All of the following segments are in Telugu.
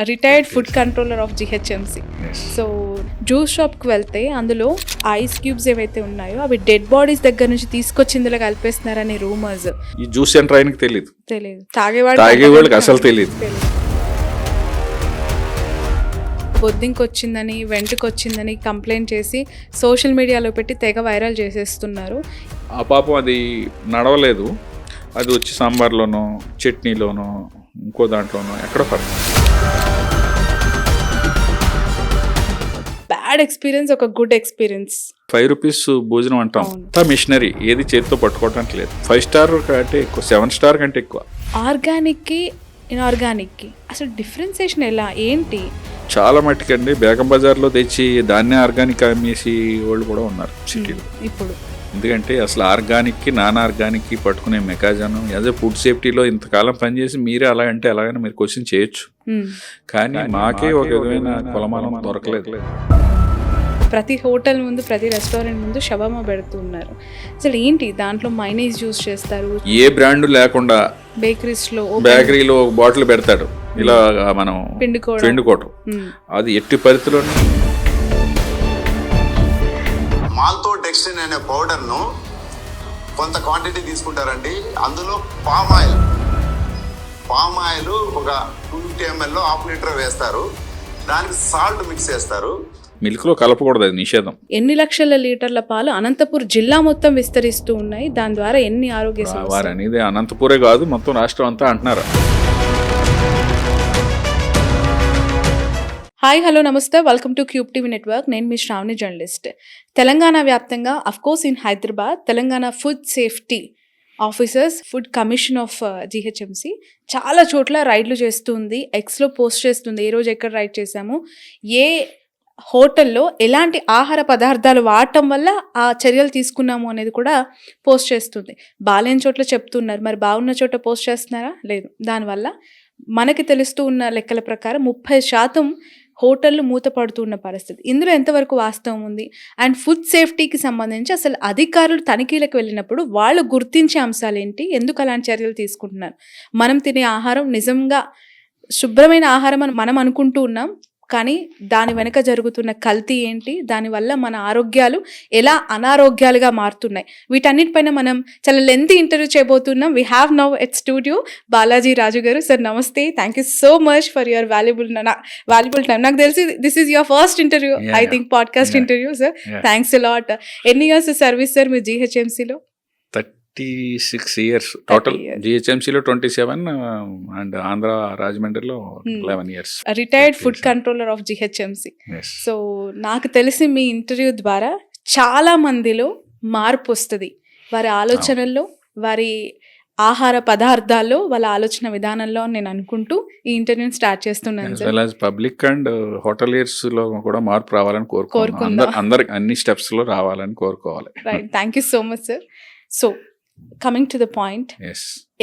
Retired food controller of GHMC. Yes. So juice షాప్కి వెళ్తే అందులో ఐస్ క్యూబ్స్ ఏవైతే ఉన్నాయో అవి డెడ్ బాడీస్ దగ్గర నుంచి తీసుకొచ్చి ఇందులో కలిపేస్తున్నారని రూమర్స్. ఈ జ్యూస్ సెంటర్ ఆయనకి తెలియదు, తెలియదు, తాగేవాళ్ళకి అసలు తెలియదు. బొద్దింకొచ్చిందని వెంటకొచ్చిందని కంప్లైంట్ చేసి సోషల్ మీడియాలో పెట్టి తెగ వైరల్ చేసేస్తున్నారు. ఆ పాపం అది నడవలేదు, అది వచ్చి సాంబార్లోనో చట్నీలోనో ఇంకో దాంట్లోనో ఎక్కడ పడుతుంది. బ్యాడ్ ఎక్స్పీరియన్స్ ఒక గుడ్ ఎక్స్పీరియన్స్. 5 రూపీస్ భోజనం అంటాం, అంతా మిషనరీ, ఏది చేతితో పట్టుకోవడానికి లేదు. 5 స్టార్ కంటే ఎక్కువ, 7 స్టార్ కంటే ఎక్కువ. ఆర్గానిక్కి ఇన్ఆర్గానిక్కి అసలు డిఫరెన్సేషన్ ఎలా ఏంటి? చాలా మట్టుకండి బేగం బజార్లో తెచ్చి దాన్నే ఆర్గానిక్ అమ్మేసి వాళ్ళు కూడా ఉన్నారు సిటీలో ఇప్పుడు. ఎందుకంటే అసలు ఆర్గానిక్కి నాన్ ఆర్గానిక్కి పట్టుకునే మెకాజనం యాజ్ ఎ ఫుడ్ సేఫ్టీలో ఇంతకాలం పనిచేసి మీరే అలా అంటే ఎలాగైనా మీరు క్వశ్చన్ చేయొచ్చు, కానీ మాకే ఒక విధమైన కొలమానం దొరకలేదు. ప్రతి హోటల్ ముందు ప్రతి రెస్టారెంట్ ముందు షవర్మా పెడుతున్నారు. అసలు ఏంటి దాంట్లో మైనీస్ యూస్ చేస్తారు. ఏ బ్రాండ్ లేకుండా బేకరీలో ఒక బాటిల్ పెడతాడు, ఇలా మనం పిండుకోవటం. అది ఎట్టి పరిస్థితుల్లోనూ మాల్తోడెక్స్ట్రిన్ అనే పౌడర్ను కొంత క్వాంటిటీ తీసుకుంటారండి. అందులో పామ్ ఆయిల్ ఒక 250 ml 1/2 లీటర్ వేస్తారు. దానికి సాల్ట్ మిక్స్ చేస్తారు. మిల్క్లో కలపకూడదు, అది నిషేధం. ఎన్ని లక్షల లీటర్ల పాలు అనంతపూర్ జిల్లా మొత్తం విస్తరిస్తూ ఉన్నాయి. దాని ద్వారా ఎన్ని ఆరోగ్య సమస్యలు. వారు అనేది అనంతపూరే కాదు, మొత్తం రాష్ట్రం అంతా అంటున్నారు. హాయ్, హలో, నమస్తే, welcome to cube TV network. నేను మీ శ్రావణి, జర్నలిస్ట్. తెలంగాణ వ్యాప్తంగా of course in Hyderabad Telangana food safety officers, food commission of GHMC చాలా చోట్ల రైడ్లు చేస్తుంది. ఎక్స్లో పోస్ట్ చేస్తుంది ఏ రోజు ఎక్కడ రైడ్ చేశాము, ఏ హోటల్లో ఎలాంటి ఆహార పదార్థాలు వాడటం వల్ల ఆ చర్యలు తీసుకున్నాము అనేది కూడా పోస్ట్ చేస్తుంది. బాలేని చోట్ల చెప్తున్నారు, మరి బాగున్న చోట పోస్ట్ చేస్తున్నారా? లేదు. దానివల్ల మనకి తెలుస్తూ ఉన్న లెక్కల ప్రకారం 30% హోటళ్ళు మూతపడుతున్న పరిస్థితి. ఇందులో ఎంతవరకు వాస్తవం ఉంది? అండ్ ఫుడ్ సేఫ్టీకి సంబంధించి అసలు అధికారులు తనిఖీలకు వెళ్ళినప్పుడు వాళ్ళు గుర్తించే అంశాలు ఏంటి? ఎందుకు అలాంటి చర్యలు తీసుకుంటున్నారు? మనం తినే ఆహారం నిజంగా శుభ్రమైన ఆహారం అని మనం అనుకుంటూ ఉన్నాం, కానీ దాని వెనుక జరుగుతున్న కల్తీ ఏంటి? దానివల్ల మన ఆరోగ్యాలు ఎలా అనారోగ్యాలుగా మారుతున్నాయి? వీటన్నిటిపైన మనం చాలా లెంతీ ఇంటర్వ్యూ చేయబోతున్నాం. We have now at studio Balaji Raju గారు. సార్ నమస్తే, thank you so much for your valuable time. నాకు తెలిసి this is your first interview, I think podcast interview. Sir thanks a lot. ఎన్ని ఇయర్స్ సర్వీస్ సార్ మీ జిహెచ్ఎంసీలో? 36 years టోటల్. జిహెచ్ఎంసీలో 27 అండ్ ఆంధ్ర రాజమండ్రిలో 11 years. Retired food controller of GHMC. So నాకు తెలిసి మీ ఇంటర్వ్యూ ద్వారా చాలా మందిలో మార్పు వస్తుంది, వారి ఆలోచనల్లో, వారి ఆహార పదార్థాల్లో, వాళ్ళ ఆలోచన విధానంలో నేను అనుకుంటూ ఈ ఇంటర్వ్యూని స్టార్ట్ చేస్తున్నాను సార్. పబ్లిక్ అండ్ హోటలియర్స్ లో కూడా మార్పు రావాలని కోరుకుంటున్నాను. అందరికి అన్ని స్టెప్స్ లో రావాలని కోరుకోవాలి. Right, thank you so much sir. So coming to the point,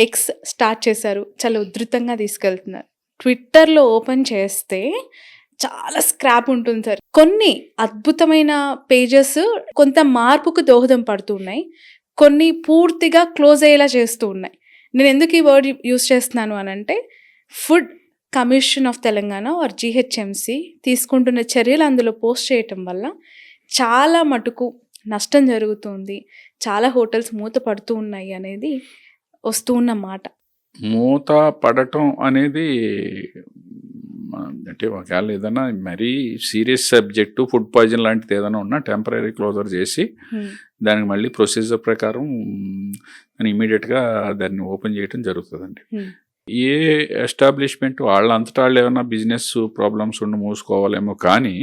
X start చేశారు, చాలా ఉధృతంగా తీసుకెళ్తున్నారు. ట్విట్టర్లో ఓపెన్ చేస్తే చాలా స్క్రాప్ ఉంటుంది సార్. కొన్ని అద్భుతమైన పేజెస్ కొంత మార్పుకు దోహదం పడుతున్నాయి, కొన్ని పూర్తిగా క్లోజ్ అయ్యేలా చేస్తూ ఉన్నాయి. నేను ఎందుకు ఈ వర్డ్ యూస్ చేస్తున్నాను అని అంటే, food commission of Telangana or GHMC తీసుకుంటున్న చర్యలు అందులో పోస్ట్ చేయటం వల్ల చాలా మటుకు నష్టం జరుగుతుంది, చాలా హోటల్స్ మూత పడుతూ ఉన్నాయి అనేది వస్తూ ఉన్న మాట. మూత పడటం అనేది అంటే ఒకవేళ ఏదైనా మరీ సీరియస్ సబ్జెక్టు, ఫుడ్ పాయిజన్ లాంటిది ఏదైనా ఉన్నా టెంపరీ క్లోజర్ చేసి దానికి మళ్ళీ ప్రొసీజర్ ప్రకారం దాన్ని ఇమీడియట్గా దాన్ని ఓపెన్ చేయడం జరుగుతుందండి. ఏ ఎస్టాబ్లిష్మెంట్ వాళ్ళంతటా వాళ్ళు ఏమైనా బిజినెస్ ప్రాబ్లమ్స్ ఉండి మూసుకోవాలేమో, కానీ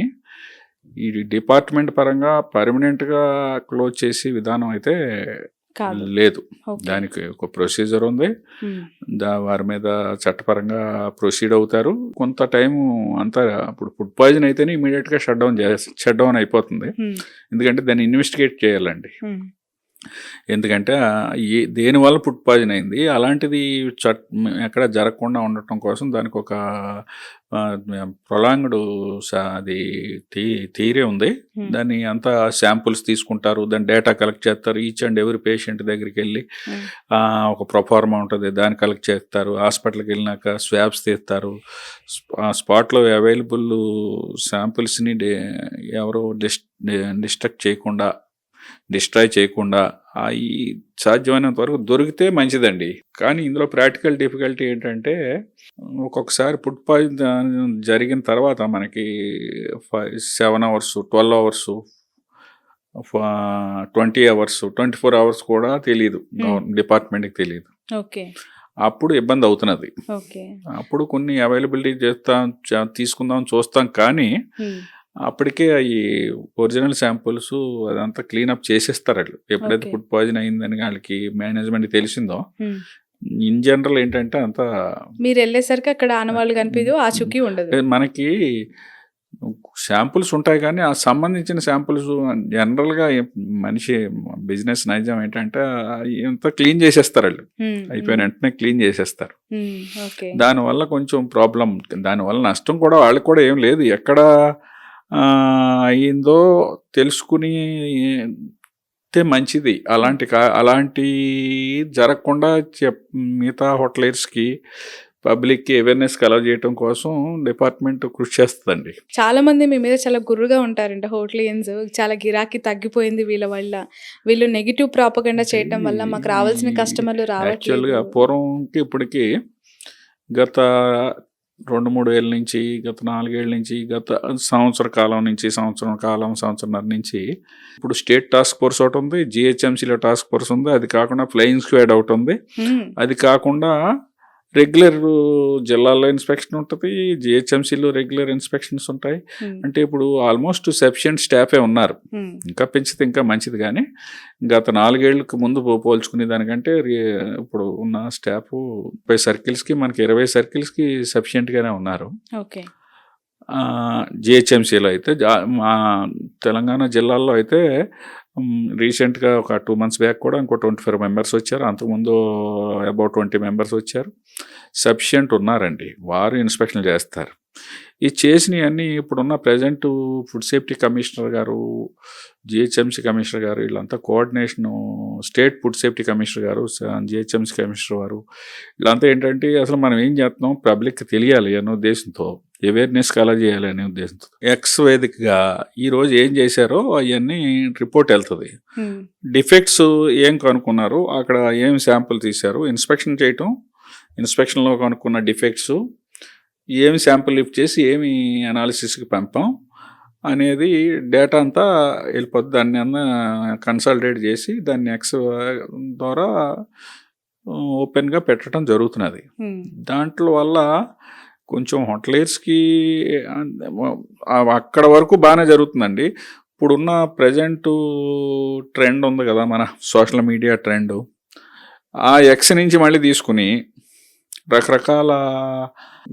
ఈ డిపార్ట్మెంట్ పరంగా పర్మనెంట్గా క్లోజ్ చేసే విధానం అయితే లేదు. దానికి ఒక ప్రొసీజర్ ఉంది, వారి మీద చట్టపరంగా ప్రొసీడ్ అవుతారు. కొంత టైం అంతా ఇప్పుడు ఫుడ్ పాయిజన్ అయితేనే ఇమీడియట్గా షట్ డౌన్ అయిపోతుంది, ఎందుకంటే దాన్ని ఇన్వెస్టిగేట్ చేయాలండి. ఎందుకంటే దేనివల్ల ఫుడ్ పాయిజన్ అయింది అలాంటిది ఎక్కడ జరగకుండా ఉండటం కోసం దానికి ఒక ప్రొలాంగ్డ్ అది థియరీ ఉంది. దాన్ని అంతా శాంపుల్స్ తీసుకుంటారు, దాని డేటా కలెక్ట్ చేస్తారు, ఈచ్ అండ్ ఎవరి పేషెంట్ దగ్గరికి వెళ్ళి ఒక ప్రొఫార్మా ఉంటుంది దాన్ని కలెక్ట్ చేస్తారు, హాస్పిటల్కి వెళ్ళినాక స్వాబ్స్ తీస్తారు, స్పాట్లో అవైలబుల్ శాంపుల్స్ని ఎవరో డిస్ట్రాయ్ చేయకుండా ఈ సాధ్యమైనంత వరకు దొరికితే మంచిదండి. కానీ ఇందులో ప్రాక్టికల్ డిఫికల్టీ ఏంటంటే ఒక్కొక్కసారి ఫుడ్ పాయిజన్ జరిగిన తర్వాత మనకి 7 hours 12 hours 20 hours 24 hours కూడా తెలియదు, డిపార్ట్మెంట్కి తెలియదు. అప్పుడు ఇబ్బంది అవుతున్నది. అప్పుడు కొన్ని అవైలబిలిటీ తీసుకుందాం చూస్తాం, కానీ అప్పటికే ఈ ఒరిజినల్ శాంపుల్స్ అదంతా క్లీనప్ చేసేస్తారు వాళ్ళు. ఎప్పుడైతే ఫుడ్ పాయిజన్ అయిందని వాళ్ళకి మేనేజ్మెంట్ తెలిసిందో, ఇన్ జనరల్ ఏంటంటే అంతా మీరు వెళ్ళేసరికి అక్కడ ఆనవాళ్ళు కనిపించదు, ఆచూకీ ఉండదు. మనకి శాంపుల్స్ ఉంటాయి కానీ ఆ సంబంధించిన శాంపుల్స్ జనరల్గా మనిషి బిజినెస్ నైజం ఏంటంటే అంతా క్లీన్ చేసేస్తారు వాళ్ళు, అయిపోయిన వెంటనే క్లీన్ చేసేస్తారు. దానివల్ల కొంచెం ప్రాబ్లం, దానివల్ల నష్టం కూడా వాళ్ళకి కూడా ఏం లేదు. ఎక్కడ అయిందో తెలుసుకుని మంచిది. అలాంటి జరగకుండా మిగతా హోటలర్స్కి పబ్లిక్కి అవేర్నెస్ కలగజేయటం కోసం డిపార్ట్మెంట్ కృషి చేస్తుందండి. చాలా మంది మీ మీద చాలా గుర్రుగా ఉంటారంట హోటలియన్స్, చాలా గిరాకీ తగ్గిపోయింది వీళ్ళ వల్ల, వీళ్ళు నెగిటివ్ ప్రాపగండా చేయటం వల్ల మాకు రావాల్సిన కస్టమర్లు రావట్లేదు. యాక్చువల్గా పూర్వంకి ఇప్పటికి గత 2-3 ఏళ్ళ నుంచి, గత 4 ఏళ్ళ నుంచి, గత సంవత్సరం సంవత్సరంన్నర నుంచి ఇప్పుడు స్టేట్ టాస్క్ ఫోర్స్ ఒకటి ఉంది, జిహెచ్ఎంసీలో టాస్క్ ఫోర్స్ ఉంది, అది కాకుండా ఫ్లయింగ్ స్క్వాడ్ ఒకటి ఉంది, అది కాకుండా రెగ్యులర్ జిల్లాల్లో ఇన్స్పెక్షన్ ఉంటుంది, జిహెచ్ఎంసీలో రెగ్యులర్ ఇన్స్పెక్షన్స్ ఉంటాయి. అంటే ఇప్పుడు ఆల్మోస్ట్ సఫిషియెంట్ స్టాఫే ఉన్నారు. ఇంకా పెంచితే ఇంకా మంచిది, కానీ గత 4 ఏళ్ళకి ముందు పోల్చుకునే దానికంటే ఇప్పుడు ఉన్న స్టాఫ్ 30 సర్కిల్స్కి మనకి 20 సర్కిల్స్కి సఫిషియెంట్గానే ఉన్నారు. జిహెచ్ఎంసీలో అయితే మా తెలంగాణ జిల్లాల్లో అయితే రీసెంట్గా ఒక 2 months బ్యాక్ కూడా ఇంకో 24 members వచ్చారు. అంతకుముందు అబౌట్ 20 members వచ్చారు. సఫిషియెంట్ ఉన్నారండి, వారు ఇన్స్పెక్షన్ చేస్తారు. ఈ చేసినవన్నీ ఇప్పుడున్న ప్రజెంట్ ఫుడ్ సేఫ్టీ కమిషనర్ గారు, జిహెచ్ఎంసీ కమిషనర్ గారు, వీళ్ళంతా coordination, state food safety commissioner గారు, జిహెచ్ఎంసీ కమిషనర్ గారు, వీళ్ళంతా ఏంటంటే అసలు మనం ఏం చేస్తున్నాం పబ్లిక్కి తెలియాలి అనే ఉద్దేశంతో, అవేర్నెస్ కలెక్ట్ చేయాలి అనే ఉద్దేశంతో ఎక్స్ వేదికగా ఈరోజు ఏం చేశారో అవన్నీ రిపోర్ట్ వెళ్తుంది. డిఫెక్ట్స్ ఏం కనుక్కున్నారు, అక్కడ ఏం శాంపుల్ తీశారు, ఇన్స్పెక్షన్ చేయటం, ఇన్స్పెక్షన్లో కనుక్కున్న డిఫెక్ట్స్ ఏమి శాంపుల్ లిఫ్ట్ చేసి ఏమి అనాలిసిస్కి పంపాం అనేది డేటా అంతా వెళ్ళిపోతుంది. దాన్ని అన్న కన్సల్టేట్ చేసి దాన్ని ఎక్స్ ద్వారా ఓపెన్గా పెట్టడం జరుగుతున్నది. దాంట్లో వల్ల కొంచెం హోటలర్స్కి అక్కడ వరకు బాగానే జరుగుతుందండి. ఇప్పుడున్న ప్రజెంట్ ట్రెండ్ ఉంది కదా, మన సోషల్ మీడియా ట్రెండ్, ఆ ఎక్స్ నుంచి మళ్ళీ తీసుకుని రకరకాల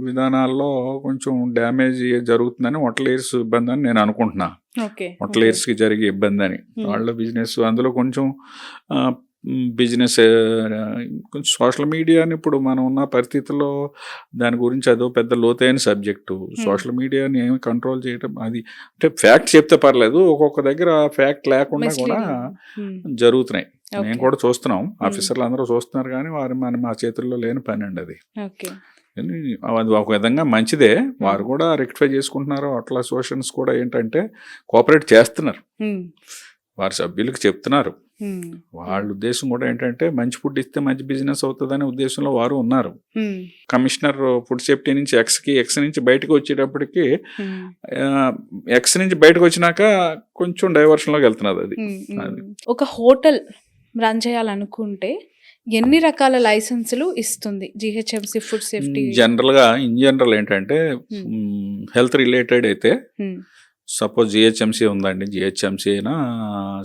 విధానాల్లో కొంచెం డ్యామేజ్ జరుగుతుందని హోటలర్స్ ఇబ్బంది అని నేను అనుకుంటున్నా. హోటలర్స్కి జరిగే ఇబ్బంది అని, వాళ్ళ బిజినెస్ అందులో కొంచెం బిజినెస్ కొంచెం సోషల్ మీడియాని ఇప్పుడు మనం ఉన్న పరిస్థితుల్లో దాని గురించి అదో పెద్ద లోతైన సబ్జెక్టు. సోషల్ మీడియాని ఏమి కంట్రోల్ చేయటం, అది అంటే ఫ్యాక్ట్ చెప్తే పర్లేదు, ఒక్కొక్క దగ్గర ఫ్యాక్ట్ లేకుండా కూడా జరుగుతున్నాయి. మేము కూడా చూస్తున్నాం, ఆఫీసర్లు అందరూ చూస్తున్నారు, కానీ వారు మా చేతుల్లో లేని పని అండి అది. అది ఒక విధంగా మంచిదే, వారు కూడా రెక్టిఫై చేసుకుంటున్నారు. అట్లా అసోసియేషన్స్ కూడా ఏంటంటే కోఆపరేట్ చేస్తున్నారు, వారి సభ్యులకు చెప్తున్నారు. వాళ్ళ ఉద్దేశం కూడా ఏంటంటే మంచి ఫుడ్ ఇస్తే మంచి బిజినెస్ అవుతుందనే ఉద్దేశంలో వారు ఉన్నారు. కమిషనర్ ఫుడ్ సేఫ్టీ నుంచి ఎక్స్ నుంచి బయటకు వచ్చేటప్పటికి, ఎక్స్ నుంచి బయటకు వచ్చినాక కొంచెం డైవర్షన్లోకి వెళ్తున్నది అది. ఒక హోటల్ రన్ చేయాలనుకుంటే ఎన్ని రకాల లైసెన్సులు ఇస్తుంది GHMC food safety? In general ఏంటంటే హెల్త్ రిలేటెడ్ అయితే సపోజ్ జిహెచ్ఎంసీ ఉందండి, జిహెచ్ఎంసీ అయినా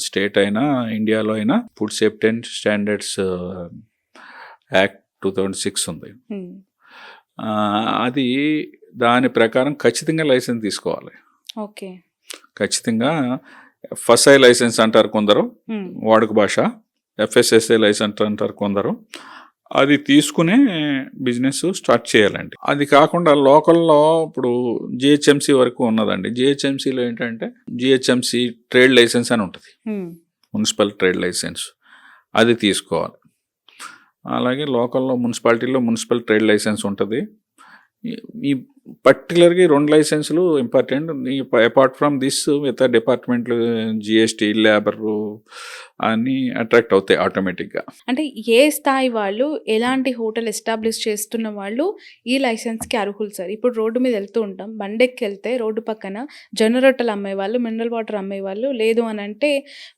స్టేట్ అయినా ఇండియాలో అయినా food safety and standards act 2006 ఉంది. అది దాని ప్రకారం ఖచ్చితంగా లైసెన్స్ తీసుకోవాలి. ఖచ్చితంగా FSI లైసెన్స్ అంటారు కొందరు, వాడుక భాష. FSSA లైసెన్స్ అంటారు కొందరు, అది తీసుకునే బిజినెస్ స్టార్ట్ చేయాలండి. అది కాకుండా లోకల్లో ఇప్పుడు GHMC వరకు ఉన్నదండి. GHMCలో ఏంటంటే GHMC ట్రేడ్ లైసెన్స్ అని ఉంటుంది, మున్సిపల్ ట్రేడ్ లైసెన్స్, అది తీసుకోవాలి. అలాగే లోకల్లో మున్సిపాలిటీలో మున్సిపల్ ట్రేడ్ లైసెన్స్ ఉంటుంది. ఈ పర్టికులర్గా 2 లైసెన్సులు ఇంపార్టెంట్. అపార్ట్ ఫ్రమ్ దిస్ మిగతా డిపార్ట్మెంట్లు GST, లేబర్ అన్నీ అట్రాక్ట్ అవుతాయి ఆటోమేటిక్గా. అంటే ఏ స్థాయి వాళ్ళు, ఎలాంటి హోటల్ ఎస్టాబ్లిష్ చేస్తున్న వాళ్ళు ఈ లైసెన్స్కి అర్హులు సార్? ఇప్పుడు రోడ్డు మీద వెళ్తూ ఉంటాం, బండెక్కి వెళ్తే రోడ్డు పక్కన జొన్న రొట్టెలు అమ్మేవాళ్ళు, మినరల్ వాటర్ అమ్మేవాళ్ళు, లేదు అని అంటే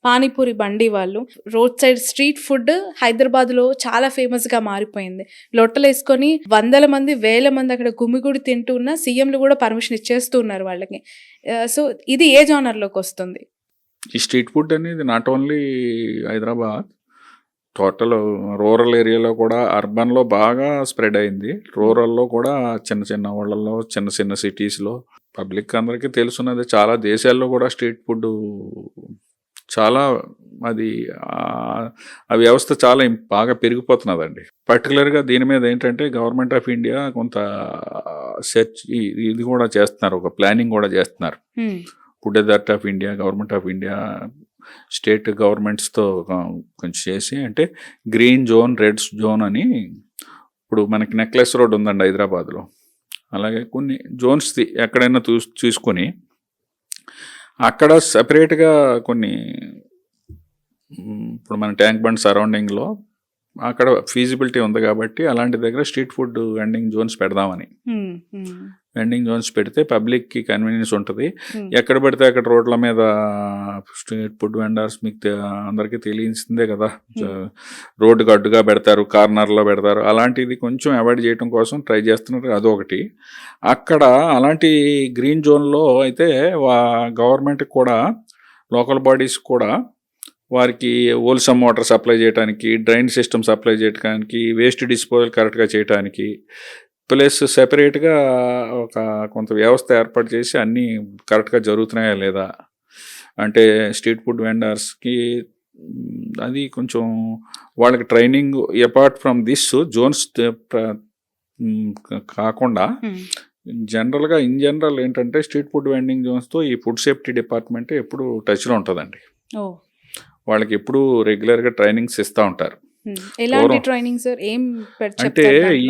పానీపూరి బండి వాళ్ళు, రోడ్ సైడ్ స్ట్రీట్ ఫుడ్ హైదరాబాద్లో చాలా ఫేమస్గా మారిపోయింది. లొట్టలు వేసుకొని 100 మంది 1000 మంది అక్కడ గుమిగుడి తింటూ ఉన్న సీఎంలు కూడా పర్మిషన్ ఇచ్చేస్తూ ఉన్నారు వాళ్ళకి. సో ఇది ఏ జానర్లోకి వస్తుంది? ఈ స్ట్రీట్ ఫుడ్ అనేది not only Hyderabad, total rural ఏరియాలో కూడా, అర్బన్లో బాగా స్ప్రెడ్ అయింది. రూరల్లో కూడా చిన్న చిన్న ఊళ్ళల్లో, చిన్న చిన్న సిటీస్లో పబ్లిక్ అందరికీ తెలుసున్నది. చాలా దేశాల్లో కూడా స్ట్రీట్ ఫుడ్ చాలా అది ఆ వ్యవస్థ చాలా బాగా పెరిగిపోతున్నదండి. పర్టికులర్గా దీని మీద ఏంటంటే గవర్నమెంట్ ఆఫ్ ఇండియా కొంత సెర్చ్ ఇది కూడా చేస్తున్నారు, ఒక ప్లానింగ్ కూడా చేస్తున్నారు. Food authority of India, government of India, state గవర్నమెంట్స్తో కొంచెం చేసి, అంటే గ్రీన్ జోన్, రెడ్ జోన్ అని. ఇప్పుడు మనకి నెక్లెస్ రోడ్ ఉందండి హైదరాబాద్లో, అలాగే కొన్ని జోన్స్ ఎక్కడైనా చూసుకొని అక్కడ సపరేట్గా కొన్ని, ఇప్పుడు మన ట్యాంక్ బండ్ సరౌండింగ్లో అక్కడ ఫీజిబిలిటీ ఉంది కాబట్టి అలాంటి దగ్గర స్ట్రీట్ ఫుడ్ వెండింగ్ జోన్స్ పెడదామని. వెండింగ్ జోన్స్ పెడితే పబ్లిక్కి కన్వీనియన్స్ ఉంటుంది. ఎక్కడ పడితే అక్కడ రోడ్ల మీద స్ట్రీట్ ఫుడ్ వెండర్స్ మీకు అందరికీ తెలిసిందే కదా, రోడ్డుకు అడ్డుగా పెడతారు, కార్నర్లో పెడతారు. అలాంటిది కొంచెం అవాయిడ్ చేయడం కోసం ట్రై చేస్తున్నారు, అదొకటి. అక్కడ అలాంటి గ్రీన్ జోన్లో అయితే గవర్నమెంట్కి కూడా, లోకల్ బాడీస్ కూడా వారికి హోల్సమ్ వాటర్ సప్లై చేయడానికి, డ్రైన్ సిస్టమ్ సప్లై చేయడానికి, వేస్ట్ డిస్పోజల్ కరెక్ట్గా చేయడానికి, ప్లస్ సెపరేట్గా ఒక కొంత వ్యవస్థ ఏర్పాటు చేసి అన్నీ కరెక్ట్గా జరుగుతున్నాయా లేదా అంటే స్ట్రీట్ ఫుడ్ వెండర్స్కి అది కొంచెం వాళ్ళకి training. Apart from this zones కాకుండా జనరల్గా ఇన్ జనరల్ ఏంటంటే స్ట్రీట్ ఫుడ్ వెండింగ్ జోన్స్తో ఈ ఫుడ్ సేఫ్టీ డిపార్ట్మెంట్ ఎప్పుడు టచ్లో ఉంటుందండి. వాళ్ళకి ఎప్పుడు రెగ్యులర్గా ట్రైనింగ్స్ ఇస్తూ ఉంటారు. ఎలాంటి ట్రైనింగ్ సార్? ఏం అంటే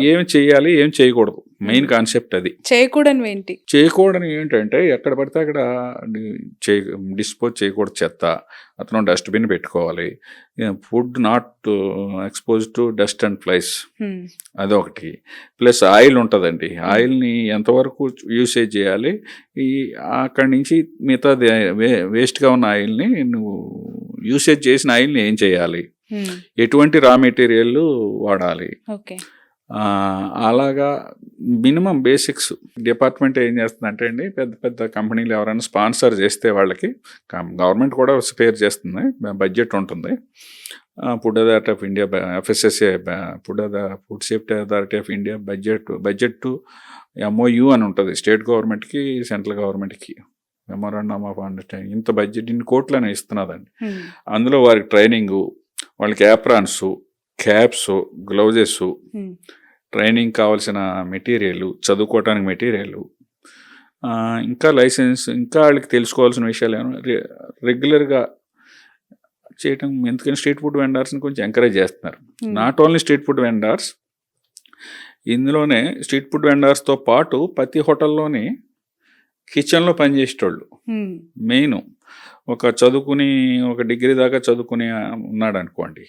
ఏం చేయాలి, ఏం చేయకూడదు, మెయిన్ కాన్సెప్ట్ అది. చేయకూడని ఏంటి? చేయకూడని ఏంటంటే ఎక్కడ పడితే అక్కడ డిస్పోజ్ చేయకూడదు చెత్త, అతను డస్ట్బిన్ పెట్టుకోవాలి, food not expose to dust and flies, అదొకటి. ప్లస్ ఆయిల్ ఉంటుందండి, ఆయిల్ని ఎంతవరకు యూసేజ్ చేయాలి, అక్కడి నుంచి మిగతా వేస్ట్గా ఉన్న ఆయిల్ని నువ్వు యూసేజ్ చేసిన ఆయిల్ని ఏం చేయాలి, ఎటువంటి రా మెటీరియల్ వాడాలి, అలాగా మినిమం బేసిక్స్. డిపార్ట్మెంట్ ఏం చేస్తుందంటే అండి, పెద్ద పెద్ద కంపెనీలు ఎవరైనా స్పాన్సర్ చేస్తే వాళ్ళకి గవర్నమెంట్ కూడా స్పేర్ చేస్తుంది, బడ్జెట్ ఉంటుంది. Food authority of India, FSSA, food safety authority of India budget MOU అని ఉంటుంది, స్టేట్ గవర్నమెంట్కి సెంట్రల్ గవర్నమెంట్కి మెమోరాండమ్ ఆఫ్ అండర్స్టాండింగ్. ఇంత బడ్జెట్ ఇన్ని కోట్లని ఇస్తున్నదండి. అందులో వారికి ట్రైనింగు, వాళ్ళకి యాప్రాన్స్, క్యాప్స్, గ్లౌజెస్, ట్రైనింగ్ కావాల్సిన మెటీరియల్, చదువుకోవటానికి మెటీరియల్, ఇంకా లైసెన్స్, ఇంకా వాళ్ళకి తెలుసుకోవాల్సిన విషయాలు రెగ్యులర్గా చేయటం. ఎందుకని స్ట్రీట్ ఫుడ్ వెండర్స్ని కొంచెం ఎంకరేజ్ చేస్తున్నారు. Not only street food vendors, ఇందులోనే స్ట్రీట్ ఫుడ్ వెండర్స్తో పాటు ప్రతి హోటల్లోని కిచెన్లో పనిచేసేటోళ్ళు, మెయిన్ ఒక చదువుకుని ఒక డిగ్రీ దాకా చదువుకుని ఉన్నాడు అనుకోండి,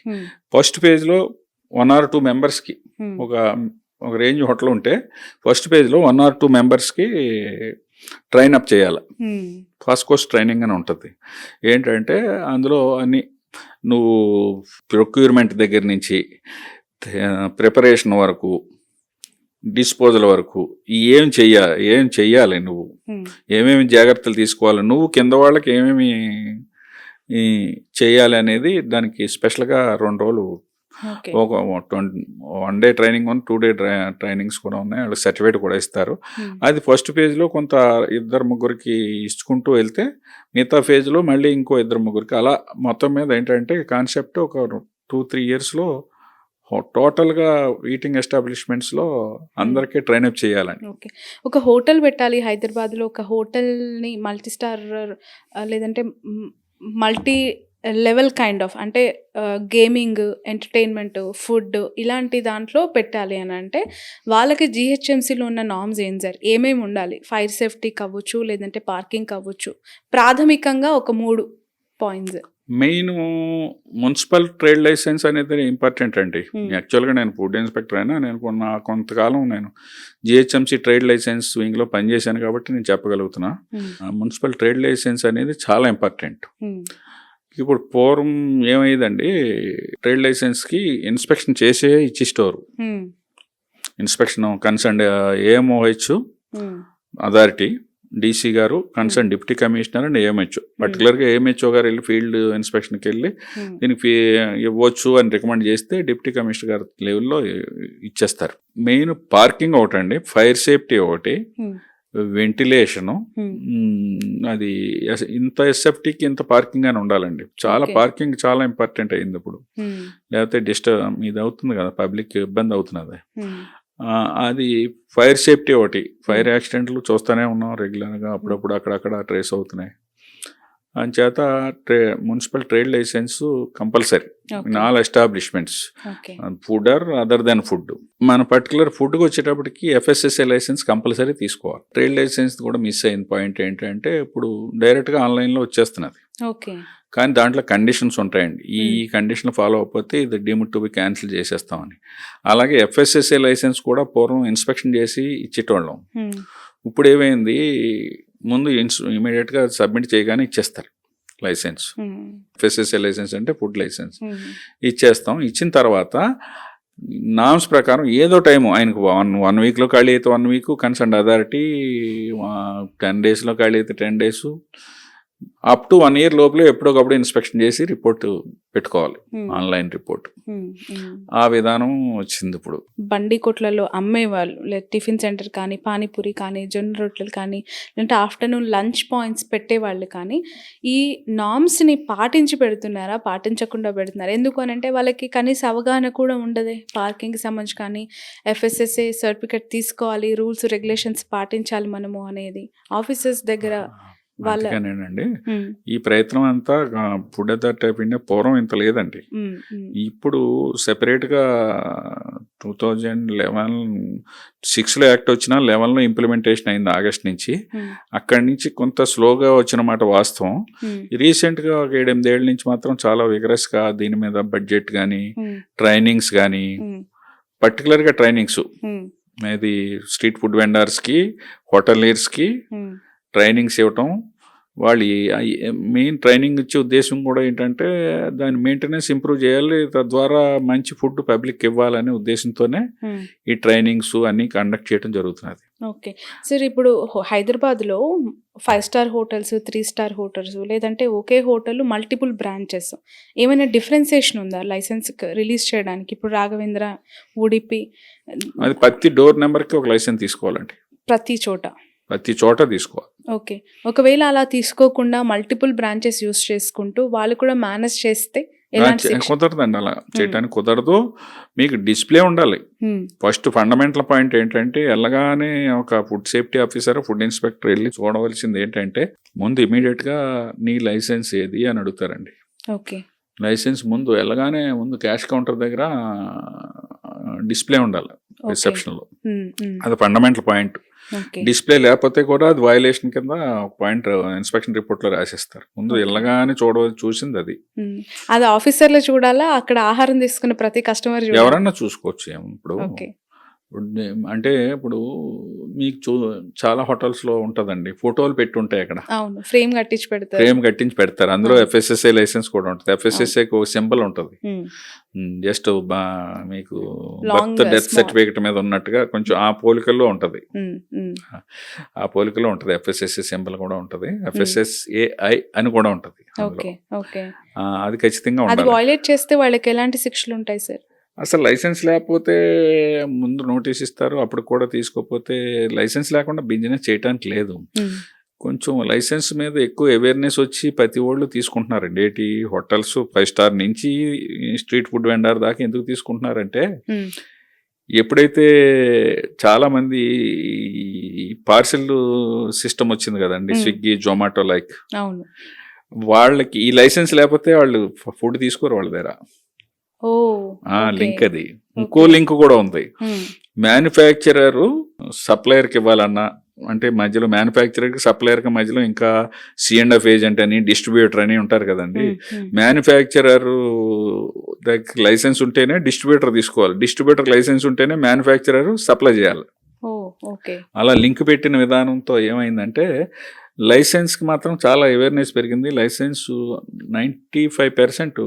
ఫస్ట్ పేజ్లో 1 or 2 మెంబర్స్కి, ఒక రేంజ్ హోటల్ ఉంటే ఫస్ట్ పేజ్లో 1 or 2 మెంబర్స్కి ట్రైన్ అప్ చేయాలి. ఫస్ట్ కోర్స్ ట్రైనింగ్ అని ఉంటుంది. ఏంటంటే అందులో అన్ని నువ్వు ప్రొక్యూర్మెంట్ దగ్గర నుంచి ప్రిపరేషన్ వరకు, డిస్పోజల్ వరకు ఏం చెయ్యాలి, నువ్వు ఏమేమి జాగ్రత్తలు తీసుకోవాలి, నువ్వు కింద వాళ్ళకి ఏమేమి చేయాలి అనేది దానికి స్పెషల్గా 2 రోజులు, ఒక 1 day ట్రైనింగ్, 2 day ట్రైనింగ్స్ కూడా ఉన్నాయి. వాళ్ళకి సర్టిఫికేట్ కూడా ఇస్తారు. అది ఫస్ట్ ఫేజ్లో కొంత 2-3 ఇచ్చుకుంటూ వెళ్తే మిగతా ఫేజ్లో మళ్ళీ ఇంకో 2-3, అలా మొత్తం మీద ఏంటంటే కాన్సెప్ట్ ఒక 2-3 ఇయర్స్లో టోటల్గా ఈటింగ్ ఎస్టాబ్లిష్మెంట్స్లో అందరికీ ట్రైనప్ చేయాలని. ఓకే. ఒక హోటల్ పెట్టాలి హైదరాబాద్‌లో. ఒక హోటల్‌ని మల్టీ స్టార్ లేదంటే మల్టీ లెవెల్ కైండ్ ఆఫ్ అంటే గేమింగ్, ఎంటర్‌టైన్‌మెంట్, ఫుడ్ ఇలాంటి దాంట్లో పెట్టాలి అని అంటే వాళ్ళకి జీహెచ్ఎంసీలో ఉన్న నార్మ్స్ ఏం సార్? ఏమేమి ఉండాలి? ఫైర్ సేఫ్టీకి అవ్వచ్చు, లేదంటే పార్కింగ్‌కి అవ్వచ్చు. ప్రాథమికంగా ఒక 3 points. Main municipal trade license అనేది ఇంపార్టెంట్ అండి. యాక్చువల్గా నేను ఫుడ్ ఇన్స్పెక్టర్ అయినా నేను కొంతకాలం నేను జిహెచ్ఎంసీ ట్రేడ్ లైసెన్స్ వింగ్లో పనిచేశాను కాబట్టి నేను చెప్పగలుగుతున్నా. మున్సిపల్ ట్రేడ్ లైసెన్స్ అనేది చాలా ఇంపార్టెంట్. ఇప్పుడు పూర్వం ఏమైందండి, ట్రేడ్ లైసెన్స్కి ఇన్స్పెక్షన్ చేసే ఇచ్చిస్తారు. Inspection concern AMOH authority, DC గారు, concern deputy commissioner and AMHO. పర్టికులర్గా ఏఎంహెచ్ఓ గారు వెళ్ళి ఫీల్డ్ ఇన్స్పెక్షన్కి వెళ్ళి దీనికి ఇవ్వచ్చు అని రికమెండ్ చేస్తే డిప్యూటీ కమిషనర్ గారు లెవెల్లో ఇచ్చేస్తారు. మెయిన్ పార్కింగ్ ఒకటండి, ఫైర్ సేఫ్టీ ఒకటి, వెంటిలేషను, అది ఇంత ఎస్ఎఫ్టీకి ఇంత పార్కింగ్ అని ఉండాలండి. చాలా పార్కింగ్ చాలా ఇంపార్టెంట్ అయింది ఇప్పుడు. లేకపోతే ఇది అవుతుంది కదా, పబ్లిక్ ఇబ్బంది అవుతున్నది. అది ఫైర్ సేఫ్టీ ఒకటి. ఫైర్ యాక్సిడెంట్లు చూస్తూనే ఉన్నాం రెగ్యులర్గా, అప్పుడప్పుడు అక్కడక్కడ ట్రేస్ అవుతున్నాయి. అంచేత municipal trade license compulsory in all establishments, food or other than food. మన పర్టికులర్ ఫుడ్కి వచ్చేటప్పటికి ఎఫ్ఎస్ఎస్ఏ లైసెన్స్ కంపల్సరీ తీసుకోవాలి. ట్రేడ్ లైసెన్స్ కూడా మిస్ అయిన పాయింట్ ఏంటంటే ఇప్పుడు డైరెక్ట్గా ఆన్లైన్లో వచ్చేస్తున్నది. కానీ దాంట్లో కండిషన్స్ ఉంటాయండి. ఈ కండిషన్ ఫాలో అవ్వకపోతే ఇది డీమ్డ్ టు బి క్యాన్సిల్ చేసేస్తామని. అలాగే ఎఫ్ఎస్ఎస్ఏ లైసెన్స్ కూడా పూర్వం ఇన్స్పెక్షన్ చేసి ఇచ్చేటోళ్ళం. ఇప్పుడు ఏమైంది, ముందు ఇమీడియట్గా సబ్మిట్ చేయగానే ఇచ్చేస్తారు లైసెన్స్. ఎఫ్ఎస్ఎస్ఏ లైసెన్స్ అంటే ఫుడ్ లైసెన్స్ ఇచ్చేస్తాం. ఇచ్చిన తర్వాత నామ్స్ ప్రకారం ఏదో టైము ఆయనకు 1 వీక్లో ఖాళీ అయితే 1 వీక్, కన్సర్న్ అథారిటీ 10 డేస్లో ఖాళీ అయితే 10 days, అప్ టు 1 year లోపల ఎప్పుడొకప్పుడు ఇన్స్పెక్షన్ చేసి రిపోర్ట్ పెట్టుకోవాలి, ఆన్లైన్ రిపోర్ట్. ఆ విధానం వచ్చింది ఇప్పుడు. బండి కొట్లలో అమ్మేవాళ్ళు, లేదా టిఫిన్ సెంటర్ కానీ, పానీపూరి కానీ, జొన్న రొట్టెలు కానీ, లేదంటే ఆఫ్టర్నూన్ లంచ్ పాయింట్స్ పెట్టేవాళ్ళు కానీ ఈ నామ్స్ని పాటించి పెడుతున్నారా, పాటించకుండా పెడుతున్నారా? ఎందుకు అని అంటే వాళ్ళకి కనీస అవగాహన కూడా ఉండదే. పార్కింగ్కి సంబంధించి కానీ ఎఫ్ఎస్ఎస్ఏ సర్టిఫికేట్ తీసుకోవాలి, రూల్స్ రెగ్యులేషన్స్ పాటించాలి మనము అనేది ఆఫీసర్స్ దగ్గర అందుకేనండి ఈ ప్రయత్నం అంతా ఫుడ్ అథారిటీ ఆఫ్ ఇండియా పూర్వం ఇంత లేదండి. ఇప్పుడు సెపరేట్గా 2011-6లో యాక్ట్ వచ్చినా 11లో ఇంప్లిమెంటేషన్ అయింది ఆగస్ట్ నుంచి. అక్కడి నుంచి కొంత స్లోగా వచ్చిన మాట వాస్తవం. రీసెంట్గా ఒక 7-8 ఏళ్ళ నుంచి మాత్రం చాలా విగరస్గా దీని మీద బడ్జెట్ కానీ, ట్రైనింగ్స్ కానీ, పర్టికులర్గా ట్రైనింగ్స్ ఇది స్ట్రీట్ ఫుడ్ వెండర్స్కి, హోటలియర్స్కి ట్రైనింగ్స్ ఇవ్వటం. వాళ్ళు మెయిన్ ట్రైనింగ్ ఇచ్చే ఉద్దేశం కూడా ఏంటంటే దాని మెయింటెనెన్స్ ఇంప్రూవ్ చేయాలి, తద్వారా మంచి ఫుడ్ పబ్లిక్ ఇవ్వాలనే ఉద్దేశంతోనే ఈ ట్రైనింగ్స్ అన్నీ కండక్ట్ చేయడం జరుగుతున్నది. ఓకే సార్, ఇప్పుడు హైదరాబాద్లో 5 star హోటల్స్, 3 star హోటల్స్, లేదంటే ఒకే హోటల్ మల్టిపుల్ బ్రాంచెస్, ఏమైనా డిఫరెన్సియేషన్ ఉందా లైసెన్స్ రిలీజ్ చేయడానికి? ఇప్పుడు రాఘవేంద్ర, ఉడిపి, అది ప్రతి డోర్ నెంబర్కి ఒక లైసెన్స్ తీసుకోవాలండి, ప్రతి చోట తీసుకోవాలి. ఓకే, ఒకవేళ అలా తీసుకోకుండా మల్టిపుల్ బ్రాంచెస్ యూస్ చేసుకుంటూ వాళ్ళు కూడా మేనేజ్ చేస్తే కుదరదండి, అలా చేయడానికి కుదరదు. మీకు డిస్ప్లే ఉండాలి. ఫస్ట్ ఫండమెంటల్ పాయింట్ ఏంటంటే వెళ్ళగానే ఒక food safety officer, food inspector వెళ్ళి చూడవలసింది ఏంటంటే ముందు ఇమీడియట్గా నీ లైసెన్స్ ఏది అని అడుగుతారండి. ఓకే, లైసెన్స్ ముందు వెళ్ళగానే ముందు క్యాష్ కౌంటర్ దగ్గర డిస్ప్లే ఉండాలి రిసెప్షన్లో. అది ఫండమెంటల్ పాయింట్. డిస్ప్లే లేకపోతే కూడా అది వయలేషన్ కింద పాయింట్ ఇన్స్పెక్షన్ రిపోర్ట్లో రాసేస్తారు. ముందు వెళ్ళగానే చూసింది అది. అది ఆఫీసర్లు చూడాలా, అక్కడ ఆహారం తీసుకున్న ప్రతి కస్టమర్ ఎవరన్నా చూసుకోవచ్చు. ఇప్పుడు అంటే ఇప్పుడు మీకు చాలా హోటల్స్లో ఉంటుందండి, ఫోటోలు పెట్టి ఉంటాయి అక్కడ, ఫ్రేమ్ కట్టించి పెడతారు. అందులో ఎఫ్ఎస్ఎస్ఏ లైసెన్స్ కూడా ఉంటుంది. ఎఫ్ఎస్ఎస్ఏకి ఒక సింబల్ ఉంటుంది, జస్ట్ మీకు బర్త్ డెత్ సర్టిఫికేట్ మీద ఉన్నట్టుగా కొంచెం ఆ పోలికల్లో ఉంటుంది. ఎఫ్ఎస్ఎస్ఏ సింబల్ కూడా ఉంటుంది, ఎఫ్ఎస్ఎస్ఏఐ అని కూడా ఉంటుంది. అది ఖచ్చితంగా ఉండాలి. వైలేట్ చేస్తే వాళ్ళకి ఎలాంటి శిక్షలు ఉంటాయి సార్? అసలు లైసెన్స్ లేకపోతే ముందు నోటీస్ ఇస్తారు, అప్పుడు కూడా తీసుకోకపోతే లైసెన్స్ లేకుండా బిజినెస్ చేయడానికి లేదు. కొంచెం లైసెన్స్ మీద ఎక్కువ అవేర్నెస్ వచ్చి ప్రతి వాళ్ళు తీసుకుంటున్నారండి. ఏంటి హోటల్స్ 5 స్టార్ నుంచి స్ట్రీట్ ఫుడ్ వెండర్ దాకా ఎందుకు తీసుకుంటున్నారంటే, ఎప్పుడైతే చాలామంది పార్సిల్ సిస్టమ్ వచ్చింది కదండి, స్విగ్గీ, జొమాటో లైక్, అవును. వాళ్ళకి ఈ లైసెన్స్ లేకపోతే వాళ్ళు ఫుడ్ తీసుకోరు వాళ్ళ దగ్గర. ఓ లింక్ అది. ఇంకో లింక్ కూడా ఉంది. మ్యానుఫ్యాక్చరర్ సప్లయర్కి ఇవ్వాలన్నా, అంటే మధ్యలో మ్యానుఫ్యాక్చరర్కి సప్లయర్కి మధ్యలో ఇంకా C&F ఏజెంట్ అని, డిస్ట్రిబ్యూటర్ అని ఉంటారు కదండి. మ్యానుఫ్యాక్చరర్ దగ్గర లైసెన్స్ ఉంటేనే డిస్ట్రిబ్యూటర్ తీసుకోవాలి, డిస్ట్రిబ్యూటర్ లైసెన్స్ ఉంటేనే మ్యానుఫ్యాక్చరర్ సప్లై చేయాలి. అలా లింక్ పెట్టిన విధానంతో ఏమైందంటే లైసెన్స్కి మాత్రం చాలా అవేర్నెస్ పెరిగింది. లైసెన్స్ 95%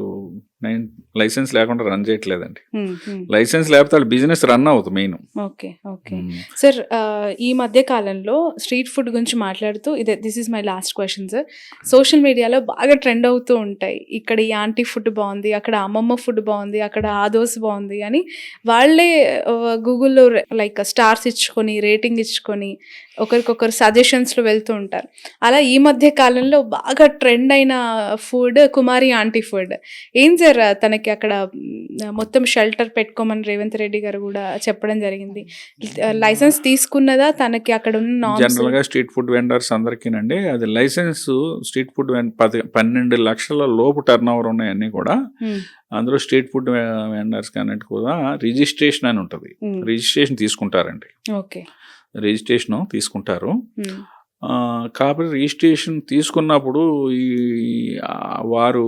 లైసెన్స్ లేకుండా రన్ చేయట్లేదండి. లైసెన్స్ లేకపోతే వాళ్ళ బిజినెస్ రన్ అవుతుంది మెయిన్. ఓకే సార్, ఈ మధ్య కాలంలో స్ట్రీట్ ఫుడ్ గురించి మాట్లాడుతూ this is my last question sir. Social మీడియాలో బాగా ట్రెండ్ అవుతూ ఉంటాయి, ఇక్కడ ఈ ఆంటీ ఫుడ్ బాగుంది, అక్కడ అమ్మమ్మ ఫుడ్ బాగుంది, అక్కడ ఆ దోశ బాగుంది అని వాళ్ళే గూగుల్లో లైక్ స్టార్స్ ఇచ్చుకొని, రేటింగ్ ఇచ్చుకొని ఒకరికొకరు సజెషన్స్లో వెళ్తూ ఉంటారు. అలా ఈ మధ్య కాలంలో బాగా ట్రెండ్ అయిన ఫుడ్ కుమారి ఆంటీ ఫుడ్. ఏం సార్, తనకి అక్కడ మొత్తం షెల్టర్ పెట్టుకోమని రేవంత్ రెడ్డి గారు కూడా చెప్పడం జరిగింది. లైసెన్స్ తీసుకున్నదా తనకి అక్కడ ఉన్న జనరల్ గా స్ట్రీట్ ఫుడ్ వెండర్స్ అందరికీనండి అది లైసెన్స్. స్ట్రీట్ ఫుడ్ 12 లక్షల లోపు టర్న్ ఓవర్ ఉన్నాయన్నీ కూడా అందులో స్ట్రీట్ ఫుడ్ వెండర్స్ అన్నట్టు కూడా రిజిస్ట్రేషన్ అని ఉంటుంది. రిజిస్ట్రేషన్ తీసుకుంటారండి. ఓకే, రిజిస్ట్రేషన్ తీసుకుంటారు. కాబట్టి రిజిస్ట్రేషన్ తీసుకున్నప్పుడు వారు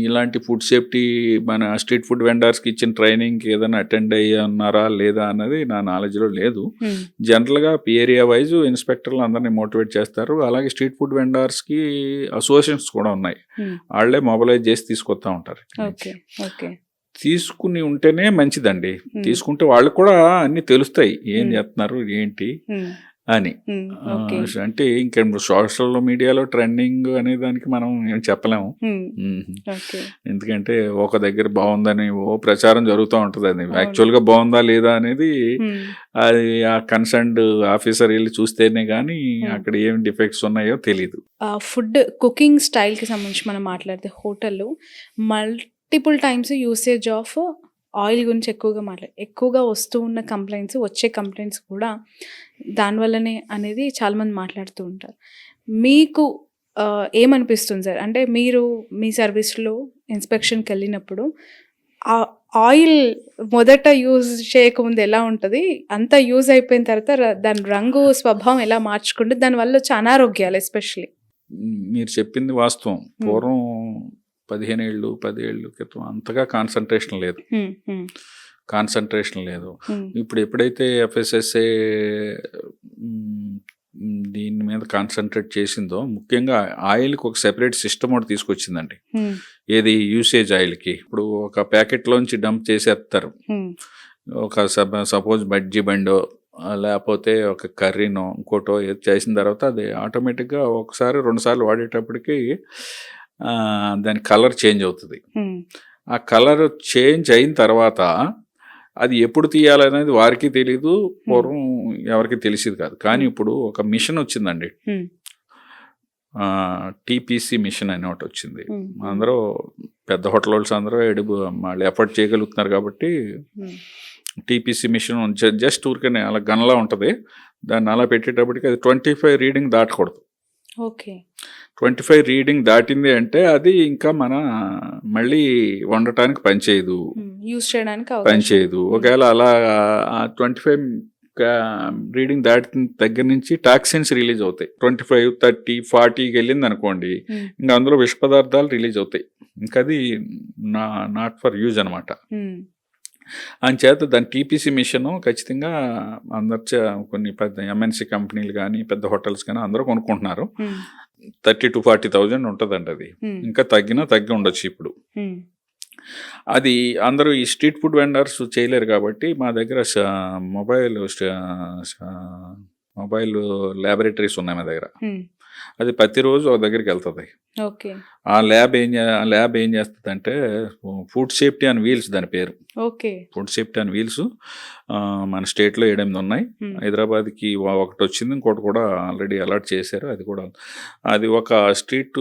ఇలాంటి ఫుడ్ సేఫ్టీ మన స్ట్రీట్ ఫుడ్ వెండర్స్కి ఇచ్చిన ట్రైనింగ్కి ఏదైనా అటెండ్ అయ్యన్నారా లేదా అన్నది నా నాలెడ్జ్లో లేదు. జనరల్గా ఏరియా వైజ్ ఇన్స్పెక్టర్లు అందరినీ మోటివేట్ చేస్తారు. అలాగే స్ట్రీట్ ఫుడ్ వెండర్స్కి అసోసియేషన్స్ కూడా ఉన్నాయి, వాళ్ళే మొబిలైజ్ చేసి తీసుకొస్తా ఉంటారు. తీసుకుని ఉంటేనే మంచిదండి. తీసుకుంటే వాళ్ళకి కూడా అన్ని తెలుస్తాయి, ఏం చేస్తున్నారు ఏంటి అని. అంటే ఇంకా సోషల్ మీడియాలో ట్రెండింగ్ అనే దానికి మనం ఏం చెప్పలేము. ఎందుకంటే ఒక దగ్గర బాగుందని ఓ ప్రచారం జరుగుతూ ఉంటుంది. అది యాక్చువల్గా బాగుందా లేదా అనేది అది ఆ కన్సర్న్డ్ ఆఫీసర్ వెళ్ళి చూస్తేనే కానీ అక్కడ ఏం డిఫెక్ట్స్ ఉన్నాయో తెలియదు. ఫుడ్ కుకింగ్ స్టైల్కి సంబంధించి మనం మాట్లాడితే హోటల్లో multiple times usage of oil గురించి ఎక్కువగా వస్తూ ఉన్న కంప్లైంట్స్, వచ్చే కంప్లైంట్స్ కూడా దానివల్లనే అనేది చాలామంది మాట్లాడుతూ ఉంటారు. మీకు ఏమనిపిస్తుంది సార్? అంటే మీరు మీ సర్వీస్లో ఇన్స్పెక్షన్కి వెళ్ళినప్పుడు ఆ ఆయిల్ మొదట యూజ్ చేయకముందు ఎలా ఉంటుంది, అంతా యూజ్ అయిపోయిన తర్వాత దాని రంగు స్వభావం ఎలా మార్చుకుంటే దానివల్ల వచ్చే అనారోగ్యాలు ఎస్పెషలీ? మీరు చెప్పింది వాస్తవం. పూర్వం 15 ఏళ్ళు 10 ఏళ్ళు క్రితం అంతగా కాన్సన్ట్రేషన్ లేదు. ఇప్పుడు ఎప్పుడైతే FSSA దీని మీద కాన్సన్ట్రేట్ చేసిందో, ముఖ్యంగా ఆయిల్కి ఒక సెపరేట్ సిస్టమ్ ఒకటి తీసుకొచ్చిందండి. ఏది యూసేజ్ ఆయిల్కి. ఇప్పుడు ఒక ప్యాకెట్లోంచి డంప్ చేసేస్తారు. ఒక సపోజ్ బజ్జీ బండో లేకపోతే ఒక కర్రీనో ఇంకోటో ఏది చేసిన తర్వాత అది ఆటోమేటిక్గా ఒకసారి 2 సార్లు వాడేటప్పటికి దాని కలర్ చేంజ్ అవుతుంది. ఆ కలర్ చేంజ్ అయిన తర్వాత అది ఎప్పుడు తీయాలనేది వారికి తెలీదు, పూర్వం ఎవరికి తెలిసేది కాదు. కానీ ఇప్పుడు ఒక మిషన్ వచ్చిందండి, TPC మిషన్ అని ఒకటి వచ్చింది. అందరూ పెద్ద హోటల్ వాళ్ళు అందరూ మళ్ళీ ఎఫర్ట్ చేయగలుగుతున్నారు కాబట్టి TPC మిషన్ జస్ట్ ఊరికనే అలా గన్లా ఉంటుంది. దాన్ని అలా పెట్టేటప్పటికి అది 25 రీడింగ్ దాటకూడదు. ఓకే, 25 రీడింగ్ దాటింది అంటే అది ఇంకా మన మళ్ళీ వండటానికి పనిచేయదు, యూజ్ చేయడానికి పనిచేయదు. ఒకవేళ అలా 25 రీడింగ్ దాటిన దగ్గర నుంచి టాక్సిన్స్ రిలీజ్ అవుతాయి. 25, 30, 40కి వెళ్ళింది అనుకోండి, ఇంకా అందులో విష పదార్థాలు రిలీజ్ అవుతాయి. ఇంకా అది నాట్ ఫర్ యూజ్ అనమాట. అంచేత దాని TPC మిషన్ ఖచ్చితంగా అందరు కొన్ని పెద్ద MNC కంపెనీలు కానీ పెద్ద హోటల్స్ కానీ అందరూ కొనుక్కుంటున్నారు. 30,000 to 40,000 ఉంటుందండి. అది ఇంకా తగ్గి ఉండొచ్చు ఇప్పుడు. అది అందరూ ఈ స్ట్రీట్ ఫుడ్ వెండర్స్ చేయలేరు కాబట్టి మా దగ్గర మొబైల్ ల్యాబొరేటరీస్ ఉన్నాయి మా దగ్గర. హ్మ్. అది ప్రతిరోజు ఒక దగ్గరికి వెళ్తుంది. ఓకే. ఆ ల్యాబ్ ఏం చేస్తుందంటే ఫుడ్ సేఫ్టీ అండ్ వీల్స్ దాని పేరు. Okay. Food safety and wheels మన స్టేట్లో 7 ఉన్నాయి. హ్మ్. హైదరాబాద్కి ఒకటి వచ్చింది, ఇంకోటి కూడా ఆల్రెడీ అలాట్ చేశారు. అది ఒక స్ట్రీట్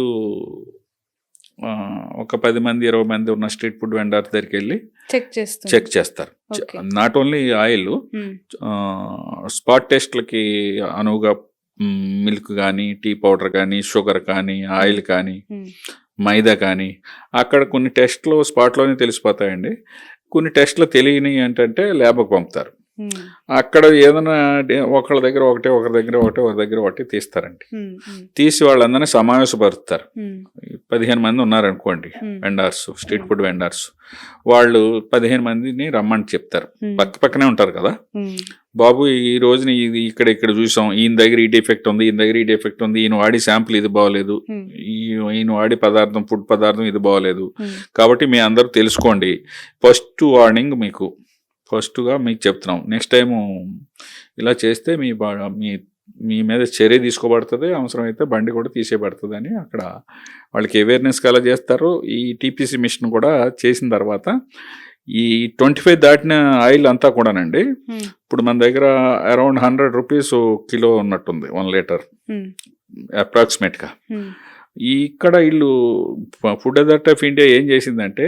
ఒక 10 మంది 20 మంది ఉన్న స్ట్రీట్ ఫుడ్ వెండర్ దగ్గరికి వెళ్ళి చెక్ చేస్తారు. ఓకే. నాట్ ఓన్లీ ఆయిల్, హ్మ్. స్పాట్ టెస్ట్లకి అనువుగా మిల్క్ కానీ, టీ పౌడర్ కానీ, షుగర్ కానీ, ఆయిల్ కానీ, హ్మ్. మైదా కానీ, అక్కడ కొన్ని టెస్ట్లు స్పాట్లోనే తెలిసిపోతాయండి. కొన్ని టెస్ట్లు తెలియని ఏంటంటే ల్యాబ్కి పంపుతారు. హ్మ్. అక్కడ ఏదైనా ఒకళ్ళ దగ్గర ఒకటి, ఒకరి దగ్గర ఒకటి, ఒకరి దగ్గర ఒకటి తీస్తారండి. హ్మ్. హ్మ్. తీసి వాళ్ళందరినీ సమావేశపరుస్తారు. హ్మ్. 15 మంది ఉన్నారనుకోండి హ్మ్. Vendors, street food vendors. వాళ్ళు 15 మందిని రమ్మని చెప్తారు. హ్మ్. పక్కనే ఉంటారు కదా. హ్మ్. బాబు ఈ రోజున ఇది ఇక్కడ చూసాం, ఈయన దగ్గర ఈ డిఫెక్ట్ ఉంది, ఈయన దగ్గర ఈ డిఫెక్ట్ ఉంది, ఈయన వాడి శాంపుల్ ఇది బాగోలేదు, హ్మ్. ఈయన వాడి ఫుడ్ పదార్థం ఇది బాగోలేదు. హ్మ్. కాబట్టి మీ అందరూ తెలుసుకోండి. ఫస్ట్ వార్నింగ్ మీకు, ఫస్ట్గా మీకు చెప్తున్నాం. నెక్స్ట్ టైము ఇలా చేస్తే మీ మీద చర్య తీసుకోబడుతుంది, అవసరమైతే బండి కూడా తీసేయబడుతుంది అని అక్కడ వాళ్ళకి అవేర్నెస్ కలా చేస్తారు. ఈ టీపీసీ మిషన్ కూడా చేసిన తర్వాత ఈ 25 దాటిన ఆయిల్ అంతా కూడానండి, హ్మ్. ఇప్పుడు మన దగ్గర అరౌండ్ 100 రూపీస్ కిలో ఉన్నట్టుంది 1 లీటర్ హ్మ్. అప్రాక్సిమేట్గా. హ్మ్. ఇక్కడ వీళ్ళు ఫుడ్ అథారిటీ ఆఫ్ ఇండియా ఏం చేసిందంటే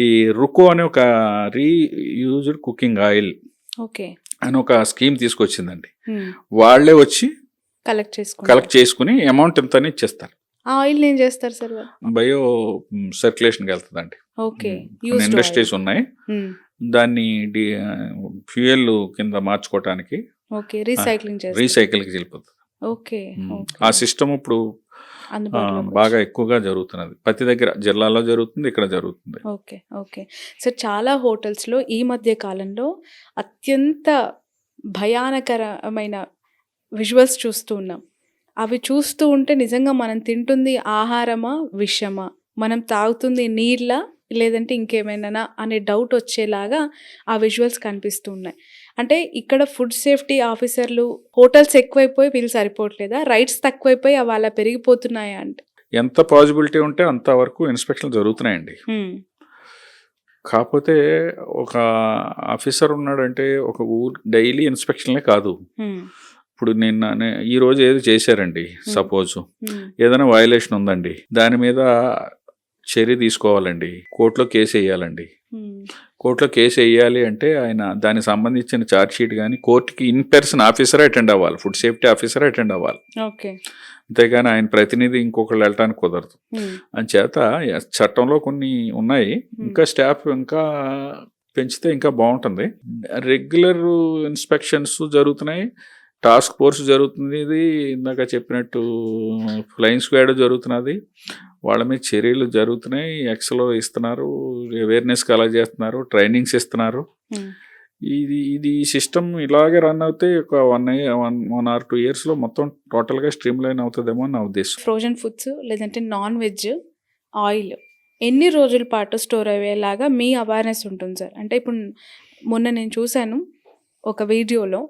ఈ రుకో అనే ఒక రీయూజ్డ్ కుకింగ్ ఆయిల్ ఓకే. అని ఒక స్కీమ్ తీసుకొచ్చిందండి. హ్మ్. వాళ్ళే వచ్చి కలెక్ట్ కలెక్ట్ చేసుకుని అమౌంట్ ఎంత అని ఇచ్చేస్తారు. ఆ ఆయిల్ ఏం చేస్తారు సార్ వాళ్ళు? బయో సర్క్యులేషన్కి వెళ్తుందండి. ఓకే. కొన్ని యూజ్డ్ ఇండస్ట్రీస్ ఉన్నాయి, హ్మ్. దాన్ని ఫ్యూయల్ కింద మార్చుకోవటానికి ఓకే. రీసైక్లింగ్ చేస్తారు. రీసైకిల్కి వెళ్ళిపోతుంది. ఓకే. ఆ సిస్టమ్ ఇప్పుడు అందుబాటులోకి బాగా ఎక్కువగా జరుగుతున్నది. ప్రతి దగ్గర జిల్లాలో జరుగుతుంది, ఇక్కడ జరుగుతుంది. ఓకే. ఓకే. సో, చాలా హోటల్స్‌లో ఈ మధ్య కాలంలో అత్యంత భయానకరమైన విజువల్స్ చూస్తూ ఉన్నాం. అవి చూస్తూ ఉంటే నిజంగా మనం తింటుంది ఆహారమా? విషమా? మనం తాగుతుంది నీళ్ళా? లేదంటే ఇంకేమైనానా అనే డౌట్ వచ్చేలాగా ఆ విజువల్స్ కనిపిస్తూ ఉన్నాయి. అంటే ఇక్కడ ఫుడ్ సేఫ్టీ ఆఫీసర్లు హోటల్స్ ఎక్కువైపోయి వీళ్ళు సరిపోవట్లేదా? రైట్స్ తక్కువైపోయి అవి అలా పెరిగిపోతున్నాయా అంటే? ఎంత పాజిబిలిటీ ఉంటే అంతవరకు ఇన్స్పెక్షన్ జరుగుతున్నాయండి. హ్మ్. కాకపోతే ఒక ఆఫీసర్ ఉన్నాడంటే ఒక డైలీ ఇన్స్పెక్షన్లే కాదు. హ్మ్. ఇప్పుడు ఈ రోజు ఏదో చేశారండి, సపోజ్ హ్మ్. ఏదైనా వయలేషన్ ఉందండి, దాని మీద చర్య తీసుకోవాలండి, కోర్టులో కేసు వేయాలండి. హ్మ్. కోర్టులో కేసు వేయాలి అంటే ఆయన దానికి సంబంధించిన ఛార్జ్ షీట్ కానీ కోర్టుకి ఇన్ పర్సన్ ఆఫీసరే అటెండ్ అవ్వాలి, ఫుడ్ సేఫ్టీ ఆఫీసరే అటెండ్ అవ్వాలి. ఓకే. అంతేగాని ఆయన ప్రతినిధి ఇంకొకళ్ళు వెళ్ళటానికి కుదరదు. హ్మ్. అంచేత చట్టంలో కొన్ని ఉన్నాయి, ఇంకా స్టాఫ్ ఇంకా పెంచితే ఇంకా బాగుంటుంది. రెగ్యులర్ ఇన్స్పెక్షన్స్ జరుగుతున్నాయి, టాస్క్ ఫోర్స్ జరుగుతుంది, ఇది ఇందాక చెప్పినట్టు ఫ్లయింగ్ స్క్వాడ్ జరుగుతున్నది, వాళ్ళ మీద చర్యలు జరుగుతున్నాయి, ఎక్స్లో ఇస్తున్నారు, అవేర్నెస్ కలెక్ట్ చేస్తున్నారు, ట్రైనింగ్స్ ఇస్తున్నారు. హ్మ్. ఇది సిస్టమ్ ఇలాగే రన్ అవుతే ఒక 1 or 2 yearsలో మొత్తం టోటల్గా స్ట్రీమ్ లైన్ అవుతుందేమో అని నా ఉద్దేశం. ఫ్రోజన్ ఫుడ్స్ లేదంటే నాన్ వెజ్ ఆయిల్ ఎన్ని రోజుల పాటు స్టోర్ అయ్యేలాగా మీ అవేర్నెస్ ఉంటుంది సార్? అంటే ఇప్పుడు మొన్న నేను చూశాను ఒక వీడియోలో,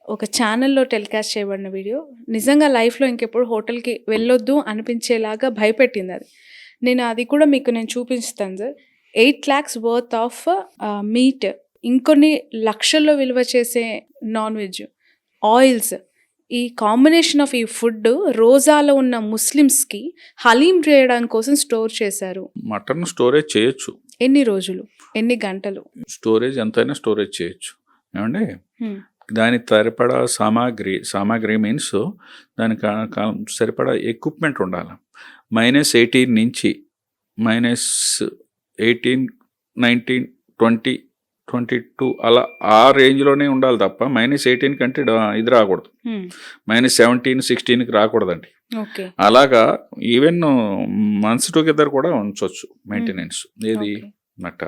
ఒక ఛానల్లో టెలికాస్ట్ చేయబడిన వీడియో, నిజంగా లైఫ్లో ఇంకెప్పుడు హోటల్కి వెళ్ళొద్దు అనిపించేలాగా భయపెట్టింది అది. నేను అది కూడా మీకు నేను చూపిస్తాను sir. 8 lakhs worth of meat, ఇంకొన్ని లక్షల్లో విలువ చేసే నాన్ వెజ్ ఆయిల్స్, ఈ కాంబినేషన్ ఆఫ్ ఈ ఫుడ్ రోజాలో ఉన్న ముస్లిమ్స్కి హలీం చేయడం కోసం స్టోర్ చేశారు. మటన్ స్టోరేజ్ చేయొచ్చు. ఎన్ని రోజులు, ఎన్ని గంటలు? స్టోరేజ్ ఎంతైనా స్టోరేజ్ చేయొచ్చు ఏమండి. హ్మ్. దానికి సరిపడా సామాగ్రి మీన్స్ దానికి సరిపడా ఎక్విప్మెంట్ ఉండాలి. -18 నుంచి -18, 19, 20, 22 అలా ఆ రేంజ్లోనే ఉండాలి తప్ప -18 కంటే ఇది రాకూడదు, హ్మ్. -17, 16కి రాకూడదండి. ఓకే. అలాగా ఈవెన్ మంత్స్ టుగెదర్ కూడా ఉంచవచ్చు మెయింటెనెన్స్, ఏది ఓకే. నట్ట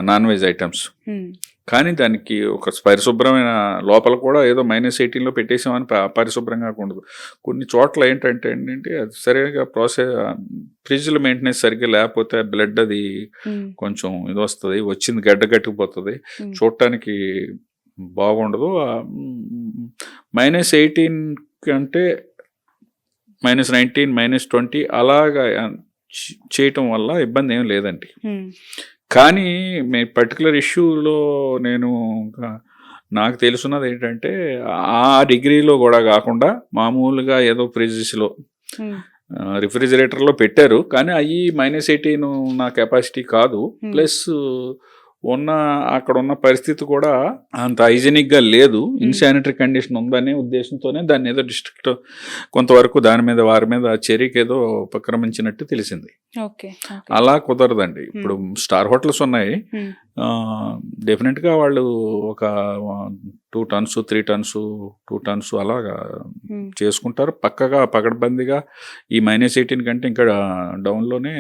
నాన్ వెజ్ ఐటమ్స్. హ్మ్. కానీ దానికి ఒక పరిశుభ్రమైన లోపల కూడా ఏదో -18లో పెట్టేసామని పరిశుభ్రంగా ఉండదు. కొన్ని చోట్ల ఏంటంటే అది సరిగా ఫ్రిడ్జ్లో మెయింటెనెన్స్ సరిగ్గా లేకపోతే బ్లడ్ అది హ్మ్. కొంచెం ఇది వస్తుంది, వచ్చింది గడ్డ కట్టుకుపోతుంది, హ్మ్. చూడటానికి బాగుండదు. -18 కంటే -19, -20 అలాగా చేయటం వల్ల ఇబ్బంది ఏం లేదండి. కానీ పర్టికులర్ ఇష్యూలో నాకు తెలుసున్నది ఏంటంటే ఆ డిగ్రీలో కూడా కాకుండా మామూలుగా ఏదో ఫ్రిడ్జ్లో రిఫ్రిజిరేటర్లో పెట్టారు, కానీ అవి -18 నా కెపాసిటీ కాదు. ప్లస్ అక్కడ ఉన్న పరిస్థితి కూడా అంత హైజీనిక్గా లేదు, ఇన్సానిటరీ కండిషన్ ఉందనే ఉద్దేశంతోనే దాన్ని ఏదో డిస్ట్రిక్ట్ కొంతవరకు వారి మీద చర్యకి ఏదో ఉపక్రమించినట్టు తెలిసింది. అలా కుదరదండి. ఇప్పుడు స్టార్ హోటల్స్ ఉన్నాయి, డెఫినెట్గా వాళ్ళు ఒక 2 టన్స్ 3 టన్స్ 2 టన్స్ అలాగా చేసుకుంటారు. పక్కగా పకడ్బందీగా ఈ -18 కంటే ఇంకా డౌన్లోనే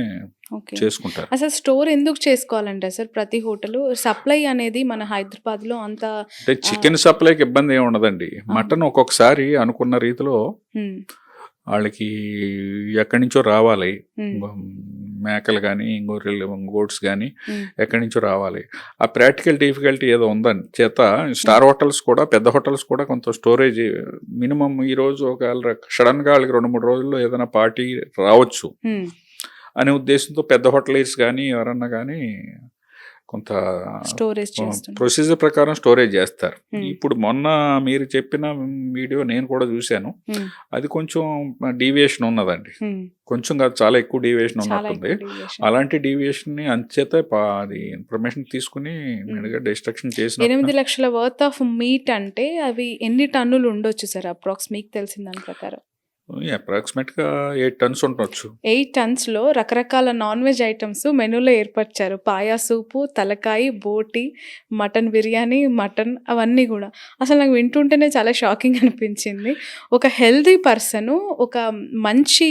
చేసుకుంటారు. అసలు స్టోర్ ఎందుకు చేసుకోవాలంటే సార్ ప్రతి హోటల్ సప్లై అనేది మన హైదరాబాద్లో అంత అంటే చికెన్ సప్లైకి ఇబ్బంది ఏమి ఉండదండి. మటన్ ఒక్కొక్కసారి అనుకున్న రీతిలో వాళ్ళకి ఎక్కడి నుంచో రావాలి, మేకలు కానీ గొర్రెలు గోడ్స్ కానీ ఎక్కడి నుంచో రావాలి. ఆ ప్రాక్టికల్ డిఫికల్టీ ఏదో ఉందని చేత స్టార్ హోటల్స్ కూడా పెద్ద హోటల్స్ కూడా కొంత స్టోరేజ్ మినిమం ఈరోజు ఒకవేళ సడన్గా వాళ్ళకి 2-3 రోజుల్లో ఏదైనా పార్టీ రావచ్చు అనే ఉద్దేశంతో పెద్ద హోటల్స్ కానీ ఎవరన్నా కానీ కొంత ప్రొసీజర్ ప్రకారం స్టోరేజ్ చేస్తారు. ఇప్పుడు మొన్న మీరు చెప్పిన వీడియో నేను కూడా చూశాను, అది కొంచెం డీవియేషన్ ఉన్నదండి, కొంచెం కాదు చాలా ఎక్కువ డీవియేషన్ ఉన్నట్టుంది. అలాంటి డీవియేషన్ ని అంచేత అది ఇన్ఫర్మేషన్ తీసుకుని డిస్ట్రక్షన్ చేసిన 8 లక్షల వర్త్ ఆఫ్ మీట్ అంటే అవి ఎన్ని టన్నులు ఉండొచ్చు సార్ అప్రాక్స్ మీకు తెలిసిన దాని ప్రకారం? అప్రాక్సిమేట్గా 8 టన్స్ ఉండొచ్చు. 8 టన్స్లో రకరకాల నాన్ వెజ్ ఐటమ్స్ మెనూలో ఏర్పరిచారు. పాయా సూపు, తలకాయ, బోటి, మటన్ బిర్యానీ, మటన్ అవన్నీ కూడా. అసలు నాకు వింటుంటేనే చాలా షాకింగ్ అనిపించింది. ఒక హెల్దీ పర్సన్ ఒక మంచి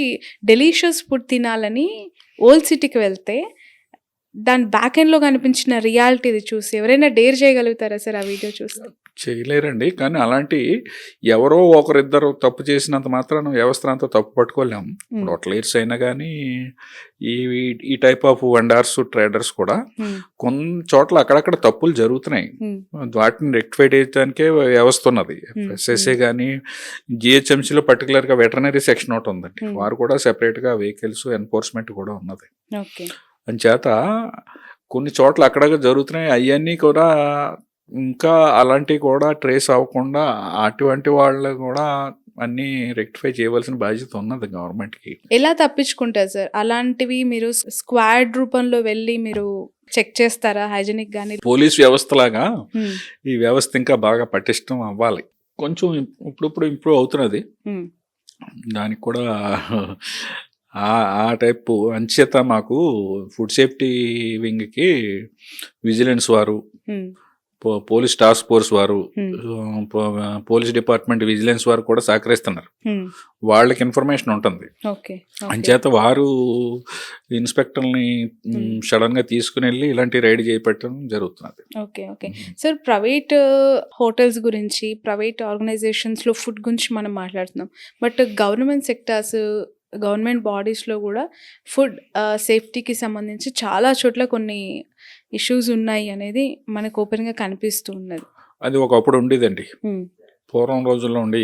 డెలీషియస్ ఫుడ్ తినాలని ఓల్డ్ సిటీకి వెళ్తే దాని బ్యాక్ ఎండ్లో కనిపించిన రియాలిటీ చూసి ఎవరైనా డేర్ చేయగలుగుతారా సార్ ఆ వీడియో చూస్తే? చేయలేరండి. కానీ అలాంటి ఎవరో ఒకరిద్దరు తప్పు చేసినంత మాత్రాన వ్యవస్థ అంతా తప్పు పట్టుకోలేము. ఇప్పుడు హోటలేర్స్ అయినా కానీ ఈ టైప్ ఆఫ్ వెండర్స్ ట్రేడర్స్ కూడా కొన్ని చోట్ల అక్కడక్కడ తప్పులు జరుగుతున్నాయి. వాటిని రెక్టిఫై చేయడానికే వ్యవస్థ ఉన్నది. ఎస్ఎస్ఏ కానీ జిహెచ్ఎంసీలో పర్టికులర్గా వెటర్నరీ సెక్షన్ ఒకటి ఉందండి, వారు కూడా సెపరేట్గా వెహికల్స్ ఎన్ఫోర్స్మెంట్ కూడా ఉన్నది. అంచేత కొన్ని చోట్ల అక్కడ జరుగుతున్నాయి. అవన్నీ కూడా ఇంకా అలాంటివి కూడా ట్రేస్ అవ్వకుండా అటువంటి వాళ్ళు కూడా అన్నీ రెక్టిఫై చేయవలసిన బాధ్యత ఉన్నది గవర్నమెంట్కి. ఎలా తప్పించుకుంటారు సార్ అలాంటివి? మీరు స్క్వాడ్ రూపంలో వెళ్ళి మీరు చెక్ చేస్తారా హైజీనిక్ గానీ? పోలీస్ వ్యవస్థలాగా ఈ వ్యవస్థ ఇంకా బాగా పటిష్టం అవ్వాలి. కొంచెం ఇప్పుడు ఇంప్రూవ్ అవుతున్నది. దానికి కూడా ఆ టైపు అంచేత మాకు ఫుడ్ సేఫ్టీ వింగ్కి విజిలెన్స్ వారు, పోలీస్ టాస్క్ ఫోర్స్ వారు, పోలీస్ డిపార్ట్మెంట్ విజిలెన్స్ వారు కూడా సహకరిస్తున్నారు. వాళ్ళకి ఇన్ఫర్మేషన్ ఉంటుంది. అంచేత వారు ఇన్స్పెక్టర్ని సడన్గా తీసుకుని వెళ్ళి ఇలాంటి రైడ్ చేపట్టడం జరుగుతున్నది. ఓకే సార్, ప్రైవేట్ హోటల్స్ గురించి, ప్రైవేట్ ఆర్గనైజేషన్స్లో ఫుడ్ గురించి మనం మాట్లాడుతున్నాం. బట్ గవర్నమెంట్ సెక్టార్స్, గవర్నమెంట్ బాడీస్లో కూడా ఫుడ్ సేఫ్టీకి సంబంధించి చాలా చోట్ల కొన్ని ఇష్యూస్ ఉన్నాయి అనేది మనకు ఓపెన్గా కనిపిస్తూ ఉన్నది. అది ఒకప్పుడు ఉండేదండి, పూర్వం రోజుల్లో ఉండి.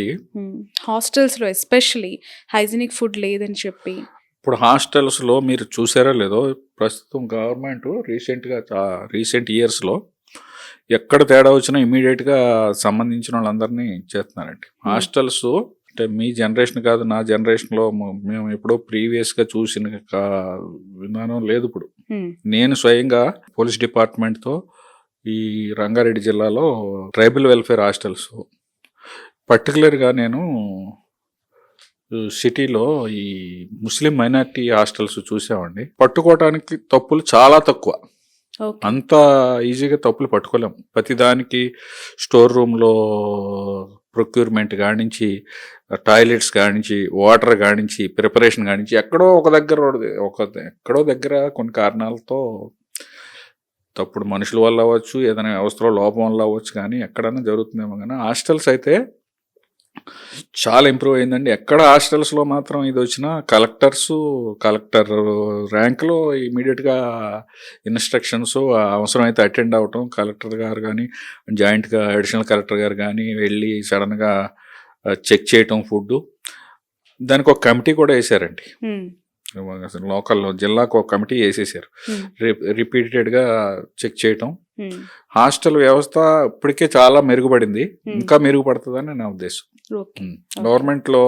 హాస్టల్స్లో ఎస్పెషలీ హైజీనిక్ ఫుడ్ లేదని చెప్పి. ఇప్పుడు హాస్టల్స్లో మీరు చూసారో లేదో, ప్రస్తుతం గవర్నమెంట్ రీసెంట్ ఇయర్స్లో ఎక్కడ తేడా వచ్చినా ఇమీడియట్గా సంబంధించిన వాళ్ళందరినీ చేస్తున్నారండి. హాస్టల్స్ అంటే మీ జనరేషన్ కాదు, నా జనరేషన్లో మేము ఎప్పుడో ప్రీవియస్గా చూసిన విధానం లేదు. ఇప్పుడు నేను స్వయంగా పోలీస్ డిపార్ట్మెంట్తో ఈ రంగారెడ్డి జిల్లాలో ట్రైబల్ వెల్ఫేర్ హాస్టల్స్, పర్టికులర్గా నేను సిటీలో ఈ ముస్లిం మైనారిటీ హాస్టల్స్ చూసామండి. పట్టుకోవడానికి తప్పులు చాలా తక్కువ, అంత ఈజీగా తప్పులు పట్టుకోలేం. ప్రతిదానికి స్టోర్ రూమ్లో ప్రొక్యూర్మెంట్ కానించి, టాయిలెట్స్ కానించి, వాటర్ కానించి, ప్రిపరేషన్ కానించి ఎక్కడో దగ్గర కొన్ని కారణాలతో తప్పుడు మనుషుల వల్ల అవ్వచ్చు, ఏదైనా వ్యవస్థలో లోపం వల్ల అవ్వచ్చు, కానీ ఎక్కడైనా జరుగుతుందేమో. కానీ హాస్టల్స్ అయితే చాలా ఇంప్రూవ్ అయిందండి. ఎక్కడ హాస్టల్స్లో మాత్రం ఇది వచ్చినా కలెక్టర్ ర్యాంక్లో ఇమీడియట్గా ఇన్స్ట్రక్షన్స్ అవసరమైతే అటెండ్ అవ్వటం, కలెక్టర్ గారు కానీ జాయింట్గా అడిషనల్ కలెక్టర్ గారు కానీ వెళ్ళి సడన్గా చెక్ చేయటం ఫుడ్. దానికి ఒక కమిటీ కూడా వేసారండి. లోకల్లో జిల్లాకు ఒక కమిటీ వేసేసారు. రిపీటెడ్గా చెక్ చేయటం. హాస్టల్ వ్యవస్థ ఇప్పటికే చాలా మెరుగుపడింది, ఇంకా మెరుగుపడుతుందని నా ఉద్దేశం. గవర్నమెంట్లో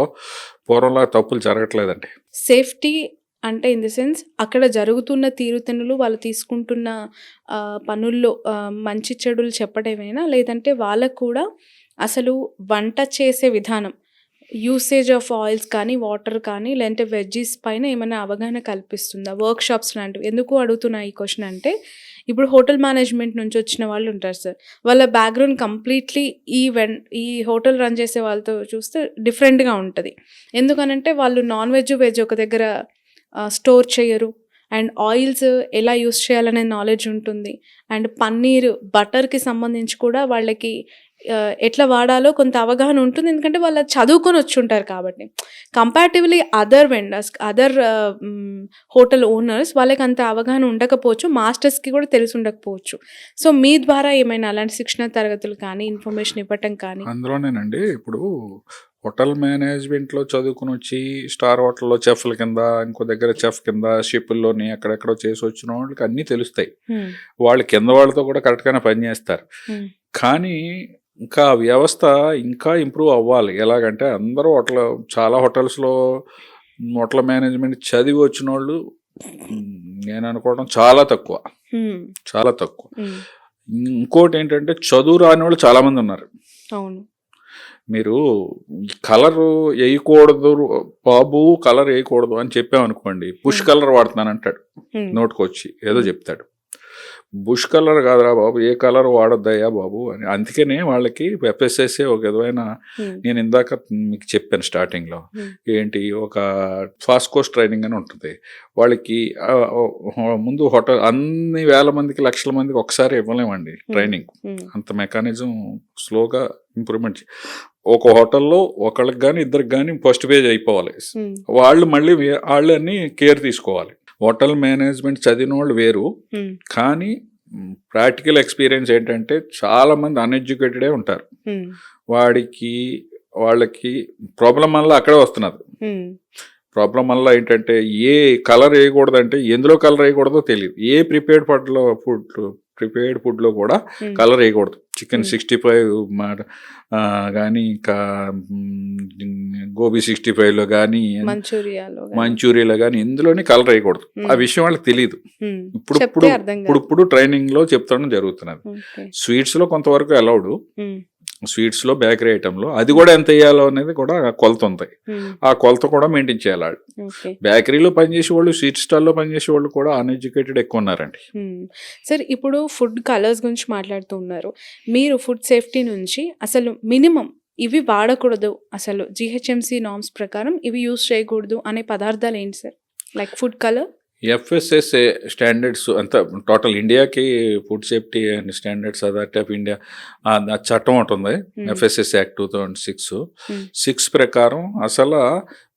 పూర్వంలా తప్పులు జరగట్లేదండి. సేఫ్టీ అంటే ఇన్ ది సెన్స్ అక్కడ జరుగుతున్న తీరుతెన్నులు, వాళ్ళు తీసుకుంటున్న పనుల్లో మంచి చెడులు చెప్పడమేనా, లేదంటే వాళ్ళకు కూడా అసలు వంట చేసే విధానం, యూసేజ్ ఆఫ్ ఆయిల్స్ కానీ, వాటర్ కానీ, లేదంటే వెజ్జీస్ పైన ఏమైనా అవగాహన కల్పిస్తుందా, వర్క్ షాప్స్ లాంటివి? ఎందుకు అడుగుతున్నా ఈ క్వశ్చన్ అంటే, ఇప్పుడు హోటల్ మేనేజ్మెంట్ నుంచి వచ్చిన వాళ్ళు ఉంటారు సార్, వాళ్ళ బ్యాక్గ్రౌండ్ కంప్లీట్లీ ఈ హోటల్ రన్ చేసే వాళ్ళతో చూస్తే డిఫరెంట్గా ఉంటుంది. ఎందుకనంటే వాళ్ళు నాన్ వెజ్ వెజ్ ఒక దగ్గర స్టోర్ చేయరు, అండ్ ఆయిల్స్ ఎలా యూస్ చేయాలనే నాలెడ్జ్ ఉంటుంది, అండ్ పన్నీర్ బటర్కి సంబంధించి కూడా వాళ్ళకి ఎట్లా వాడాలో కొంత అవగాహన ఉంటుంది, ఎందుకంటే వాళ్ళు చదువుకొని వచ్చి ఉంటారు కాబట్టి. Comparatively other vendors, other hotel owners వాళ్ళకి అంత అవగాహన ఉండకపోవచ్చు, మాస్టర్స్కి కూడా తెలిసి ఉండకపోవచ్చు. సో మీ ద్వారా ఏమైనా అలాంటి శిక్షణ తరగతులు కానీ, ఇన్ఫర్మేషన్ ఇవ్వటం కానీ? అందులోనేనండి, ఇప్పుడు హోటల్ మేనేజ్మెంట్లో చదువుకుని వచ్చి స్టార్ హోటల్లో చెఫ్ల కింద, ఇంకో దగ్గర చెఫ్ కింద, షిప్పుల్లోని అక్కడెక్కడో చేసి వచ్చిన వాళ్ళకి అన్నీ తెలుస్తాయి. వాళ్ళు కింద వాళ్ళతో కూడా కరెక్ట్గానే పనిచేస్తారు. కానీ ఇంకా వ్యవస్థ ఇంకా ఇంప్రూవ్ అవ్వాలి. ఎలాగంటే అందరూ చాలా హోటల్స్లో హోటల్ మేనేజ్మెంట్ చదివి వచ్చిన వాళ్ళు నేను అనుకోవడం చాలా తక్కువ. ఇంకోటి ఏంటంటే చదువు రాని వాళ్ళు చాలామంది ఉన్నారు. అవును. మీరు కలర్ వేయకూడదు బాబు, కలర్ వేయకూడదు అని చెప్పామనుకోండి, బుష్ కలర్ వాడుతున్నాను అంటాడు, నోటుకొచ్చి ఏదో చెప్తాడు. బుష్ కలర్ కాదురా బాబు, ఏ కలర్ వాడొద్దయ్యా బాబు అని. అందుకనే వాళ్ళకి FSSA ఒక విధమైన, నేను ఇందాక మీకు చెప్పాను స్టార్టింగ్లో, ఏంటి ఒక ఫాస్ట్ కోర్స్ ట్రైనింగ్ అని ఉంటుంది. వాళ్ళకి ముందు హోటల్ అన్ని వేల మందికి, లక్షల మందికి ఒకసారి ఇవ్వలేమండి ట్రైనింగ్. అంత మెకానిజం స్లోగా ఇంప్రూవ్మెంట్. ఒక హోటల్లో ఒకళ్ళకి కానీ ఇద్దరికి కానీ ఫస్ట్ పేజ్ అయిపోవాలి. వాళ్ళు మళ్ళీ వాళ్ళు అన్ని కేర్ తీసుకోవాలి. హోటల్ మేనేజ్మెంట్ చదివిన వాళ్ళు వేరు, కానీ ప్రాక్టికల్ ఎక్స్పీరియన్స్ ఏంటంటే చాలా మంది అన్ఎడ్యుకేటెడే ఉంటారు. వాళ్ళకి ప్రాబ్లం వల్ల అక్కడే వస్తున్నారు. ప్రాబ్లం వల్ల ఏంటంటే ఏ కలర్ వేయకూడదంటే ఎందులో కలర్ వేయకూడదో తెలియదు. ఏ ప్రిపేర్డ్ ఫుడ్లో కూడా కలర్ వేయకూడదు. చికెన్ 65 కానీ, ఇంకా గోబీ 65లో కానీ, మంచూరియాలో కానీ ఇందులోనే కలర్ వేయకూడదు. ఆ విషయం వాళ్ళకి తెలియదు. ఇప్పుడు ట్రైనింగ్లో చెప్తాను జరుగుతున్నది. స్వీట్స్లో కొంతవరకు అలౌడ్, స్వీట్స్లో బేకరీ ఐటెంలో అది కూడా ఎంత వేయాలో అనేది కూడా కొలత ఉంటాయి. ఆ కొలత కూడా మెయింటైన్ చేయాలి వాళ్ళు. బేకరీలో పనిచేసే వాళ్ళు, స్వీట్ స్టాల్లో పనిచేసే వాళ్ళు కూడా అన్ఎడ్యుకేటెడ్ ఎక్కువ ఉన్నారండి. సార్, ఇప్పుడు ఫుడ్ కలర్స్ గురించి మాట్లాడుతూ ఉన్నారు. మీరు ఫుడ్ సేఫ్టీ నుంచి అసలు మినిమం ఇవి వాడకూడదు, అసలు GHMC నార్మ్స్ ప్రకారం ఇవి యూస్ చేయకూడదు అనే పదార్థాలు ఏంటి sir? Like food colour, FSSA standards అంతా టోటల్ ఇండియాకి food safety and standards authority of India చట్టం ఉంటుంది, FSSA యాక్ట్ 2006 ప్రకారం అసలు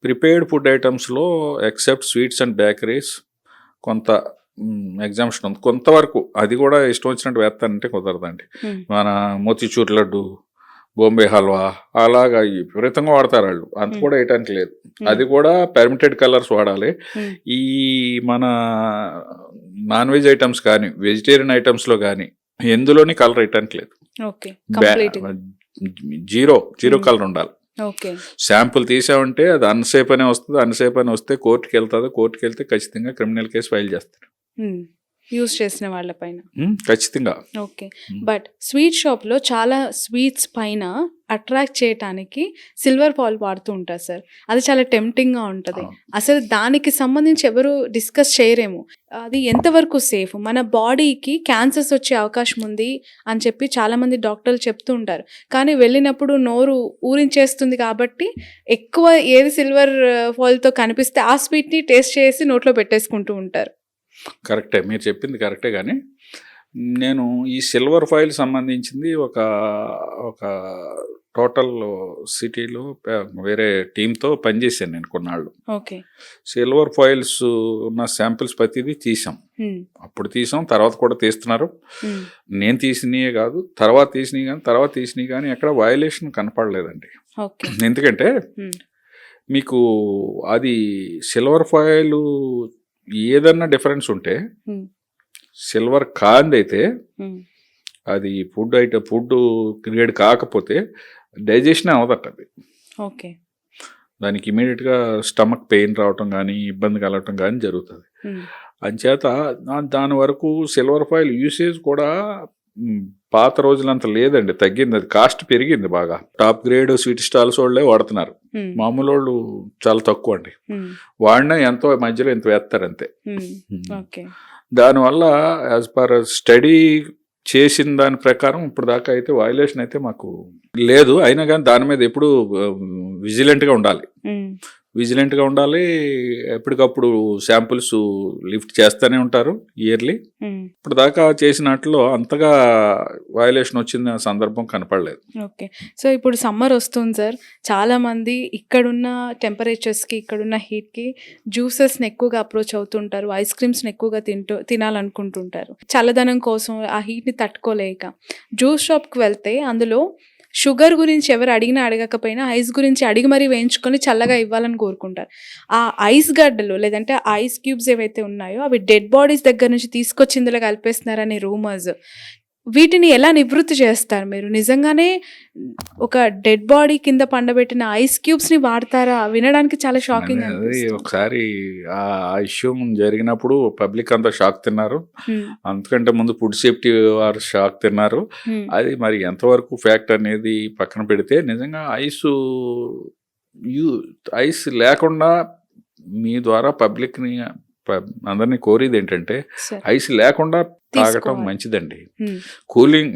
ప్రిపేర్డ్ ఫుడ్ ఐటమ్స్లో ఎక్సెప్ట్ స్వీట్స్ అండ్ బేకరీస్ కొంత ఎగ్జామ్షన్ ఉంది. కొంతవరకు అది కూడా ఇష్టం వచ్చినట్టు వేస్తానంటే కుదరదండి. మన మోతీచూర్ లడ్డు, బాంబే హల్వా అలాగా విపరీతంగా వాడతారు వాళ్ళు, అంత కూడా వేయటానికి లేదు. అది కూడా పర్మిటెడ్ కలర్స్ వాడాలి. ఈ మన నాన్ వెజ్ ఐటమ్స్ కానీ, వెజిటేరియన్ ఐటమ్స్లో కానీ ఎందులోని కలర్ వేయటానికి లేదు. జీరో కలర్ ఉండాలి. శాంపుల్ తీసామంటే అది అన్సేఫ్ అనే వస్తుంది. అన్సేఫ్ అని వస్తే కోర్టుకి వెళ్తుంది. కోర్టుకి వెళ్తే ఖచ్చితంగా క్రిమినల్ కేసు ఫైల్ చేస్తారు యూస్ చేసిన వాళ్ళ పైన, ఖచ్చితంగా. ఓకే. బట్ స్వీట్ షాప్లో చాలా స్వీట్స్ పైన అట్రాక్ట్ చేయటానికి సిల్వర్ ఫాయిల్ వాడుతూ ఉంటారు సార్. అది చాలా టెంప్టింగ్గా ఉంటుంది. అసలు దానికి సంబంధించి ఎవరు డిస్కస్ చేయరేమో. అది ఎంతవరకు సేఫ్, మన బాడీకి క్యాన్సర్స్ వచ్చే అవకాశం ఉంది అని చెప్పి చాలామంది డాక్టర్లు చెప్తూ ఉంటారు. కానీ వెళ్ళినప్పుడు నోరు ఊరించేస్తుంది కాబట్టి ఎక్కువ ఏది సిల్వర్ ఫాయిల్తో కనిపిస్తే ఆ స్వీట్ని టేస్ట్ చేసి నోట్లో పెట్టేసుకుంటూ ఉంటారు. కరెక్టే, మీరు చెప్పింది కరెక్టే. కానీ నేను ఈ సిల్వర్ ఫాయిల్ సంబంధించింది ఒక టోటల్ సిటీలో వేరే టీంతో పనిచేశాను నేను కొన్నాళ్ళు. ఓకే. సిల్వర్ ఫాయిల్స్ ఉన్న శాంపిల్స్ ప్రతిదీ తీసాం. అప్పుడు తీసాం, తర్వాత కూడా తీస్తున్నారు. నేను తీసినయే కాదు, తర్వాత తీసినవి కానీ ఎక్కడ వయలేషన్ కనపడలేదండి. ఓకే. ఎందుకంటే మీకు అది సిల్వర్ ఫాయిల్ ఏదన్నా డిఫరెన్స్ ఉంటే సిల్వర్ కాందైతే అది ఫుడ్ గ్రేడ్ కాకపోతే డైజెషన్ అవ్వదట అది. ఓకే. దానికి ఇమీడియట్గా స్టమక్ పెయిన్ రావటం కానీ ఇబ్బంది కలగటం కానీ జరుగుతుంది. అంచేత దాని వరకు సిల్వర్ ఫాయిల్ యూసేజ్ కూడా పాత రోజులంత లేదండి, తగ్గింది. అది కాస్ట్ పెరిగింది బాగా. టాప్ గ్రేడ్ స్వీట్ స్టాల్స్ వాళ్ళే వాడుతున్నారు, మామూలు వాళ్ళు చాలా తక్కువ అండి. వాడినా ఎంతో మధ్యలో ఎంత వేస్తారు అంతే. దానివల్ల యాజ్ పర్ స్టడీ చేసిన దాని ప్రకారం ఇప్పుడు దాకా అయితే వయలేషన్ అయితే మాకు లేదు. అయినా కానీ దాని మీద ఎప్పుడు విజిలెంట్గా ఉండాలి. ఎప్పటికప్పుడు శాంపుల్స్ లిఫ్ట్ చేస్తూనే ఉంటారు ఇయర్లీ. ఇప్పుడు దాకా చేసినట్లో అంతగా వయలేషన్ వచ్చిన సందర్భం కనపడలేదు. ఓకే. సో ఇప్పుడు సమ్మర్ వస్తుంది సార్, చాలా మంది ఇక్కడున్న టెంపరేచర్స్కి ఇక్కడున్న హీట్కి జ్యూసెస్ని ఎక్కువగా అప్రోచ్ అవుతుంటారు, ఐస్ క్రీమ్స్ని ఎక్కువగా తినాలనుకుంటుంటారు. చల్లదనం కోసం ఆ హీట్ని తట్టుకోలేక జ్యూస్ షాప్కి వెళ్తే అందులో షుగర్ గురించి ఎవరు అడిగినా అడగకపోయినా ఐస్ గురించి అడిగి మరీ వేయించుకొని చల్లగా ఇవ్వాలని కోరుకుంటారు. ఆ ఐస్ గడ్డలు లేదంటే ఐస్ క్యూబ్స్ ఏవైతే ఉన్నాయో అవి డెడ్ బాడీస్ దగ్గర నుంచి తీసుకొచ్చి ఇందులో కలిపేస్తున్నారనే రూమర్స్, వీటిని ఎలా నివృత్తి చేస్తారు మీరు? నిజంగానే ఒక డెడ్ బాడీ కింద పండబెట్టిన ఐస్ క్యూబ్స్ని వాడతారా? వినడానికి చాలా షాకింగ్. ఒకసారి ఆ ఇష్యూ జరిగినప్పుడు పబ్లిక్ అంతా షాక్ తిన్నారు. అంతకంటే ముందు ఫుడ్ సేఫ్టీ వారు షాక్ తిన్నారు. అది మరి ఎంతవరకు ఫ్యాక్ట్ అనేది పక్కన పెడితే, నిజంగా ఐస్ లేకుండా మీ ద్వారా పబ్లిక్ని అందరినీ కోరేది ఏంటంటే ఐస్ లేకుండా తాగటం మంచిదండి. కూలింగ్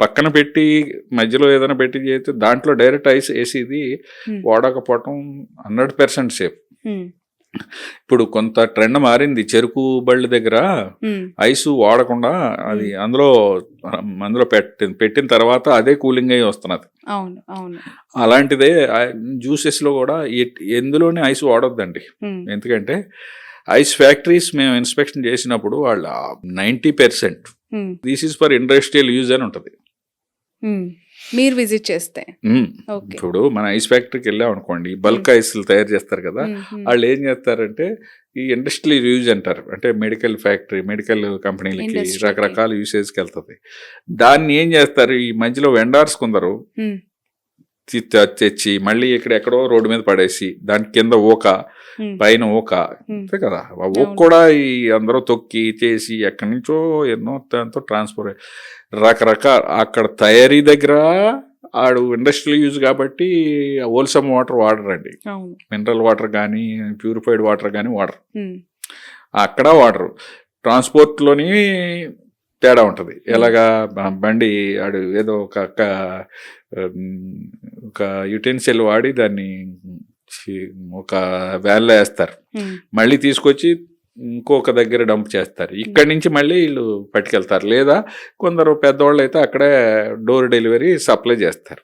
పక్కన పెట్టి మధ్యలో ఏదైనా పెట్టి చేస్తే దాంట్లో డైరెక్ట్ ఐస్ వేసేది వాడకపోవటం 100% సేఫ్. ఇప్పుడు కొంత ట్రెండ్ మారింది, చెరుకు బళ్ళ దగ్గర ఐస్ వాడకుండా అది అందులో పెట్టిన తర్వాత అదే కూలింగ్ అయ్యి వస్తున్నది. అలాంటిదే జ్యూసెస్ లో కూడా ఎందులోనే ఐస్ వాడొద్దండి. ఎందుకంటే ఐస్ ఫ్యాక్టరీస్ మేము ఇన్స్పెక్షన్ చేసినప్పుడు వాళ్ళ 90% this is for industrial use అని ఉంటుంది. మీరు విజిట్ చేస్తే ఇప్పుడు మన ఐస్ ఫ్యాక్టరీకి వెళ్ళాం అనుకోండి, బల్క్ ఐస్లు తయారు చేస్తారు కదా, వాళ్ళు ఏం చేస్తారంటే ఈ ఇండస్ట్రియల్ యూజ్ అంటారు, అంటే మెడికల్ కంపెనీలకి రకరకాల యూసేజ్కి వెళ్తుంది. దాన్ని ఏం చేస్తారు, ఈ మధ్యలో వెండార్స్ కొందరు తెచ్చి మళ్ళీ ఎక్కడెక్కడో రోడ్డు మీద పడేసి దాని కింద పైన అంతే కదా, కూడా ఈ అందరూ తొక్కి చేసి ఎక్కడి నుంచో ఎన్నో దాంతో ట్రాన్స్ఫర్ రకరకాల అక్కడ తయారీ దగ్గర ఆడు ఇండస్ట్రియల్ యూజ్ కాబట్టి హోల్సమ్ వాటర్ వాడరండి. మినరల్ వాటర్ కానీ ప్యూరిఫైడ్ వాటర్ కానీ వాడరు. అక్కడ వాడరు. ట్రాన్స్పోర్ట్లోని తేడా ఉంటుంది. ఎలాగా బండి ఆడు ఏదో ఒక యుటెన్సిల్ వాడి దాన్ని ఒక వ్యాన్లో వేస్తారు, మళ్ళీ తీసుకొచ్చి ఇంకొక దగ్గర డంప్ చేస్తారు. ఇక్కడి నుంచి మళ్ళీ వీళ్ళు పట్టుకెళ్తారు. లేదా కొందరు పెద్దవాళ్ళు అయితే అక్కడే డోర్ డెలివరీ సప్లై చేస్తారు.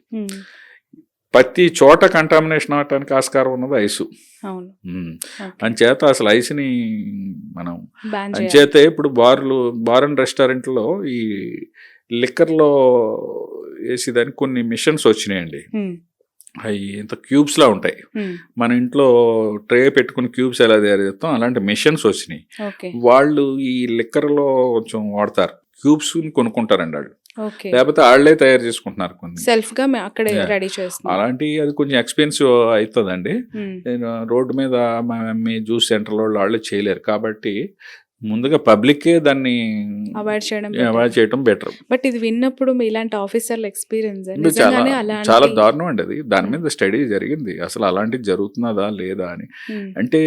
ప్రతి చోట కంటామినేషన్ అవటానికి ఆస్కారం ఉన్నది ఐసు. అంచేత అసలు ఐస్ని మనం అంచేత ఇప్పుడు బార్ అండ్ రెస్టారెంట్లో ఈ లిక్కర్లో వేసేదానికి కొన్ని మిషన్స్ వచ్చినాయండి. అవి ఇంత క్యూబ్స్ లా ఉంటాయి. మన ఇంట్లో ట్రే పెట్టుకుని క్యూబ్స్ ఎలా తయారు చేస్తాం అలాంటి మిషన్స్ వచ్చినాయి. వాళ్ళు ఈ లిక్కర్లో కొంచెం వాడతారు, క్యూబ్స్ కొనుక్కుంటారండి వాళ్ళు, లేకపోతే వాళ్ళే తయారు చేసుకుంటున్నారు కొన్ని సెల్ఫ్ గా అక్కడే రెడీ చేస్తున్నారు. అలాంటి అది కొంచెం ఎక్స్పెన్సివ్ అవుతుందండి. రోడ్డు మీద మీ జ్యూస్ సెంటర్ వాళ్ళు చేయలేరు కాబట్టి ముందుగా పబ్లిక్కే దాన్ని అవాయిడ్ చేయడం బెటర్. బట్ ఇది విన్నప్పుడు ఇలాంటి ఆఫీసర్ల ఎక్స్పీరియన్స్ చాలా దారుణం అండి. అది దాని మీద స్టడీ జరిగింది, అసలు అలాంటిది జరుగుతున్నదా లేదా అని. అంటే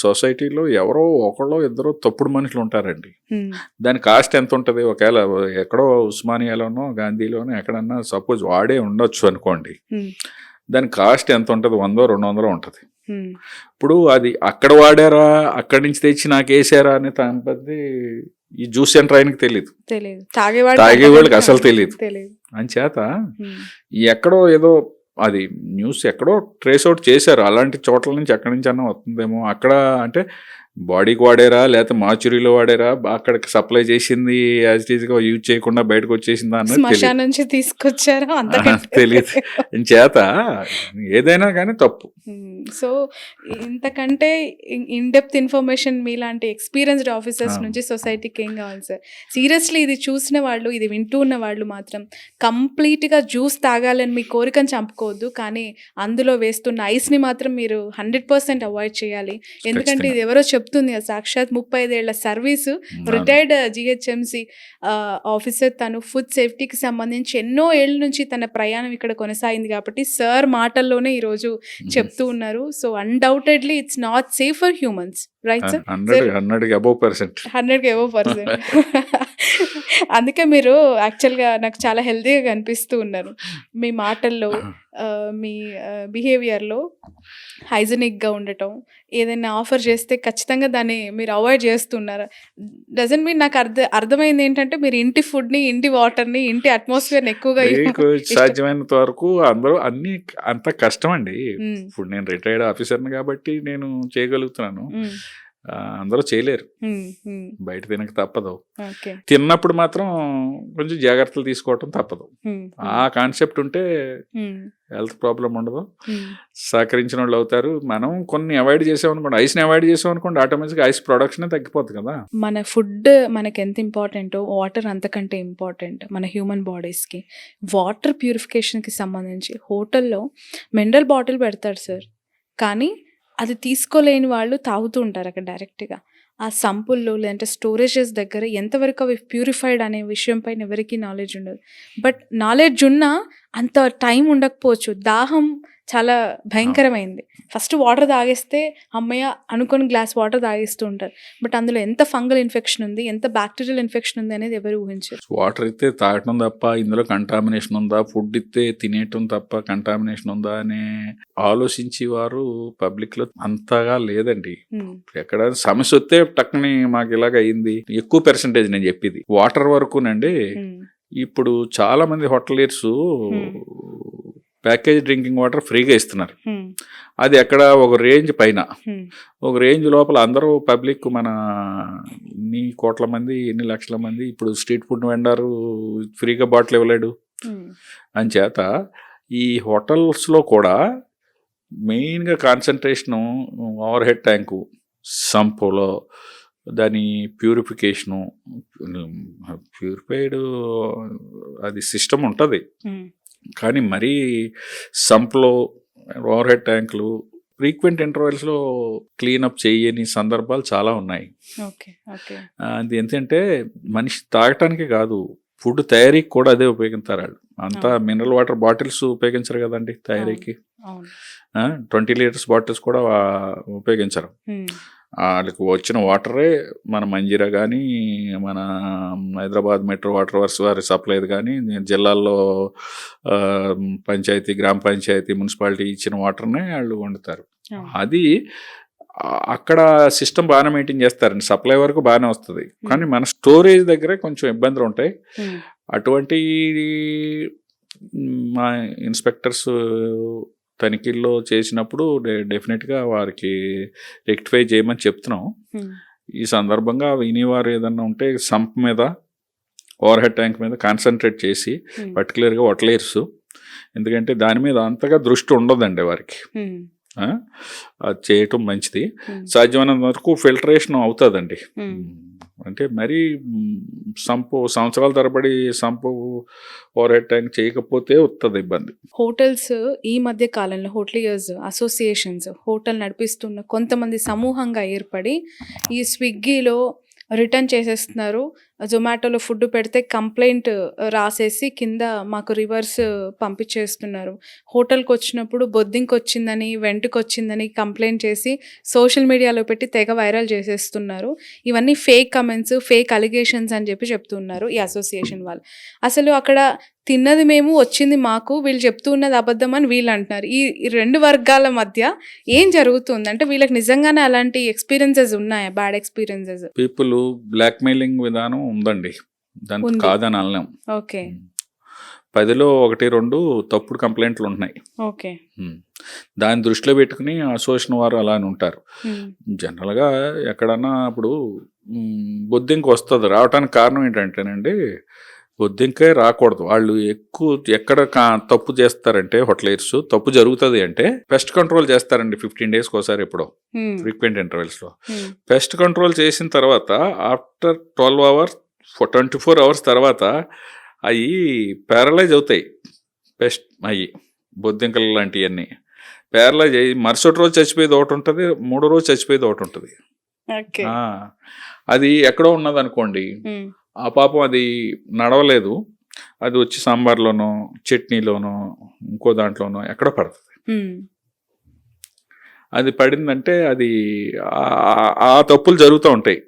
సొసైటీలో ఎవరో ఒకళ్ళో ఇద్దరు తప్పుడు మనుషులు ఉంటారండి. దాని కాస్ట్ ఎంత ఉంటుంది, ఒకవేళ ఎక్కడో ఉస్మానియాలోనో గాంధీలోనో ఎక్కడన్నా సపోజ్ వాడే ఉండొచ్చు అనుకోండి, దాని కాస్ట్ ఎంత ఉంటుంది, 100-200 ఉంటుంది. ఇప్పుడు అది అక్కడ వాడారా అక్కడి నుంచి తెచ్చి నాకు వేసారా అని ఈ జ్యూస్ సెంటర్ ఆయనకి తెలియదు, తాగేవాళ్ళకి అసలు తెలియదు. అంచేత హ్మ్. ఎక్కడో ఏదో అది న్యూస్ ఎక్కడో ట్రేస్ అవుట్ చేశారు. అలాంటి చోట్ల నుంచి ఎక్కడి నుంచి అన్నా వస్తుందేమో. అక్కడ అంటే బాడీకి వాడారా లేకపోతే మార్చురీలో వాడారా అక్కడికి సప్లై చేసింది యాజ్ ఇట్ ఈస్గా యూజ్ చేయకుండా బయటకు వచ్చేసిందా అన్నది తెలియదు. శ్మశానం నుంచి తీసుకొచ్చారా అంతకంటే తెలియదు. చేత ఏదైనా కానీ తప్పు. సో ఇంతకంటే ఇన్ డెప్త్ ఇన్ఫర్మేషన్ మీలాంటి ఎక్స్పీరియన్స్డ్ ఆఫీసర్స్ నుంచి సొసైటీకి ఏం కావాలి సార్? సీరియస్లీ ఇది చూసిన వాళ్ళు, ఇది వింటూ ఉన్న వాళ్ళు మాత్రం కంప్లీట్గా జ్యూస్ తాగాలని మీ కోరికను చంపుకోవద్దు, కానీ అందులో వేస్తున్న ఐస్ని మాత్రం మీరు 100% అవాయిడ్ చేయాలి. ఎందుకంటే ఇది ఎవరో చెప్తుంది కదా, సాక్షాత్ 35 ఏళ్ల సర్వీసు, రిటైర్డ్ జిహెచ్ఎంసి ఆఫీసర్, తను ఫుడ్ సేఫ్టీకి సంబంధించి ఎన్నో ఏళ్ళ నుంచి తన ప్రయాణం ఇక్కడ కొనసాగింది కాబట్టి సార్ మాటల్లోనే ఈరోజు చెప్తూ ఉన్నారు. So undoubtedly it's not safe for humans, right sir? 100కి అబోవ్ పర్సెంట్. 100కి అబోవ్ పర్సెంట్. అందుకే మీరు యాక్చువల్గా నాకు చాలా హెల్తీగా కనిపిస్తూ ఉన్నారు. మీ మాటల్లో, మీ బిహేవియర్లో హైజెనిక్గా ఉండటం, ఏదైనా ఆఫర్ చేస్తే ఖచ్చితంగా దాన్ని మీరు అవాయిడ్ చేస్తున్నారు. డజంట్ మీన్ నాకు అర్థమైంది ఏంటంటే మీరు ఇంటి ఫుడ్ని, ఇంటి వాటర్ని, ఇంటి అట్మాస్ఫియర్ని ఎక్కువగా సాధ్యమైనంత వరకు అందరూ అన్ని అంత కష్టం అండి. ఇప్పుడు నేను రిటైర్డ్ ఆఫీసర్ని కాబట్టి నేను చేయగలుగుతున్నాను. అందరూ చేయలేరు. బయట తినక తప్పదు. తిన్నప్పుడు మాత్రం కొంచెం జాగ్రత్తలు తీసుకోవటం తప్పదు. ఆ కాన్సెప్ట్ ఉంటే హెల్త్ ప్రాబ్లం ఉండదు, సహకరించిన వాళ్ళు అవుతారు. మనం కొన్ని అవాయిడ్ చేసామనుకోండి, ఐస్ని అవాయిడ్ చేసామనుకోండి, ఆటోమేటిక్గా ఐస్ ప్రొడక్షన్ తగ్గిపోతుంది కదా. మన ఫుడ్ మనకి ఎంత ఇంపార్టెంటో వాటర్ అంతకంటే ఇంపార్టెంట్ మన హ్యూమన్ బాడీస్కి. వాటర్ ప్యూరిఫికేషన్కి సంబంధించి హోటల్లో మినరల్ బాటిల్ పెడతారు సార్, కానీ అది తీసుకోలేని వాళ్ళు తాగుతూ ఉంటారు అక్కడ డైరెక్ట్గా. ఆ సంపుల్లో లేదంటే స్టోరేజెస్ దగ్గర ఎంతవరకు అవి ప్యూరిఫైడ్ అనే విషయం పైన ఎవరికీ నాలెడ్జ్ ఉండదు. బట్ నాలెడ్జ్ ఉన్నా అంత టైం ఉండకపోవచ్చు. దాహం చాలా భయంకరమైంది. ఫస్ట్ వాటర్ తాగేస్తే అమ్మయ్య అనుకొని గ్లాస్ వాటర్ తాగేస్తూ ఉంటారు. బట్ అందులో ఎంత ఫంగల్ ఇన్ఫెక్షన్ ఉంది, ఎంత బ్యాక్టీరియల్ ఇన్ఫెక్షన్ ఉంది అనేది ఎవరు ఊహించారు. వాటర్ ఇస్తే తాగటం తప్ప ఇందులో కంటామినేషన్ ఉందా, ఫుడ్ ఇస్తే తినేయటం తప్ప కంటామినేషన్ ఉందా అని ఆలోచించి వారు పబ్లిక్లో అంతగా లేదండి. ఎక్కడ సమస్య వస్తే టక్ని మాకు ఇలాగ అయింది. ఎక్కువ పర్సెంటేజ్ నేను చెప్పేది వాటర్ వరకునండి. ఇప్పుడు చాలా మంది హోటలియర్స్ ప్యాకేజ్ డ్రింకింగ్ వాటర్ ఫ్రీగా ఇస్తున్నారు. అది అక్కడ ఒక రేంజ్ పైన, ఒక రేంజ్ లోపల అందరూ పబ్లిక్, మన ఎన్ని కోట్ల మంది, ఎన్ని లక్షల మంది ఇప్పుడు స్ట్రీట్ ఫుడ్ వెండారు ఫ్రీగా బాటిల్ ఇవ్వలేడు. అంచేత ఈ హోటల్స్లో కూడా మెయిన్గా కాన్సన్ట్రేషను ఓవర్ హెడ్ ట్యాంకు, సంపులో దాని ప్యూరిఫికేషను, ప్యూరిఫైడ్ అది సిస్టమ్ ఉంటుంది. కానీ మరీ సంప్లో, ఓవర్ హెడ్ ట్యాంకులు ఫ్రీక్వెంట్ ఇంటర్వెల్స్లో క్లీనప్ చేయని సందర్భాలు చాలా ఉన్నాయి. అది ఎందుకంటే మనిషి తాగటానికి కాదు, ఫుడ్ తయారీకి కూడా అదే ఉపయోగిస్తారు వాళ్ళు. అంతా మినరల్ వాటర్ బాటిల్స్ ఉపయోగించరు కదండి తయారీకి. 20 లీటర్స్ బాటిల్స్ కూడా ఉపయోగించరు. వాళ్ళకి వచ్చిన వాటరే మన మంజీరా కానీ, మన హైదరాబాద్ మెట్రో వాటర్ వర్క్స్ వారి సప్లై కానీ, జిల్లాల్లో పంచాయతీ, గ్రామ పంచాయతీ, మున్సిపాలిటీ ఇచ్చిన వాటర్నే వాళ్ళు వండుతారు. అది అక్కడ సిస్టమ్ బాగానే మెయింటైన్ చేస్తారండి, సప్లై వరకు బాగానే వస్తుంది. కానీ మన స్టోరేజ్ దగ్గర కొంచెం ఇబ్బందులు ఉంటాయి. అటువంటి మా ఇన్స్పెక్టర్స్ తనిఖీల్లో చేసినప్పుడు డెఫినెట్గా వారికి రెక్టిఫై చేయమని చెప్తున్నాం. ఈ సందర్భంగా వినేవారు ఏదన్నా ఉంటే సంప్ మీద, ఓవర్ హెడ్ ట్యాంక్ మీద కాన్సన్ట్రేట్ చేసి, పర్టికులర్గా హోటలియర్స్, ఎందుకంటే దాని మీద అంతగా దృష్టి ఉండదండి వారికి. అది చేయటం మంచిది. సాధ్యమైనంత వరకు ఫిల్టరేషన్ అవుతుందండి. అంటే మరీ సంపు సంవత్సరాల తరబడి సంపు ఓవర్ హెడ్ ట్యాంక్ చేయకపోతే వస్తుంది ఇబ్బంది. హోటల్స్ ఈ మధ్య కాలంలో హోటలియర్స్ అసోసియేషన్స్, హోటల్ నడిపిస్తున్న కొంతమంది సమూహంగా ఏర్పడి ఈ స్విగ్గీలో రిటర్న్ చేసేస్తున్నారు. జొమాటోలో ఫుడ్ పెడితే కంప్లైంట్ రాసేసి కింద మాకు రివర్స్ పంపించేస్తున్నారు. హోటల్కి వచ్చినప్పుడు బొద్దింకి వచ్చిందని, వెంటకు వచ్చిందని కంప్లైంట్ చేసి సోషల్ మీడియాలో పెట్టి తెగ వైరల్ చేసేస్తున్నారు. ఇవన్నీ ఫేక్ కమెంట్స్, ఫేక్ అలిగేషన్స్ అని చెప్పి చెప్తున్నారు ఈ అసోసియేషన్ వాళ్ళు. అసలు అక్కడ తిన్నది మేము, వచ్చింది మాకు, వీళ్ళు చెప్తూ ఉన్నది అబద్ధం అని వీళ్ళు అంటున్నారు. ఈ రెండు వర్గాల మధ్య ఏం జరుగుతుంది? అంటే వీళ్ళకి నిజంగానే అలాంటి ఎక్స్పీరియన్సెస్ ఉన్నాయా, bad experiences? People blackmailing విధానం ఉందండి, దానికి కాదని అనలేం. ఓకే. 10లో 1-2 తప్పుడు కంప్లైంట్లు ఉంటున్నాయి. ఓకే. దాన్ని దృష్టిలో పెట్టుకుని అసోసియేషన్ వారు అలా అని ఉంటారు. జనరల్గా ఎక్కడన్నా ఇప్పుడు బొద్దింక వస్తుంది, రావడానికి కారణం ఏంటంటేనండి, బొద్దింకే రాకూడదు. వాళ్ళు ఎక్కువ ఎక్కడ తప్పు చేస్తారంటే హోటలైర్స్ తప్పు జరుగుతుంది అంటే పెస్ట్ కంట్రోల్ చేస్తారండి 15 days ఒకసారి, ఎప్పుడో ఫ్రీక్వెంట్ ఇంటర్వెల్స్లో. పెస్ట్ కంట్రోల్ చేసిన తర్వాత ఆఫ్టర్ 12 hours 24 hours తర్వాత అవి ప్యారలైజ్ అవుతాయి. పెస్ట్ అయ్యి బొద్దింకలు లాంటివన్నీ ప్యారలైజ్ అయ్యి మరుసటి రోజు చచ్చిపోయేది ఒకటి ఉంటుంది, 3వ రోజు చచ్చిపోయేది ఒకటి ఉంటుంది. అది ఎక్కడో ఉన్నది అనుకోండి, ఆ పాపం అది నడవలేదు, అది వచ్చి సాంబార్లోనో చట్నీలోనో ఇంకో దాంట్లోనో ఎక్కడ పడుతుంది. అది పడిందంటే అది ఆ తప్పులు జరుగుతూ ఉంటాయి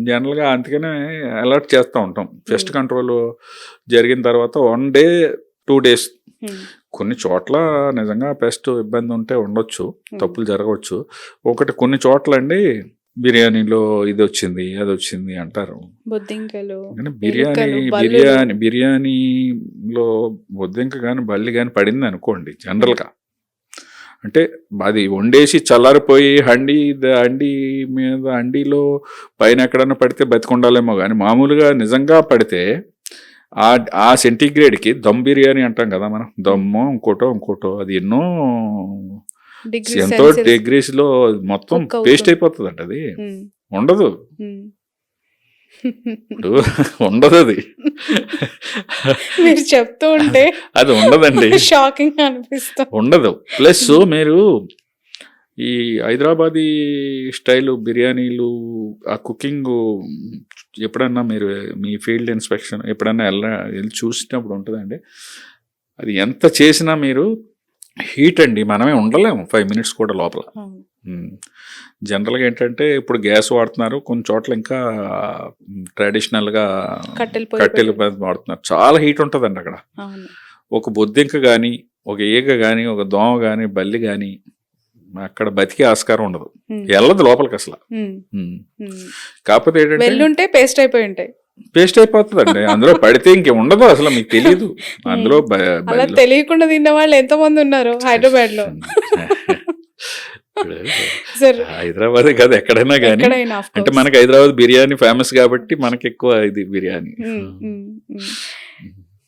జనరల్గా. అందుకనే అలర్ట్ చేస్తూ ఉంటాం. పెస్ట్ కంట్రోల్ జరిగిన తర్వాత 1 day 2 days కొన్ని చోట్ల నిజంగా పెస్ట్ ఇబ్బంది ఉంటే ఉండొచ్చు, తప్పులు జరగవచ్చు. ఒకటి కొన్ని చోట్ల అండి బిర్యానీలో ఇది వచ్చింది అది వచ్చింది అంటారు. బిర్యానీలో బొద్దింక కానీ బల్లి కానీ పడింది అనుకోండి, జనరల్గా అంటే అది వండేసి చల్లారిపోయి హండీ మీద హండీలో పైన ఎక్కడన్నా పడితే బతికుండాలేమో, కానీ మామూలుగా నిజంగా పడితే ఆ సెంటిగ్రేడ్కి దమ్ బిర్యానీ అంటాం కదా మనం, దమ్మో ఇంకోటో అది ఎంతో డిగ్రీస్లో మొత్తం పేస్ట్ అయిపోతుంది అంట. అది ఉండదు, ఇప్పుడు ఉండదు, అది మీరు చెప్తూ ఉంటే అది ఉండదండి, షాకింగ్ అనిపిస్తుంది, ఉండదు. ప్లస్ మీరు ఈ హైదరాబాదీ స్టైల్ బిర్యానీలు ఆ కుకింగ్ ఎప్పుడన్నా మీరు మీ ఫీల్డ్ ఇన్స్పెక్షన్ ఎప్పుడన్నా వెళ్ళి చూసినప్పుడు ఉంటుందండి. అది ఎంత చేసినా మీరు హీట్ అండి, మనమే ఉండలేము 5 minutes కూడా లోపల. జనరల్గా ఏంటంటే ఇప్పుడు గ్యాస్ వాడుతున్నారు, కొన్ని చోట్ల ఇంకా ట్రెడిషనల్గా కట్టెలు వాడుతున్నారు. చాలా హీట్ ఉంటుందండి అక్కడ. ఒక బొద్దింక కానీ, ఒక ఈగ కానీ, ఒక దోమ కానీ, బల్లి కానీ అక్కడ బతికే ఆస్కారం ఉండదు, వెళ్ళదు లోపలికి అసలు. కాకపోతే ఏంటంటే పేస్ట్ అయిపోయి ఉంటాయి, పేస్ట్ అయిపోతుందండి, అందులో పడితే ఇంకే ఉండదు అసలు, మీకు తెలియదు. అందులో తెలియకుండా తిన్న వాళ్ళు ఎంతమంది ఉన్నారు హైదరాబాద్ లో. హైదరాబాద్ కాదు ఎక్కడైనా కానీ, అంటే మనకి హైదరాబాద్ బిర్యానీ ఫేమస్ కాబట్టి మనకి ఎక్కువ ఇది బిర్యానీ.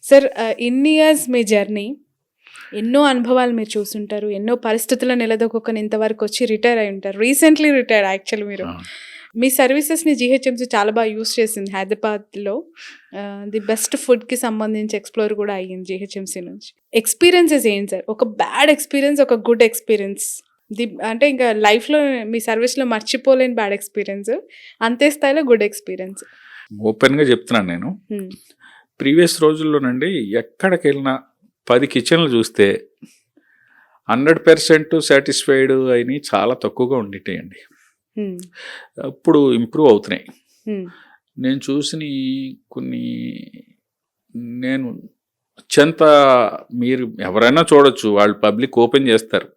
సార్, ఇన్ని ఇయర్స్ మీ జర్నీ, ఎన్నో అనుభవాలు మీరు చూసుంటారు, ఎన్నో పరిస్థితులను నిలదొక్కుని ఇంతవరకు వచ్చి రిటైర్ అయి ఉంటారు. రీసెంట్లీ రిటైర్ యాక్చువల్ మీరు. మీ సర్వీసెస్ని జీహెచ్ఎంసీ చాలా బాగా యూజ్ చేసింది. హైదరాబాద్లో ది బెస్ట్ ఫుడ్కి సంబంధించి ఎక్స్ప్లోర్ కూడా అయ్యింది జీహెచ్ఎంసీ నుంచి. ఎక్స్పీరియన్సెస్ ఏంటి సార్? ఒక బ్యాడ్ ఎక్స్పీరియన్స్, ఒక గుడ్ ఎక్స్పీరియన్స్, అంటే ఇంకా లైఫ్లో మీ సర్వీస్లో మర్చిపోలేని బ్యాడ్ ఎక్స్పీరియన్స్, అంతే స్థాయిలో గుడ్ ఎక్స్పీరియన్స్. ఓపెన్గా చెప్తున్నాను నేను. ప్రీవియస్ రోజుల్లోనండి ఎక్కడికి వెళ్ళినా 10 కిచెన్లు చూస్తే 100% సాటిస్ఫైడ్ అయినవి చాలా తక్కువగా ఉండేటాయండి. ఇప్పుడు ఇంప్రూవ్ అవుతున్నాయి. నేను చూసిన కొన్ని, నేను అత్యంత, మీరు ఎవరైనా చూడొచ్చు, వాళ్ళు పబ్లిక్ ఓపెన్ చేస్తారు.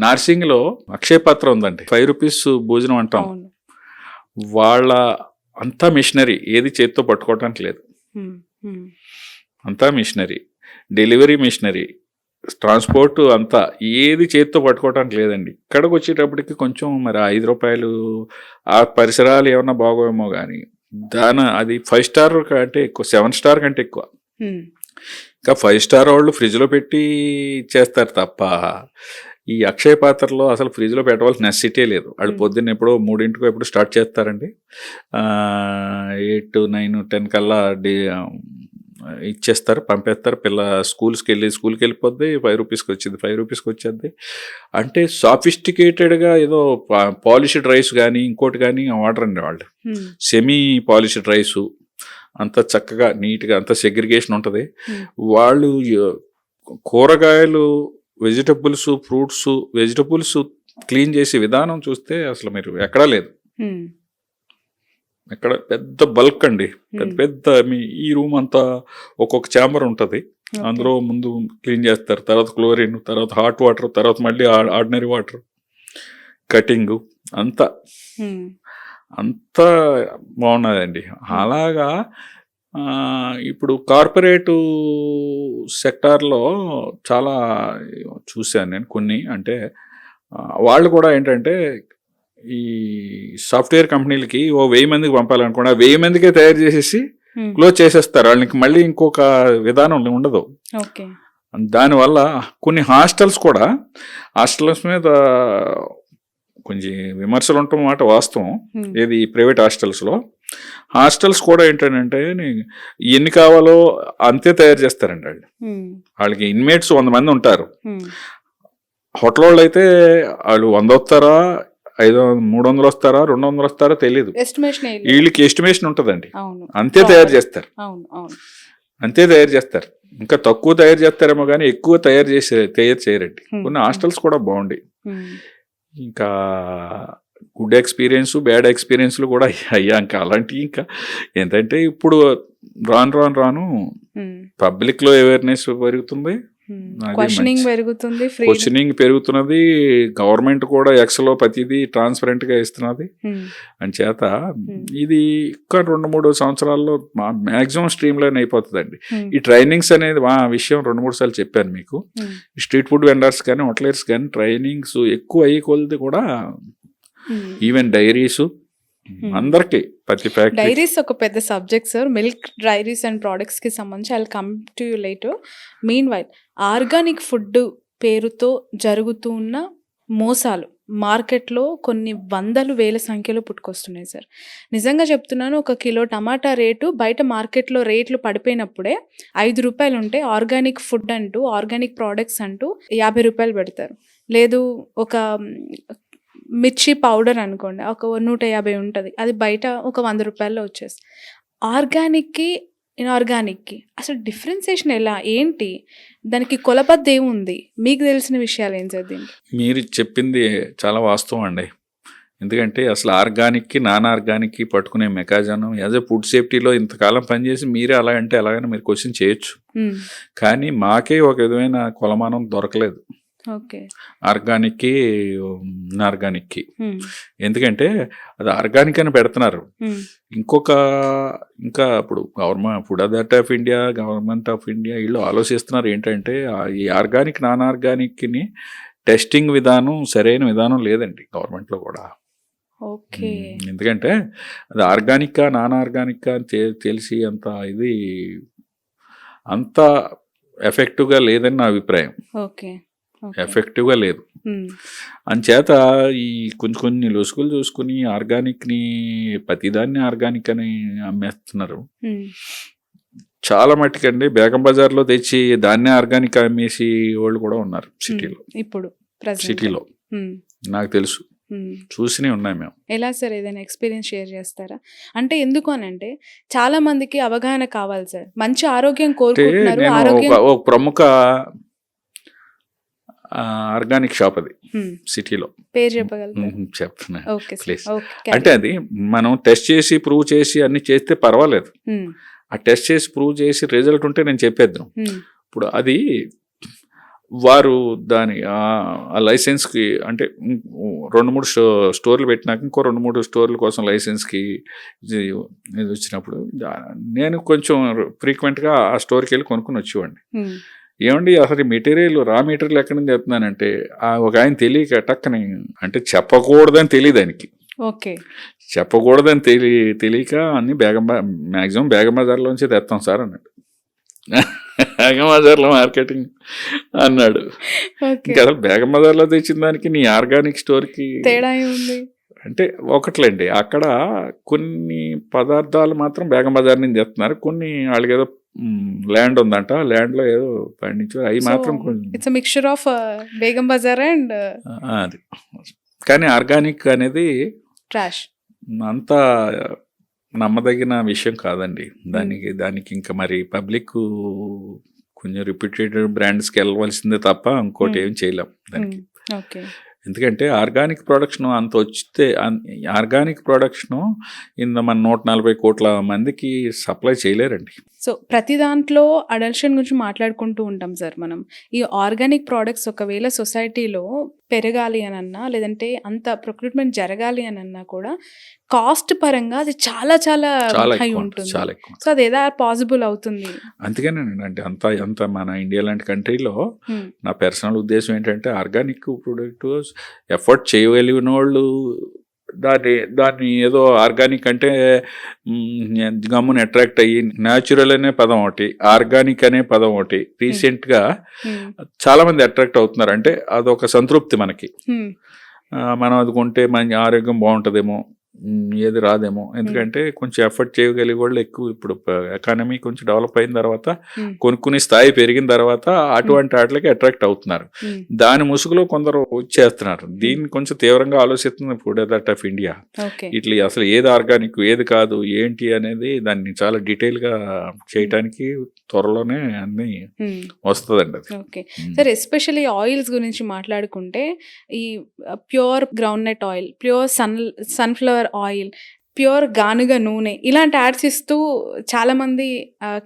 నార్సింగ్లో అక్షయ పాత్ర ఉందండి, 5 rupees భోజనం అంటాం. వాళ్ళ అంతా మిషనరీ, ఏది చేతితో పట్టుకోవటానికి లేదు, అంతా మిషనరీ, డెలివరీ మిషనరీ, ట్రాన్స్పోర్ట్ అంతా ఏది చేతితో పట్టుకోవటానికి లేదండి. ఇక్కడికి వచ్చేటప్పటికి కొంచెం మరి 5 రూపాయలు ఆ పరిసరాలు ఏమన్నా బాగోమో కానీ అది 5 star కంటే ఎక్కువ, 7 star కంటే ఎక్కువ. ఇంకా 5 star వాళ్ళు ఫ్రిడ్జ్లో పెట్టి చేస్తారు తప్ప ఈ అక్షయ పాత్రలో అసలు ఫ్రిడ్జ్లో పెట్టవలసిన నెసిటీ లేదు. వాళ్ళు పొద్దున్న ఎప్పుడో 3 ఎప్పుడు స్టార్ట్ చేస్తారండి, 8, 9, 10 కల్లా ఇచ్చేస్తారు, పంపేస్తారు. పిల్ల స్కూల్కి వెళ్ళిపోద్ది, 5 రూపీస్కి వచ్చింది, 5 రూపీస్కి వచ్చేది. అంటే సాఫిస్టికేటెడ్గా ఏదో పాలిష్డ్ రైస్ కానీ ఇంకోటి కానీ వాటర్ అండి వాళ్ళు, సెమీ పాలిష్డ్ రైసు, అంత చక్కగా నీట్గా అంత సెగ్రిగేషన్ ఉంటుంది. వాళ్ళు కూరగాయలు, వెజిటబుల్స్, ఫ్రూట్స్, వెజిటబుల్స్ క్లీన్ చేసే విధానం చూస్తే అసలు మీరు ఎక్కడా లేదు. ఎక్కడ పెద్ద బల్క్ అండి, పెద్ద మీ ఈ రూమ్ అంతా ఒక్కొక్క ఛాంబర్ ఉంటుంది, అందులో ముందు క్లీన్ చేస్తారు, తర్వాత క్లోరిన్, తర్వాత హాట్ వాటర్, తర్వాత మళ్ళీ ఆర్డినరీ వాటర్, కటింగ్ అంతా బాగున్నదండి. అలాగా ఇప్పుడు కార్పొరేటు సెక్టార్లో చాలా చూశాను నేను కొన్ని. అంటే వాళ్ళు కూడా ఏంటంటే ఈ సాఫ్ట్వేర్ కంపెనీలకి 1000 మందికి పంపాలనుకోండి, 1000 మందికే తయారు చేసేసి క్లోజ్ చేసేస్తారు. వాళ్ళకి మళ్ళీ ఇంకొక విధానం ఉండదు. ఓకే. దానివల్ల కొన్ని హాస్టల్స్ మీద కొంచెం విమర్శలు ఉండటం మాట వాస్తవం. ఏది ప్రైవేట్ హాస్టల్స్ కూడా ఏంటంటే ఎన్ని కావాలో అంతే తయారు చేస్తారండి వాళ్ళు. వాళ్ళకి ఇన్మేట్స్ 100 మంది ఉంటారు. హోటల్ వాళ్ళు అయితే వాళ్ళు 100 వస్తారా, 300 వస్తారా, 200 వస్తారా తెలియదు. వీళ్ళకి ఎస్టిమేషన్ ఉంటుందండి. అంతే తయారు చేస్తారు. ఇంకా తక్కువ తయారు చేస్తారేమో కానీ ఎక్కువ తయారు చేయరండి. కొన్ని హాస్టల్స్ కూడా బాగుండి. ఇంకా గుడ్ ఎక్స్పీరియన్స్, బ్యాడ్ ఎక్స్పీరియన్స్లు కూడా అయ్యా. ఇంకా అలాంటివి ఇంకా ఏంటంటే ఇప్పుడు రాను పబ్లిక్ లో అవేర్నెస్ పెరుగుతుంది, క్వశ్చనింగ్ పెరుగుతున్నది. గవర్నమెంట్ కూడా ఎక్స్లో ప్రతిదీ ట్రాన్స్పరెంట్ గా ఇస్తున్నది. అంచేత ఇది ఇంకా 2-3 సంవత్సరాల్లో మాక్సిమం స్ట్రీమ్ లైన్ అయిపోతుందండి. ఈ ట్రైనింగ్స్ అనేది మా విషయం 2-3 సార్లు చెప్పాను మీకు. స్ట్రీట్ ఫుడ్ వెండర్స్ కానీ హోటలర్స్ కానీ ట్రైనింగ్స్ ఎక్కువ అయ్యి కొలిది కూడా ఈవెన్ డైరీస్ అందరికి ప్రతి ఫ్యాక్టరీ. డైరీస్ ఒక పెద్ద subject sir. Milk diaries and products కి సంబంధించి I will come to you later. Mean while organic food పేరుతో జరుగుతున్న మోసాలు మార్కెట్లో కొన్ని 100,000 సంఖ్యలో పుట్టుకొస్తున్నాయి సార్. నిజంగా చెప్తున్నాను, 1 కిలో టమాటా రేటు బయట మార్కెట్లో రేట్లు పడిపోయినప్పుడే 5 రూపాయలు ఉంటే ఆర్గానిక్ ఫుడ్ అంటూ, ఆర్గానిక్ ప్రోడక్ట్స్ అంటూ 50 రూపాయలు పెడతారు. లేదు ఒక మిర్చి పౌడర్ అనుకోండి, ఒక 150 ఉంటుంది, అది బయట ఒక 100 రూపాయల్లో వచ్చేస్తుంది. ఆర్గానిక్కి ఇన్ఆర్గానిక్కి అసలు డిఫరెన్సియేషన్ ఎలా, ఏంటి, దానికి కొలబద్ద ఏముంది? మీకు తెలిసిన విషయాలు ఏం సార్ దీనికి? మీరు చెప్పింది చాలా వాస్తవం అండి. ఎందుకంటే అసలు ఆర్గానిక్కి నాన్ ఆర్గానిక్కి పట్టుకునే మెకాజనం యాజ్ ఎ ఫుడ్ సేఫ్టీలో ఇంతకాలం పనిచేసి మీరే అలా అంటే ఎలాగైనా మీరు క్వశ్చన్ చేయొచ్చు. కానీ మాకే ఒక విధమైన కొలమానం దొరకలేదు ఆర్గానిక్కి ఇన్ఆర్గానిక్కి. ఎందుకంటే అది ఆర్గానిక్ అని పెడుతున్నారు. ఇంకా ఇప్పుడు food authority of India, government of India వీళ్ళు ఆలోచిస్తున్నారు ఏంటంటే ఈ ఆర్గానిక్ నాన్ ఆర్గానిక్ని టెస్టింగ్ విధానం సరైన విధానం లేదండి గవర్నమెంట్లో కూడా. ఎందుకంటే అది ఆర్గానిక్కా నాన్ ఆర్గానిక్కా అని తెలిసి అంత ఎఫెక్టివ్గా లేదని నా అభిప్రాయం. ఎఫెక్టివ్గా లేదు. అంచేత ఈ కొన్ని లొసుగులు చూసుకుని ఆర్గానిక్ని ప్రతిదాన్ని ఆర్గానిక్ అని అమ్మేస్తున్నారు. చాలా మట్టుకండి బేగం బజార్లో తెచ్చి దాన్నే ఆర్గానిక్ అమ్మేసి వాళ్ళు కూడా ఉన్నారు సిటీలో. నాకు తెలుసు, చూసినే ఉన్నాయి మేము. ఎలా సార్, ఏదైనా ఎక్స్పీరియన్స్ షేర్ చేస్తారా? అంటే ఎందుకు అని అంటే చాలా మందికి అవగాహన కావాలి సార్, మంచి ఆరోగ్యం కోరుకుంటున్నారు. ఒక ప్రముఖ ఆర్గానిక్ షాప్ అది సిటీలో, పేరు చెప్పగలరా? చెప్తున్నా ప్లీజ్. అంటే అది మనం టెస్ట్ చేసి ప్రూవ్ చేసి అన్ని చేస్తే పర్వాలేదు. ఆ టెస్ట్ చేసి ప్రూవ్ చేసి రిజల్ట్ ఉంటే నేను చెప్పేద్దాం. ఇప్పుడు అది వారు దాని ఆ లైసెన్స్కి అంటే 2-3 స్టోర్లు పెట్టినాక ఇంకో 2-3 స్టోర్ల కోసం లైసెన్స్కి ఇది వచ్చినప్పుడు నేను కొంచెం ఫ్రీక్వెంట్గా ఆ స్టోర్కి వెళ్ళి కొనుక్కుని వచ్చేవాడిని. ఏమండి అసలు రా మెటీరియల్ ఎక్కడి నుంచి చెప్తున్నానంటే ఒక ఆయన తెలియక టక్కని, అంటే చెప్పకూడదని తెలియదు ఆయనకి, చెప్పకూడదని తెలియక అన్ని మ్యాక్సిమం బేగం బజార్లోంచి తెస్తాం సార్ అన్నాడు. బేగం బజార్లో మార్కెటింగ్ అన్నాడు. ఇంకా అసలు బేగం బజార్లో తెచ్చిన దానికి నీ ఆర్గానిక్ స్టోర్కి తేడా ఉంది అంటే ఒకట్లేండి. అక్కడ కొన్ని పదార్థాలు మాత్రం బేగం బజార్ నుంచి తెస్తున్నారు, కొన్ని వాళ్ళకి ఏదో ల్యాండ్ ఉందంట, ల్యాండ్ లో ఏదో పండించారు, అవి మాత్రం it's mixture of Begum Bazaar and అది. కానీ ఆర్గానిక్ అనేది ట్రాష్, అంత నమ్మదగిన విషయం కాదండి. దానికి ఇంకా మరి పబ్లిక్ కొంచెం రిప్యూటెడ్ బ్రాండ్స్కి వెళ్ళవలసిందే తప్ప ఇంకోటి ఏం చేయలేం దానికి. ఎందుకంటే ఆర్గానిక్ ప్రొడక్షన్ అంత వచ్చితే ఆర్గానిక్ ప్రొడక్షన్ మన 140 కోట్ల మందికి సప్లై చేయలేరండి. సో ప్రతి దాంట్లో అడల్షన్ గురించి మాట్లాడుకుంటూ ఉంటాం సార్ మనం. ఈ ఆర్గానిక్ ప్రోడక్ట్స్ ఒకవేళ సొసైటీలో పెరగాలి అని అన్నా, లేదంటే అంత ప్రొక్రూట్మెంట్ జరగాలి అని అన్నా కూడా కాస్ట్ పరంగా అది చాలా చాలా చాలా హై ఎక్కువ ఉంటుంది. చాలా ఎక్కువ. సో అది ఎలా పాసిబుల్ అవుతుంది? అందుకేనండి అంటే అంత మన ఇండియా లాంటి కంట్రీలో హ్మ్. నా పర్సనల్ ఉద్దేశం ఏంటంటే ఆర్గానిక్ ప్రొడక్ట్ ఎఫర్ట్ చేయగలిగిన వాళ్ళు దాన్ని ఏదో ఆర్గానిక్ అంటే గమ్మున అట్రాక్ట్ అయ్యి న్యాచురల్ అనే పదం ఒకటి, ఆర్గానిక్ అనే పదం ఒకటి రీసెంట్గా హ్మ్. చాలా మంది అట్రాక్ట్ అవుతున్నారు. అంటే అదొక సంతృప్తి మనకి. హ్మ్. మనం అది కొంటే మన ఆరోగ్యం బాగుంటుందేమో, ఏది రాదేమో. ఎందుకంటే కొంచెం ఎఫర్ట్ చేయగలిగే వాళ్ళు ఎక్కువ. ఇప్పుడు ఎకానమీ కొంచెం డెవలప్ అయిన తర్వాత, హ్మ్. కొనుక్కునే స్థాయి పెరిగిన తర్వాత అటువంటి వాటికి అట్రాక్ట్ అవుతున్నారు. హ్మ్. దాని ముసుగులో కొందరు వచ్చేస్తున్నారు. దీన్ని కొంచెం తీవ్రంగా ఆలోచిస్తుంది food authority of India. Okay. ఇట్లా అసలు ఏది ఆర్గానిక్ ఏది కాదు ఏంటి అనేది దాన్ని చాలా డీటెయిల్గా చేయటానికి త్వరలోనే అన్ని హ్మ్. వస్తుందండి అది. ఓకే. సరే, ఎస్పెషల్లీ ఆయిల్స్ గురించి మాట్లాడుకుంటే ఈ pure groundnut oil, pure sunflower oil, pure గానుగ నూనె ఇలాంటి యాడ్స్ ఇస్తూ చాలామంది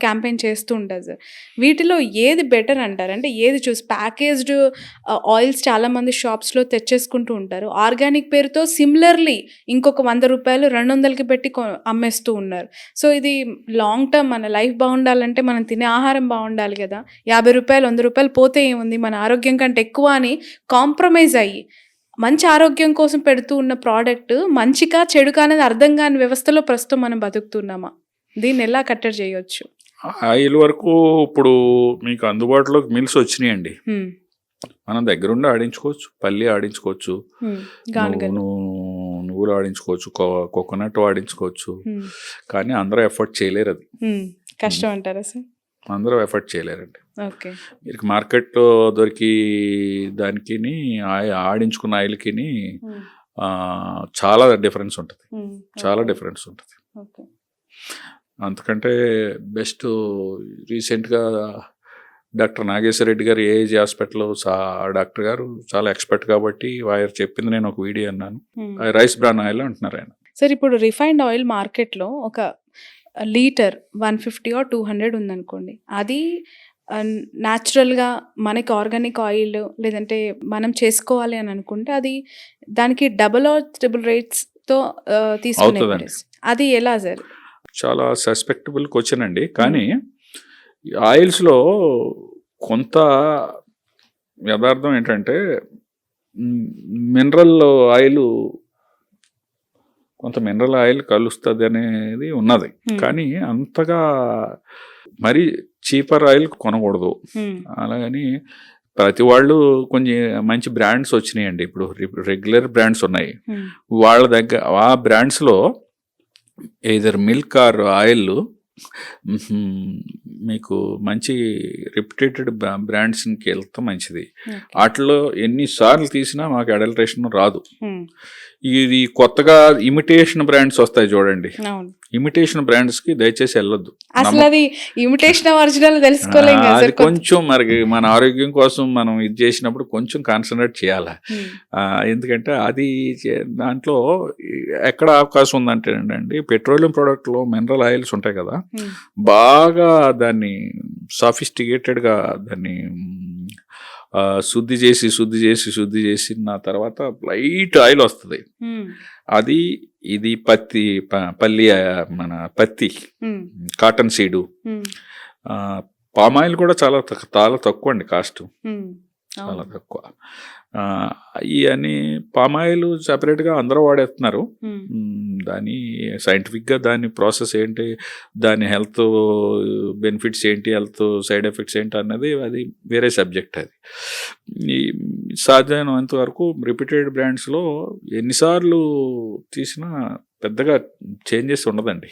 క్యాంపెయిన్ చేస్తూ ఉంటారు సార్. వీటిలో ఏది బెటర్ అంటారు? అంటే ఏది చూసి ప్యాకేజ్డ్ ఆయిల్స్ చాలామంది షాప్స్లో తెచ్చేసుకుంటూ ఉంటారు. ఆర్గానిక్ పేరుతో సిమిలర్లీ ఇంకొక 100 రూపాయలు 200కి పెట్టి అమ్మేస్తూ ఉన్నారు. సో ఇది లాంగ్ టర్మ్ మన లైఫ్ బాగుండాలంటే మనం తినే ఆహారం బాగుండాలి కదా. 50 రూపాయలు 100 రూపాయలు పోతే ఏముంది, మన ఆరోగ్యం కంటే ఎక్కువ అని కాంప్రమైజ్ అయ్యి మంచి ఆరోగ్యం కోసం పెడుతూ ఉన్న ప్రోడక్ట్ మంచిగా చెడుకా అనేది అర్థం కాని వ్యవస్థలో ప్రస్తుతం మనం బతుకుతున్నామా? దీన్ని ఎలా కట్టడి చేయొచ్చు? ఆయిల్ వరకు ఇప్పుడు మీకు అందుబాటులోకి మిల్స్ వచ్చినాయండి. హ్మ్. మనం దగ్గరుండి ఆడించుకోవచ్చు. పల్లి ఆడించుకోవచ్చు, హ్మ్. గానుగలు. నువ్వులు ఆడించుకోవచ్చు, కోకోనట్ ఆడించుకోవచ్చు. హ్మ్. కానీ అందరూ ఎఫర్ట్ చేయలేరు. అది హ్మ్. కష్టం అంటారా సార్? అందరూ ఎఫర్ట్ చేయలేరండి. ఓకే. మీరు మార్కెట్లో దొరికి దానికి ఆడించుకున్న ఆయిల్కి హ్మ్. చాలా డిఫరెన్స్ ఉంటుంది. హ్మ్. చాలా ఓకే. డిఫరెన్స్ ఉంటుంది. ఓకే. అంతకంటే బెస్ట్ రీసెంట్గా డాక్టర్ నాగేశ్వర రెడ్డి గారు ఏఏజీ హాస్పిటల్ డాక్టర్ గారు చాలా ఎక్స్పర్ట్ కాబట్టి వారు చెప్పింది నేను ఒక వీడియో అన్నాను. హ్మ్. రైస్ బ్రాన్ ఆయిల్ అంటున్నారు ఆయన. సార్, ఇప్పుడు రిఫైన్డ్ ఆయిల్ మార్కెట్లో ఒక లీటర్ 150 or 200 ఉందనుకోండి. అది న్యాచురల్గా మనకి ఆర్గానిక్ ఆయిల్ లేదంటే మనం చేసుకోవాలి అని అనుకుంటే అది దానికి డబుల్ ఆర్ ట్రిపుల్ రేట్స్తో తీసుకునే అవుతుందండి. ప్రైస్. అది ఎలా సార్? చాలా సస్పెక్టబుల్ క్వశ్చన్ అండి. కానీ ఆయిల్స్లో కొంత యథార్థం ఏంటంటే మినరల్ ఆయిల్ కొంత మినరల్ ఆయిల్ కలుస్తుంది అనేది ఉన్నది. కానీ అంతగా మరి చీపర్ ఆయిల్ కొనకూడదు. అలాగని ప్రతి వాళ్ళు కొంచెం మంచి బ్రాండ్స్ వచ్చినాయండి. ఇప్పుడు రెగ్యులర్ బ్రాండ్స్ ఉన్నాయి. వాళ్ళ దగ్గర ఆ బ్రాండ్స్లో ఎయిదర్ మిల్క్ ఆర్ ఆయిల్ మీకు మంచి రెప్యుటేటెడ్ బ్రాండ్స్కి వెళ్తే మంచిది. వాటిలో ఎన్నిసార్లు తీసినా మాకు అడల్ట్రేషన్ రాదు. ఇది కొత్తగా ఇమిటేషన్ బ్రాండ్స్ వస్తాయి చూడండి. ఇమిటేషన్ బ్రాండ్స్కి దయచేసి వెళ్ళొద్దు. అసలు అది ఇమిటేషన్ ఒరిజినల్ తెలుసుకోలేం కదా అది సార్. కొంచెం మరి మన ఆరోగ్యం కోసం మనం ఇది చేసినప్పుడు కొంచెం కాన్సన్ట్రేట్ చేయాలి. ఎందుకంటే అది దాంట్లో ఎక్కడ అవకాశం ఉందంటే అండి, పెట్రోలియం ప్రోడక్ట్లో మినరల్ ఆయిల్స్ ఉంటాయి కదా, బాగా దాన్ని సాఫిస్టికేటెడ్గా దాన్ని శుద్ధి చేసిన తర్వాత లైట్ ఆయిల్ వస్తుంది. అది ఇది పల్లి మన పత్తి, కాటన్ సీడు, పామ్ ఆయిల్ కూడా చాలా తక్కువ అండి కాస్ట్, చాలా తక్కువ. ఇవన్నీ పామ్ ఆయిల్ సపరేట్గా అందరూ వాడేస్తున్నారు. దాని సైంటిఫిక్గా దాని ప్రాసెస్ ఏంటి, దాని హెల్త్ బెనిఫిట్స్ ఏంటి, హెల్త్ సైడ్ ఎఫెక్ట్స్ ఏంటి అన్నది అది వేరే సబ్జెక్ట్. అది సాధ్యమైనంత వరకు రిపీటెడ్ బ్రాండ్స్లో ఎన్నిసార్లు తీసినా పెద్దగా చేంజెస్ ఉండదండి.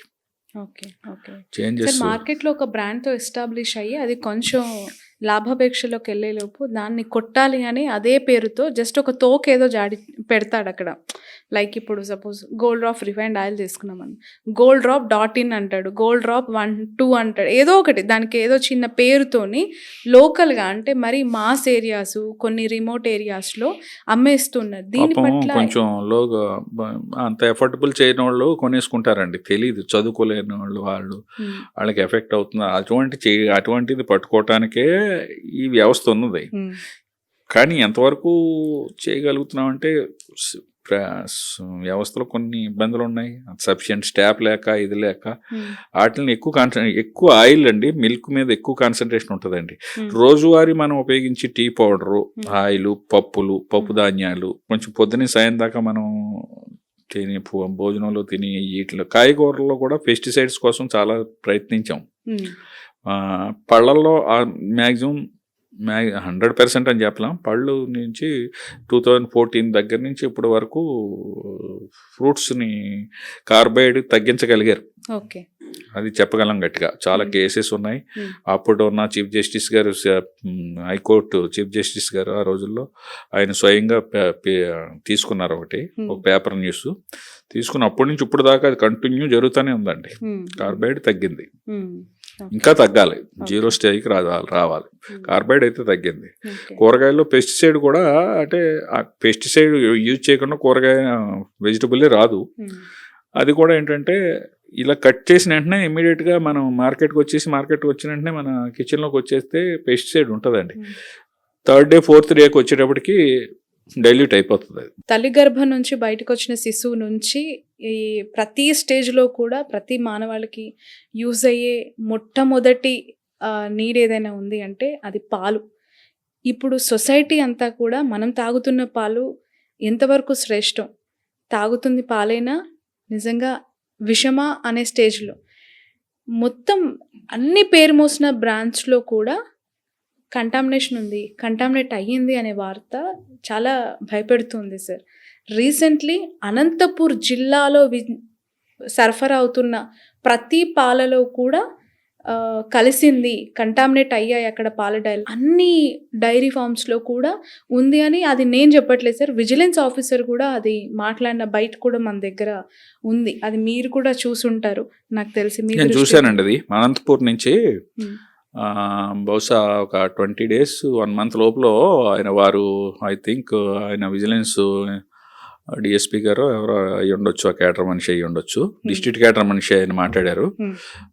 ఓకే. ఓకే. చేంజెస్ మార్కెట్లో ఒక బ్రాండ్తో ఎస్టాబ్లిష్ అయ్యి అది కొంచెం లాభాపేక్షలోకి వెళ్ళేలోపు దాన్ని కొట్టాలి అని అదే పేరుతో జస్ట్ ఒక తోకేదో జాడి పెడతాడు అక్కడ. లైక్ ఇప్పుడు suppose gold drop refined oil తీసుకున్నామని, గోల్డ్ డ్రాప్ .in అంటాడు, గోల్డ్ డ్రాప్ 1-2 అంటాడు, ఏదో ఒకటి దానికి ఏదో చిన్న పేరుతోని లోకల్గా అంటే మరి మాస్ ఏరియాస్, కొన్ని రిమోట్ ఏరియాస్లో అమ్మేస్తున్నారు. దీని పాపం పట్ల కొంచెం లోగా అంత ఎఫర్టబుల్ చేయని వాళ్ళు కొనేసుకుంటారండి, తెలియదు, చదువుకోలేని వాళ్ళు వాళ్ళకి ఎఫెక్ట్ అవుతుంది. అటువంటిది పట్టుకోవటానికే ఈ వ్యవస్థ ఉన్నది. కానీ ఎంతవరకు చేయగలుగుతున్నాం అంటే వ్యవస్థలో కొన్ని ఇబ్బందులు ఉన్నాయి, సఫిషియంట్ స్టాఫ్ లేక ఇది లేక వాటిని ఎక్కువ ఆయిల్ అండి, మిల్క్ మీద ఎక్కువ కాన్సన్ట్రేషన్ ఉంటుందండి. రోజువారీ మనం ఉపయోగించి టీ పౌడరు, ఆయిల్, పప్పు ధాన్యాలు కొంచెం పొద్దున సాయం దాకా మనం తిని భోజనంలో తిని వీటిలో కాయగూరల్లో కూడా పెస్టిసైడ్స్ కోసం చాలా ప్రయత్నించాం. పళ్ళల్లో మ్యాక్సిమం 100% అని చెప్పలేం, పళ్ళు నుంచి 2014 దగ్గర నుంచి ఇప్పటి వరకు ఫ్రూట్స్ని కార్బైడ్ తగ్గించగలిగారు. ఓకే, అది చెప్పగలం గట్టిగా. చాలా కేసెస్ ఉన్నాయి. అప్పుడు ఉన్న చీఫ్ జస్టిస్ గారు, హైకోర్టు చీఫ్ జస్టిస్ గారు ఆ రోజుల్లో ఆయన స్వయంగా తీసుకున్నారు ఒక పేపర్ న్యూస్ తీసుకుని, అప్పటి నుంచి ఇప్పుడు దాకా అది కంటిన్యూ జరుగుతూనే ఉందండి. కార్బైడ్ తగ్గింది, ఇంకా తగ్గాలి, 0 స్టేజ్కి రావాలి. కార్బైడ్ అయితే తగ్గింది. కూరగాయల్లో పెస్టిసైడ్ కూడా, అంటే ఆ పెస్టిసైడ్ యూజ్ చేయకుండా కూరగాయ వెజిటబుల్లే రాదు. అది కూడా ఏంటంటే ఇలా కట్ చేసిన వెంటనే ఇమ్మీడియట్గా మనం మార్కెట్కి వచ్చిన వెంటనే మన కిచెన్లోకి వచ్చేస్తే పెస్టిసైడ్ ఉంటుందండి. 3rd డే 4th డేకి వచ్చేటప్పటికి డైల్యూట్ అయిపోతుంది. తల్లి గర్భం నుంచి బయటకు వచ్చిన శిశువు నుంచి ఈ ప్రతి స్టేజ్లో కూడా ప్రతి మానవాళికి యూజ్ అయ్యే మొట్టమొదటి నీడ్ ఏదైనా ఉంది అంటే అది పాలు. ఇప్పుడు సొసైటీ అంతా కూడా మనం తాగుతున్న పాలు ఎంతవరకు శ్రేష్టం, తాగుతుంది పాలైనా నిజంగా విషమా అనే స్టేజ్లో మొత్తం అన్ని పేరు మోసిన బ్రాంచ్లో కూడా కంటామినేషన్ ఉంది, కంటామినేట్ అయ్యింది అనే వార్త చాలా భయపెడుతుంది సార్. రీసెంట్లీ అనంతపూర్ జిల్లాలో సరఫరా అవుతున్న ప్రతి పాలలో కూడా కలిసింది, కంటామినేట్ అయ్యాయి అక్కడ పాల డైరీ, అన్ని డైరీ ఫార్మ్స్లో కూడా ఉంది అని. అది నేను చెప్పట్లేదు సార్, విజిలెన్స్ ఆఫీసర్ కూడా అది మాట్లాడిన బయట కూడా మన దగ్గర ఉంది. అది మీరు కూడా చూసుంటారు నాకు తెలిసి. నేను చూశానండి, అది అనంతపూర్ నుంచి బహుశా ఒక 20 days 1 month లోపల ఐ థింక్ ఆయన విజిలెన్స్ డిఎస్పీ గారు ఎవరో అయ్యి ఉండొచ్చు, ఆ క్యాటర్ మనిషి అయ్యి ఉండొచ్చు, డిస్ట్రిక్ట్ క్యాటర్ మనిషి ఆయన మాట్లాడారు.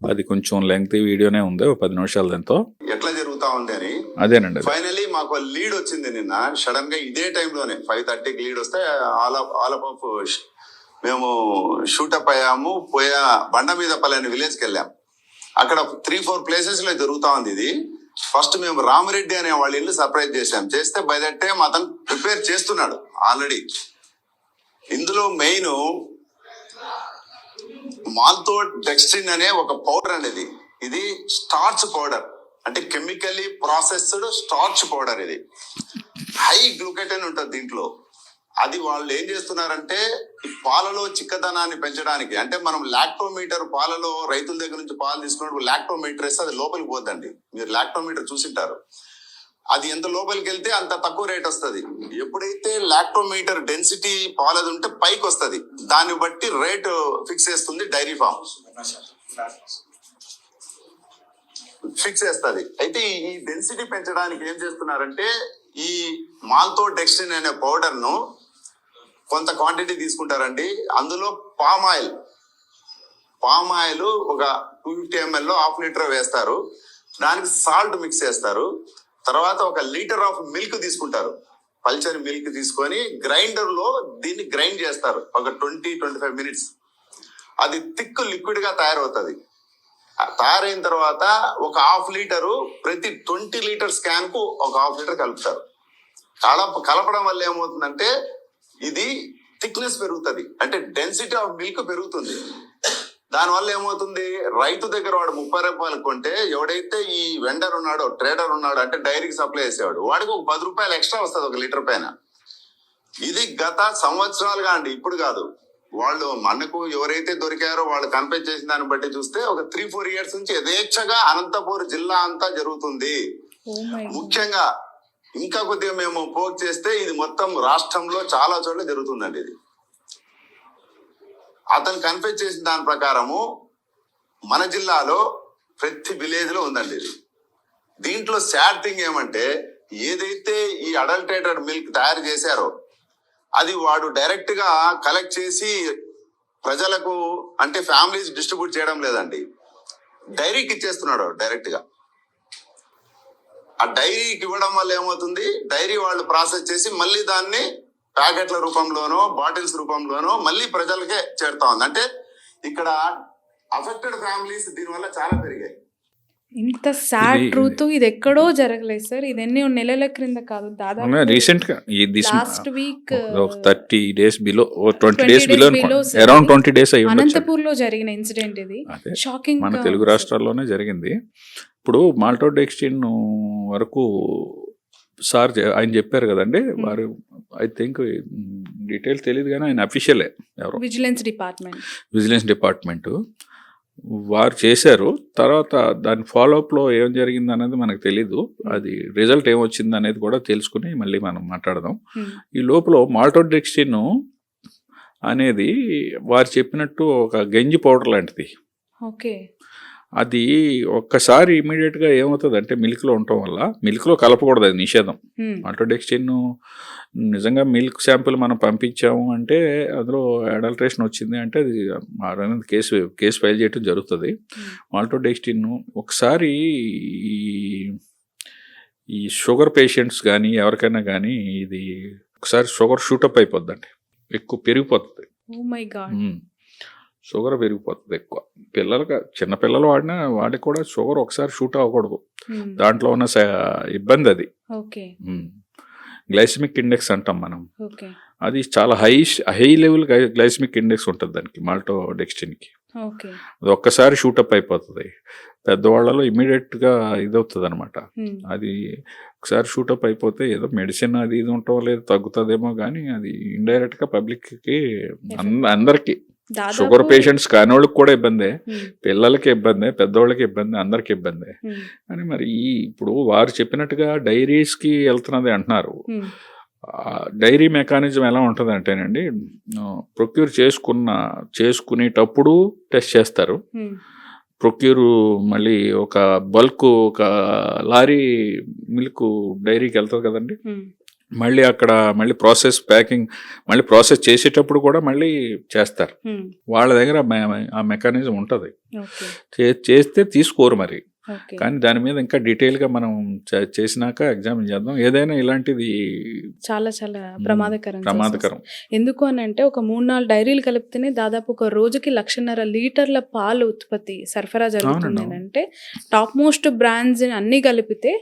అది కొంచెం లెంగ్తీ వీడియోనే ఉంది, 10 నిమిషాలు ఎంతో. ఎట్లా జరుగుతా ఉంది అని అదేనండి. ఫైనలీ మాకు లీడ్ వచ్చింది నిన్న సడన్ గా, ఇదే టైంలోనే 5:30కి లీడ్ వస్తే ఆల్ ఆఫ్ మేము షూటప్ అయ్యాము. బండ మీద పల్లెని విలేజ్కి వెళ్ళాం. అక్కడ 3-4 places లో జరుగుతా ఉంది ఇది. ఫస్ట్ మేము రామిరెడ్డి అనే వాళ్ళ ఇల్లు సర్ప్రైజ్ చేస్తే బై దట్ టైం అతను ప్రిపేర్ చేస్తున్నాడు ఆల్రెడీ. ఇందులో మెయిన్ మాల్తోడెక్స్ట్రిన్ అనే ఒక పౌడర్ అనేది, ఇది స్టార్చ్ పౌడర్, అంటే కెమికలీ ప్రాసెస్డ్ స్టార్చ్ పౌడర్. ఇది హై గ్లూకెటన్ ఉంటుంది దీంట్లో. అది వాళ్ళు ఏం చేస్తున్నారంటే ఈ పాలలో చిక్కదనాన్ని పెంచడానికి, అంటే మనం లాక్టోమీటర్ పాలలో రైతుల దగ్గర నుంచి పాలు తీసుకున్నప్పుడు లాక్టోమీటర్ వేస్తే అది లోపలికి పోద్దండి. మీరు లాక్టోమీటర్ చూసింటారు. అది ఎంత లోపలికి వెళ్తే అంత తక్కువ రేట్ వస్తుంది. ఎప్పుడైతే లాక్టోమీటర్ డెన్సిటీ పాలది ఉంటే పైకి వస్తుంది, దాన్ని బట్టి రేటు ఫిక్స్ చేస్తుంది డైరీ ఫామ్, ఫిక్స్ చేస్తుంది. అయితే ఈ డెన్సిటీ పెంచడానికి ఏం చేస్తున్నారంటే ఈ మాల్తోడెక్స్ట్రిన్ అనే పౌడర్ ను కొంత క్వాంటిటీ తీసుకుంటారండి. అందులో పామ్ ఆయిల్ ఒక 250 ml 1/2 లీటర్ వేస్తారు. దానికి సాల్ట్ మిక్స్ చేస్తారు. తర్వాత 1 లీటర్ ఆఫ్ మిల్క్ తీసుకుంటారు. పల్చని మిల్క్ తీసుకొని గ్రైండర్ లో దీన్ని గ్రైండ్ చేస్తారు ఒక 20-25 minutes. అది థిక్ లిక్విడ్ గా తయారవుతుంది. తయారైన తర్వాత ఒక 1/2 లీటరు ప్రతి 20 లీటర్స్ క్యాన్ కు ఒక 1/2 లీటర్ కలుపుతారు. కలపడం వల్ల ఏమవుతుందంటే ఇది థిక్నెస్ పెరుగుతుంది, అంటే డెన్సిటీ ఆఫ్ మిల్క్ పెరుగుతుంది. దానివల్ల ఏమవుతుంది, రైతు దగ్గర వాడు 30 రూపాయలు కొంటే ఎవడైతే ఈ వెండర్ ఉన్నాడో, ట్రేడర్ ఉన్నాడో, అంటే డైరీకి సప్లై చేసేవాడు, వాడికి ఒక 10 రూపాయలు ఎక్స్ట్రా వస్తుంది 1 లీటర్ పైన. ఇది గత సంవత్సరాలుగా అండి, ఇప్పుడు కాదు. వాళ్ళు మనకు ఎవరైతే దొరికారో వాళ్ళు కంపేర్ చేసిన దాన్ని బట్టి చూస్తే ఒక 3-4 years నుంచి యథేచ్ఛగా అనంతపూర్ జిల్లా అంతా జరుగుతుంది. ఓ మై ముఖ్యంగా ఇంకా కొద్దిగా మేము పోక్ చేస్తే ఇది మొత్తం రాష్ట్రంలో చాలా చోట్ల జరుగుతుందండి. ఇది అతను కన్ఫెస్ చేసిన దాని ప్రకారము మన జిల్లాలో ప్రతి విలేజ్ లో ఉందండి ఇది. దీంట్లో సాడ్ థింగ్ ఏమంటే ఏదైతే ఈ అడల్టరేటెడ్ మిల్క్ తయారు చేశారో అది వాడు డైరెక్ట్ గా కలెక్ట్ చేసి ప్రజలకు అంటే ఫ్యామిలీస్ డిస్ట్రిబ్యూట్ చేయడం లేదండి, డైరీకి ఇచ్చేస్తున్నాడు డైరెక్ట్ గా. ఆ డైరీకి ఇవ్వడం వల్ల ఏమవుతుంది, డైరీ వాళ్ళు ప్రాసెస్ చేసి మళ్ళీ దాన్ని ప్యాకెట్ల రూపంలోనో బాటిల్స్ రూపంలోనో మళ్ళీ ప్రజలకే చేరుతా ఉంది. అంటే ఇక్కడ అఫెక్టెడ్ ఫ్యామిలీస్ దీనివల్ల చాలా పెరిగాయి. ఇంత సాడ్ ట్రూత్ ఇది ఎక్కడో జరగలేదు సార్. ఇది ఎన్ని నెలల క్రింద కాదు, దాదాపు రీసెంట్ గా last week 30 days below 20 days below sir. Around 20 days అయ్యి ఉండొచ్చు. అనంతపూర్ లో జరిగిన ఇన్సిడెంట్ ఇది. అదే షాకింగ్. మన తెలుగు రాష్ట్రాల్లోనే జరిగింది. ఇప్పుడు మాల్టోడెక్స్టిన్ వరకు సార్ ఆయన చెప్పారు కదండి, వారు ఐ థింక్ డీటెయిల్ తెలియదు కానీ ఆయన అఫీషియలే ఎవరు విజిలెన్స్ డిపార్ట్మెంట్ వారు చేశారు. తర్వాత దాని ఫాలోఅప్లో ఏం జరిగింది అనేది మనకు తెలీదు. అది రిజల్ట్ ఏమొచ్చింది అనేది కూడా తెలుసుకుని మళ్ళీ మనం మాట్లాడదాం. ఈ లోపల మాల్టోడెక్స్టిన్ అనేది వారు చెప్పినట్టు ఒక గంజి పౌడర్ లాంటిది. ఓకే. అది ఒక్కసారి ఇమీడియట్గా ఏమవుతుంది అంటే మిల్క్లో ఉండటం వల్ల, మిల్క్లో కలపకూడదు, అది నిషేధం. మాల్టోడెక్స్టిన్ నిజంగా మిల్క్ శాంపుల్ మనం పంపించాము అంటే అందులో అడల్ట్రేషన్ వచ్చింది అంటే అది కేసు ఫైల్ చేయడం జరుగుతుంది. మాల్టోడెక్స్టిన్ ఒకసారి ఈ షుగర్ పేషెంట్స్ కానీ ఎవరికైనా కానీ ఇది ఒకసారి షుగర్ షూటప్ అయిపోద్దండి, ఎక్కువ పెరిగిపోతుంది. Oh my God. షుగర్ పెరిగిపోతుంది ఎక్కువ. చిన్నపిల్లలు వాడికి కూడా షుగర్ ఒకసారి షూట్ అవ్వకూడదు. దాంట్లో ఉన్న ఇబ్బంది అది. గ్లైసమిక్ ఇండెక్స్ అంటాం మనం. అది చాలా హై లెవెల్ గ్లైసమిక్ ఇండెక్స్ ఉంటుంది దానికి, మాల్టోడెక్స్టిన్కి. అది ఒక్కసారి షూటప్ అయిపోతుంది. పెద్దవాళ్ళలో ఇమీడియట్గా ఇదవుతుంది అనమాట. అది ఒకసారి షూటప్ అయిపోతే ఏదో మెడిసిన్ అది ఇది ఉండటం లేదు తగ్గుతుందేమో కానీ అది ఇండైరెక్ట్గా పబ్లిక్కి అందరికీ, షుగర్ పేషెంట్స్ కానివాళ్ళకి కూడా ఇబ్బందే, పిల్లలకి ఇబ్బందే, పెద్దవాళ్ళకి ఇబ్బంది, అందరికి ఇబ్బందే. కానీ మరి ఇప్పుడు వారు చెప్పినట్టుగా డైరీస్కి వెళ్తున్నది అంటున్నారు. డైరీ మెకానిజం ఎలా ఉంటుంది అంటేనండి, ప్రొక్యూర్ చేసుకునేటప్పుడు టెస్ట్ చేస్తారు. ప్రొక్యూర్ మళ్ళీ ఒక బల్క్ ఒక లారీ మిల్క్ డైరీకి వెళ్తుంది కదండి, మళ్ళీ అక్కడ మళ్ళీ ప్యాకింగ్ మళ్ళీ ప్రాసెస్ చేసేటప్పుడు కూడా మళ్ళీ చేస్తారు. వాళ్ళ దగ్గర ఆ మెకానిజం ఉంటుంది. చేస్తే తీసుకోరు మరి. కానీ దాని మీద ఇంకా డీటెయిల్గా మనం చేసినాక ఎగ్జామిన్ చేద్దాం. ఏదైనా ఇలాంటిది చాలా చాలా ప్రమాదకరం. ఎందుకు అని అంటే ఒక 3-4 డైరీలు కలిపితేనే దాదాపు ఒక రోజుకి 1.5 లీటర్ల పాలు ఉత్పత్తి సరఫరా జరుగుతుంది. అంటే టాప్ మోస్ట్ బ్రాండ్స్ అన్ని కలిపితే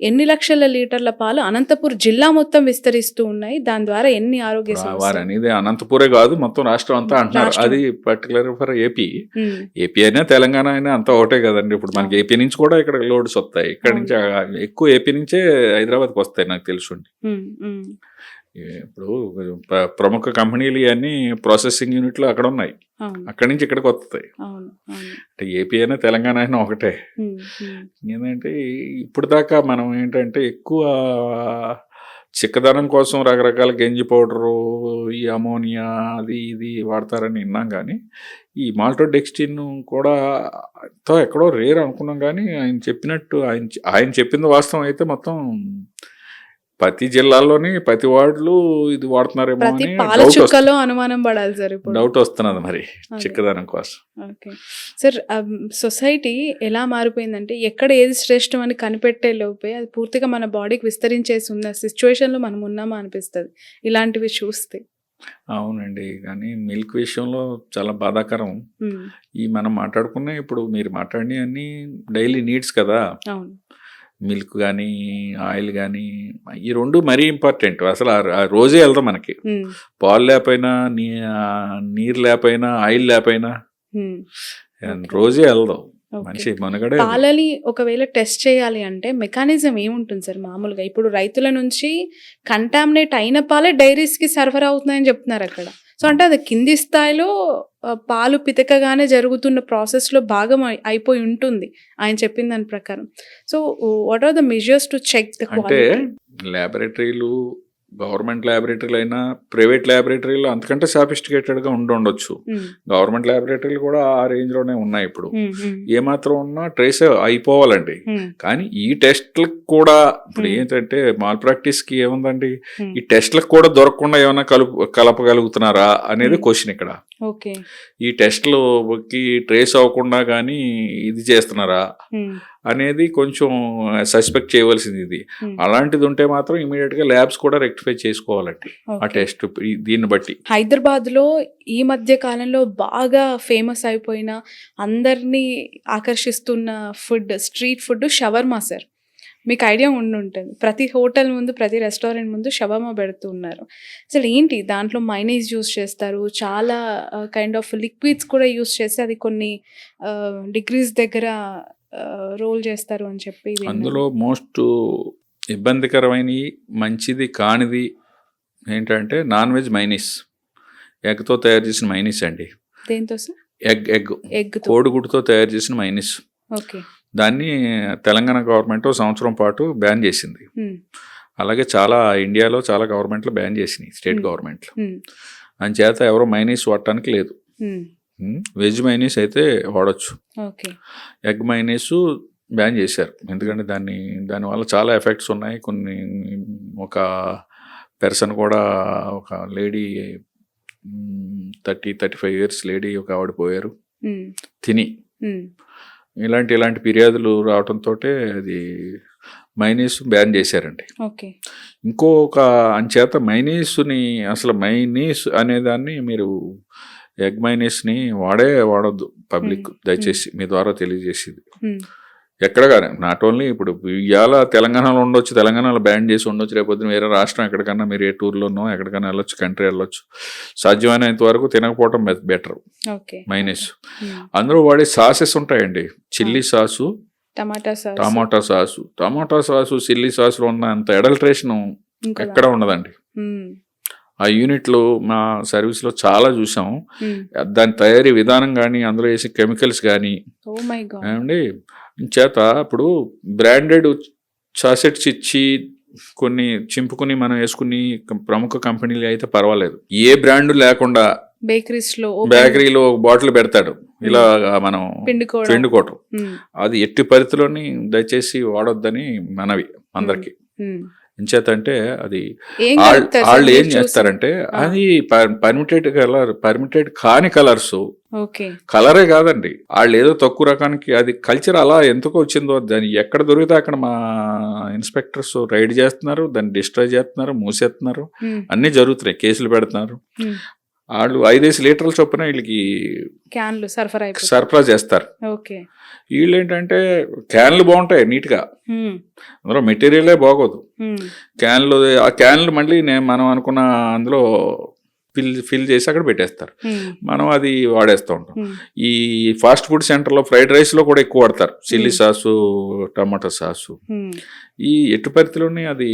ఎన్ని లక్షల లీటర్ల పాలు అనంతపూర్ జిల్లా మొత్తం విస్తరిస్తూ ఉన్నాయి. దాని ద్వారా ఎన్ని ఆరోగ్య అనేది అనంతపూరే కాదు మొత్తం రాష్ట్రం అంతా అంటున్నారు. అది పర్టికులర్ ఫర్ ఏపీ అయినా తెలంగాణ అయినా అంతా ఒకటే కదండి. ఇప్పుడు మనకి ఏపీ నుంచి కూడా ఇక్కడ లోడ్స్ వస్తాయి. ఇక్కడ నుంచి ఎక్కువ ఏపీ నుంచే హైదరాబాద్కి వస్తాయి నాకు తెలుసు. ఇప్పుడు ప్రముఖ కంపెనీలు ఇవన్నీ ప్రాసెసింగ్ యూనిట్లు అక్కడ ఉన్నాయి, అక్కడి నుంచి ఇక్కడికి వస్తాయి. అంటే ఏపీ అయినా తెలంగాణ అయినా ఒకటే. ఏంటంటే ఇప్పుడు దాకా మనం ఏంటంటే ఎక్కువ చిక్కదనం కోసం రకరకాల గంజి పౌడరు, ఈ అమోనియా అది ఇది వాడతారని విన్నాం. కానీ ఈ మాల్టోడెక్స్టిన్ కూడా ఎక్కడో రేర్ అనుకున్నాం. కానీ ఆయన చెప్పింది వాస్తవం అయితే మొత్తం ప్రతి జిల్లాలోని ప్రతి వార్డులు ఇది వాడుతున్నారేమో అని అనుమానం పడాలి సార్. డౌట్ వస్తున్నది మరి చిక్కదనం కోసం. ఓకే సార్, సొసైటీ ఎలా మారిపోయిందంటే ఎక్కడ ఏది శ్రేష్టం అని కనిపెట్టే లోపే అది పూర్తిగా మన బాడీకి విస్తరించేసి ఉన్న సిచ్యువేషన్లో మనం ఉన్నామా అనిపిస్తుంది ఇలాంటివి చూస్తే. అవునండి, కానీ మిల్క్ విషయంలో చాలా బాధాకరం. ఈ మనం మాట్లాడుకున్న ఇప్పుడు మీరు మాట్లాడి అన్ని డైలీ నీడ్స్ కదా. అవును, మిల్క్ కానీ ఆయిల్ కానీ ఈ రెండు మరీ ఇంపార్టెంట్. అసలు ఆ రోజే వెళ్దాం మనకి. పాలు లేకపోయినా నీరు లేకపోయినా ఆయిల్ లేకపోయినా రోజే వెళ్దాం మనిషి మనగడే. పాలని ఒకవేళ టెస్ట్ చేయాలి అంటే మెకానిజం ఏముంటుంది సార్ మామూలుగా? ఇప్పుడు రైతుల నుంచి కంటామినేట్ అయిన పాలే డైరీస్కి సరఫరా అవుతున్నాయని చెప్తున్నారు అక్కడ. సో అంటే అది కింది స్థాయిలో పాలు పితకగానే జరుగుతున్న ప్రాసెస్లో భాగం అయిపోయి ఉంటుంది ఆయన చెప్పిన దాని ప్రకారం. So what are the measures to check the అంటే క్వాలిటీ? ల్యాబొరేటరీలు, గవర్నమెంట్ ల్యాబొరేటరీలు అయినా ప్రైవేట్ ల్యాబొరేటరీలు అంతకంటే సాఫిస్టికేటెడ్గా ఉండొచ్చు. గవర్నమెంట్ ల్యాబొరేటరీలు కూడా ఆ రేంజ్లోనే ఉన్నాయి ఇప్పుడు. ఏమాత్రం ఉన్నా ట్రేస్ అయిపోవాలండి. కానీ ఈ టెస్ట్లకు కూడా ఇప్పుడు ఏంటంటే మాల్ ప్రాక్టీస్కి ఏముందండి, ఈ టెస్ట్లకు కూడా దొరకకుండా ఏమైనా కలపగలుగుతున్నారా అనేది క్వశ్చన్ ఇక్కడ. ఓకే, ఈ టెస్ట్లకి ట్రేస్ అవ్వకుండా కానీ ఇది చేస్తున్నారా అనేది కొంచెం సస్పెక్ట్ చేయవలసింది. ఇది అలాంటిది ఉంటే మాత్రం ఇమీడియట్ గా ల్యాబ్స్ కూడా రెక్టిఫై చేసుకోవాలండి ఆ టెస్ట్ దీన్ని బట్టి. హైదరాబాద్ లో ఈ మధ్య కాలంలో బాగా ఫేమస్ అయిపోయిన, అందరినీ ఆకర్షిస్తున్న food, street food shawarma sir. మీకు ఐడియా ఉంటుంది, ప్రతి హోటల్ ముందు, ప్రతి రెస్టారెంట్ ముందు షవర్మా పెడుతూ ఉన్నారు. అసలు ఏంటి దాంట్లో మైనీస్ యూస్ చేస్తారు, చాలా కైండ్ ఆఫ్ లిక్విడ్స్ కూడా యూస్ చేసి అది కొన్ని డిగ్రీస్ దగ్గర రోల్ చేస్తారు అని చెప్పి. అందులో మోస్ట్ ఇబ్బందికరమైన మంచిది కానిది ఏంటంటే నాన్ వెజ్ మైనీస్, ఎగ్తో తయారు చేసిన మైనీస్ అండి. దేంతో సార్? ఎగ్ కోడిగుడ్డుతో తయారు చేసిన మైనీస్. ఓకే, దాన్ని తెలంగాణ గవర్నమెంట్ సంవత్సరం పాటు బ్యాన్ చేసింది. అలాగే చాలా ఇండియాలో చాలా గవర్నమెంట్లు బ్యాన్ చేసినాయి, స్టేట్ గవర్నమెంట్లు. అంచేత ఎవరో మైనీస్ వాడటానికి లేదు. వెజ్ మైనీస్ అయితే వాడచ్చు. ఎగ్ మైనీస్ బ్యాన్ చేశారు, ఎందుకంటే దానివల్ల చాలా ఎఫెక్ట్స్ ఉన్నాయి. కొన్ని ఒక పర్సన్ కూడా, ఒక లేడీ 35 ఇయర్స్ లేడీ ఒక ఆవిడ పోయారు తిని. ఇలాంటి ఫిర్యాదులు రావడంతో అది మైనీస్ బ్యాన్ చేశారండి. ఇంకొక అంచేత మైనీస్ని, అసలు మైనీస్ అనేదాన్ని మీరు ఎగ్ మైనీస్ని వాడొద్దు పబ్లిక్, దయచేసి మీ ద్వారా తెలియజేసేది. ఎక్కడ కానీ, నాట్ ఓన్లీ ఇప్పుడు ఇవాళ తెలంగాణలో ఉండొచ్చు, తెలంగాణలో బ్యాన్ చేసి ఉండొచ్చు, రేపొద్దున వేరే రాష్ట్రం ఎక్కడికన్నా మీరు ఏ టూర్లోనో ఎక్కడికైనా వెళ్ళొచ్చు, కంట్రీ వెళ్ళొచ్చు. సాధ్యమైనంత వరకు తినకపోవడం బెటర్ మైనీస్. అందులో వాడే సాసెస్ ఉంటాయండి, చిల్లీ సాసు, టమాటా సాసు, చిల్లీ సాసులో ఉన్న అంత అడల్ట్రేషన్ ఎక్కడ ఉండదండి. ఆ యూనిట్లు మా సర్వీస్లో చాలా చూసాము. దాని తయారీ విధానం కానీ, అందులో వేసే కెమికల్స్ కానీ ఏమండి. చేత ఇప్పుడు బ్రాండెడ్ సాసెట్స్ ఇచ్చి కొన్ని చింపుకుని మనం వేసుకుని ప్రముఖ కంపెనీలు అయితే పర్వాలేదు. ఏ బ్రాండ్ లేకుండా బేకరీలో బాటిల్ పెడతాడు, ఇలా మనం పిండుకోవటం. అది ఎట్టి పరిస్థితుల్లోని దయచేసి వాడొద్దని మనవి అందరికి. ఎంచేతంటే అది వాళ్ళు ఏం చేస్తారంటే, అది పర్మిటెడ్ కాని కలర్స్, కలరే కాదండి, వాళ్ళు ఏదో తక్కువ రకానికి, అది కల్చర్ అలా ఎందుకు వచ్చిందో, దాన్ని ఎక్కడ దొరికితే అక్కడ మా ఇన్స్పెక్టర్స్ రైడ్ చేస్తున్నారు, దాన్ని డిస్ట్రాయ్ చేస్తున్నారు, మూసేస్తున్నారు, అన్ని జరుగుతున్నాయి, కేసులు పెడుతున్నారు. వాళ్ళు 5 లీటర్ల చొప్పున వీళ్ళకి క్యాన్లు సరఫరా చేస్తారు. వీళ్ళు ఏంటంటే క్యాన్లు బాగుంటాయి నీట్గా, అందులో మెటీరియలే బాగోదు. ఆ క్యాన్లు మళ్ళీ మనం అనుకున్న అందులో ఫిల్ చేసి అక్కడ పెట్టేస్తారు, మనం అది వాడేస్తూ ఉంటాం. ఈ ఫాస్ట్ ఫుడ్ సెంటర్లో ఫ్రైడ్ రైస్లో కూడా ఎక్కువ వాడతారు చిల్లీ సాసు, టమాటో సాసు. ఈ ఎట్టు పరిస్థితిలోని అది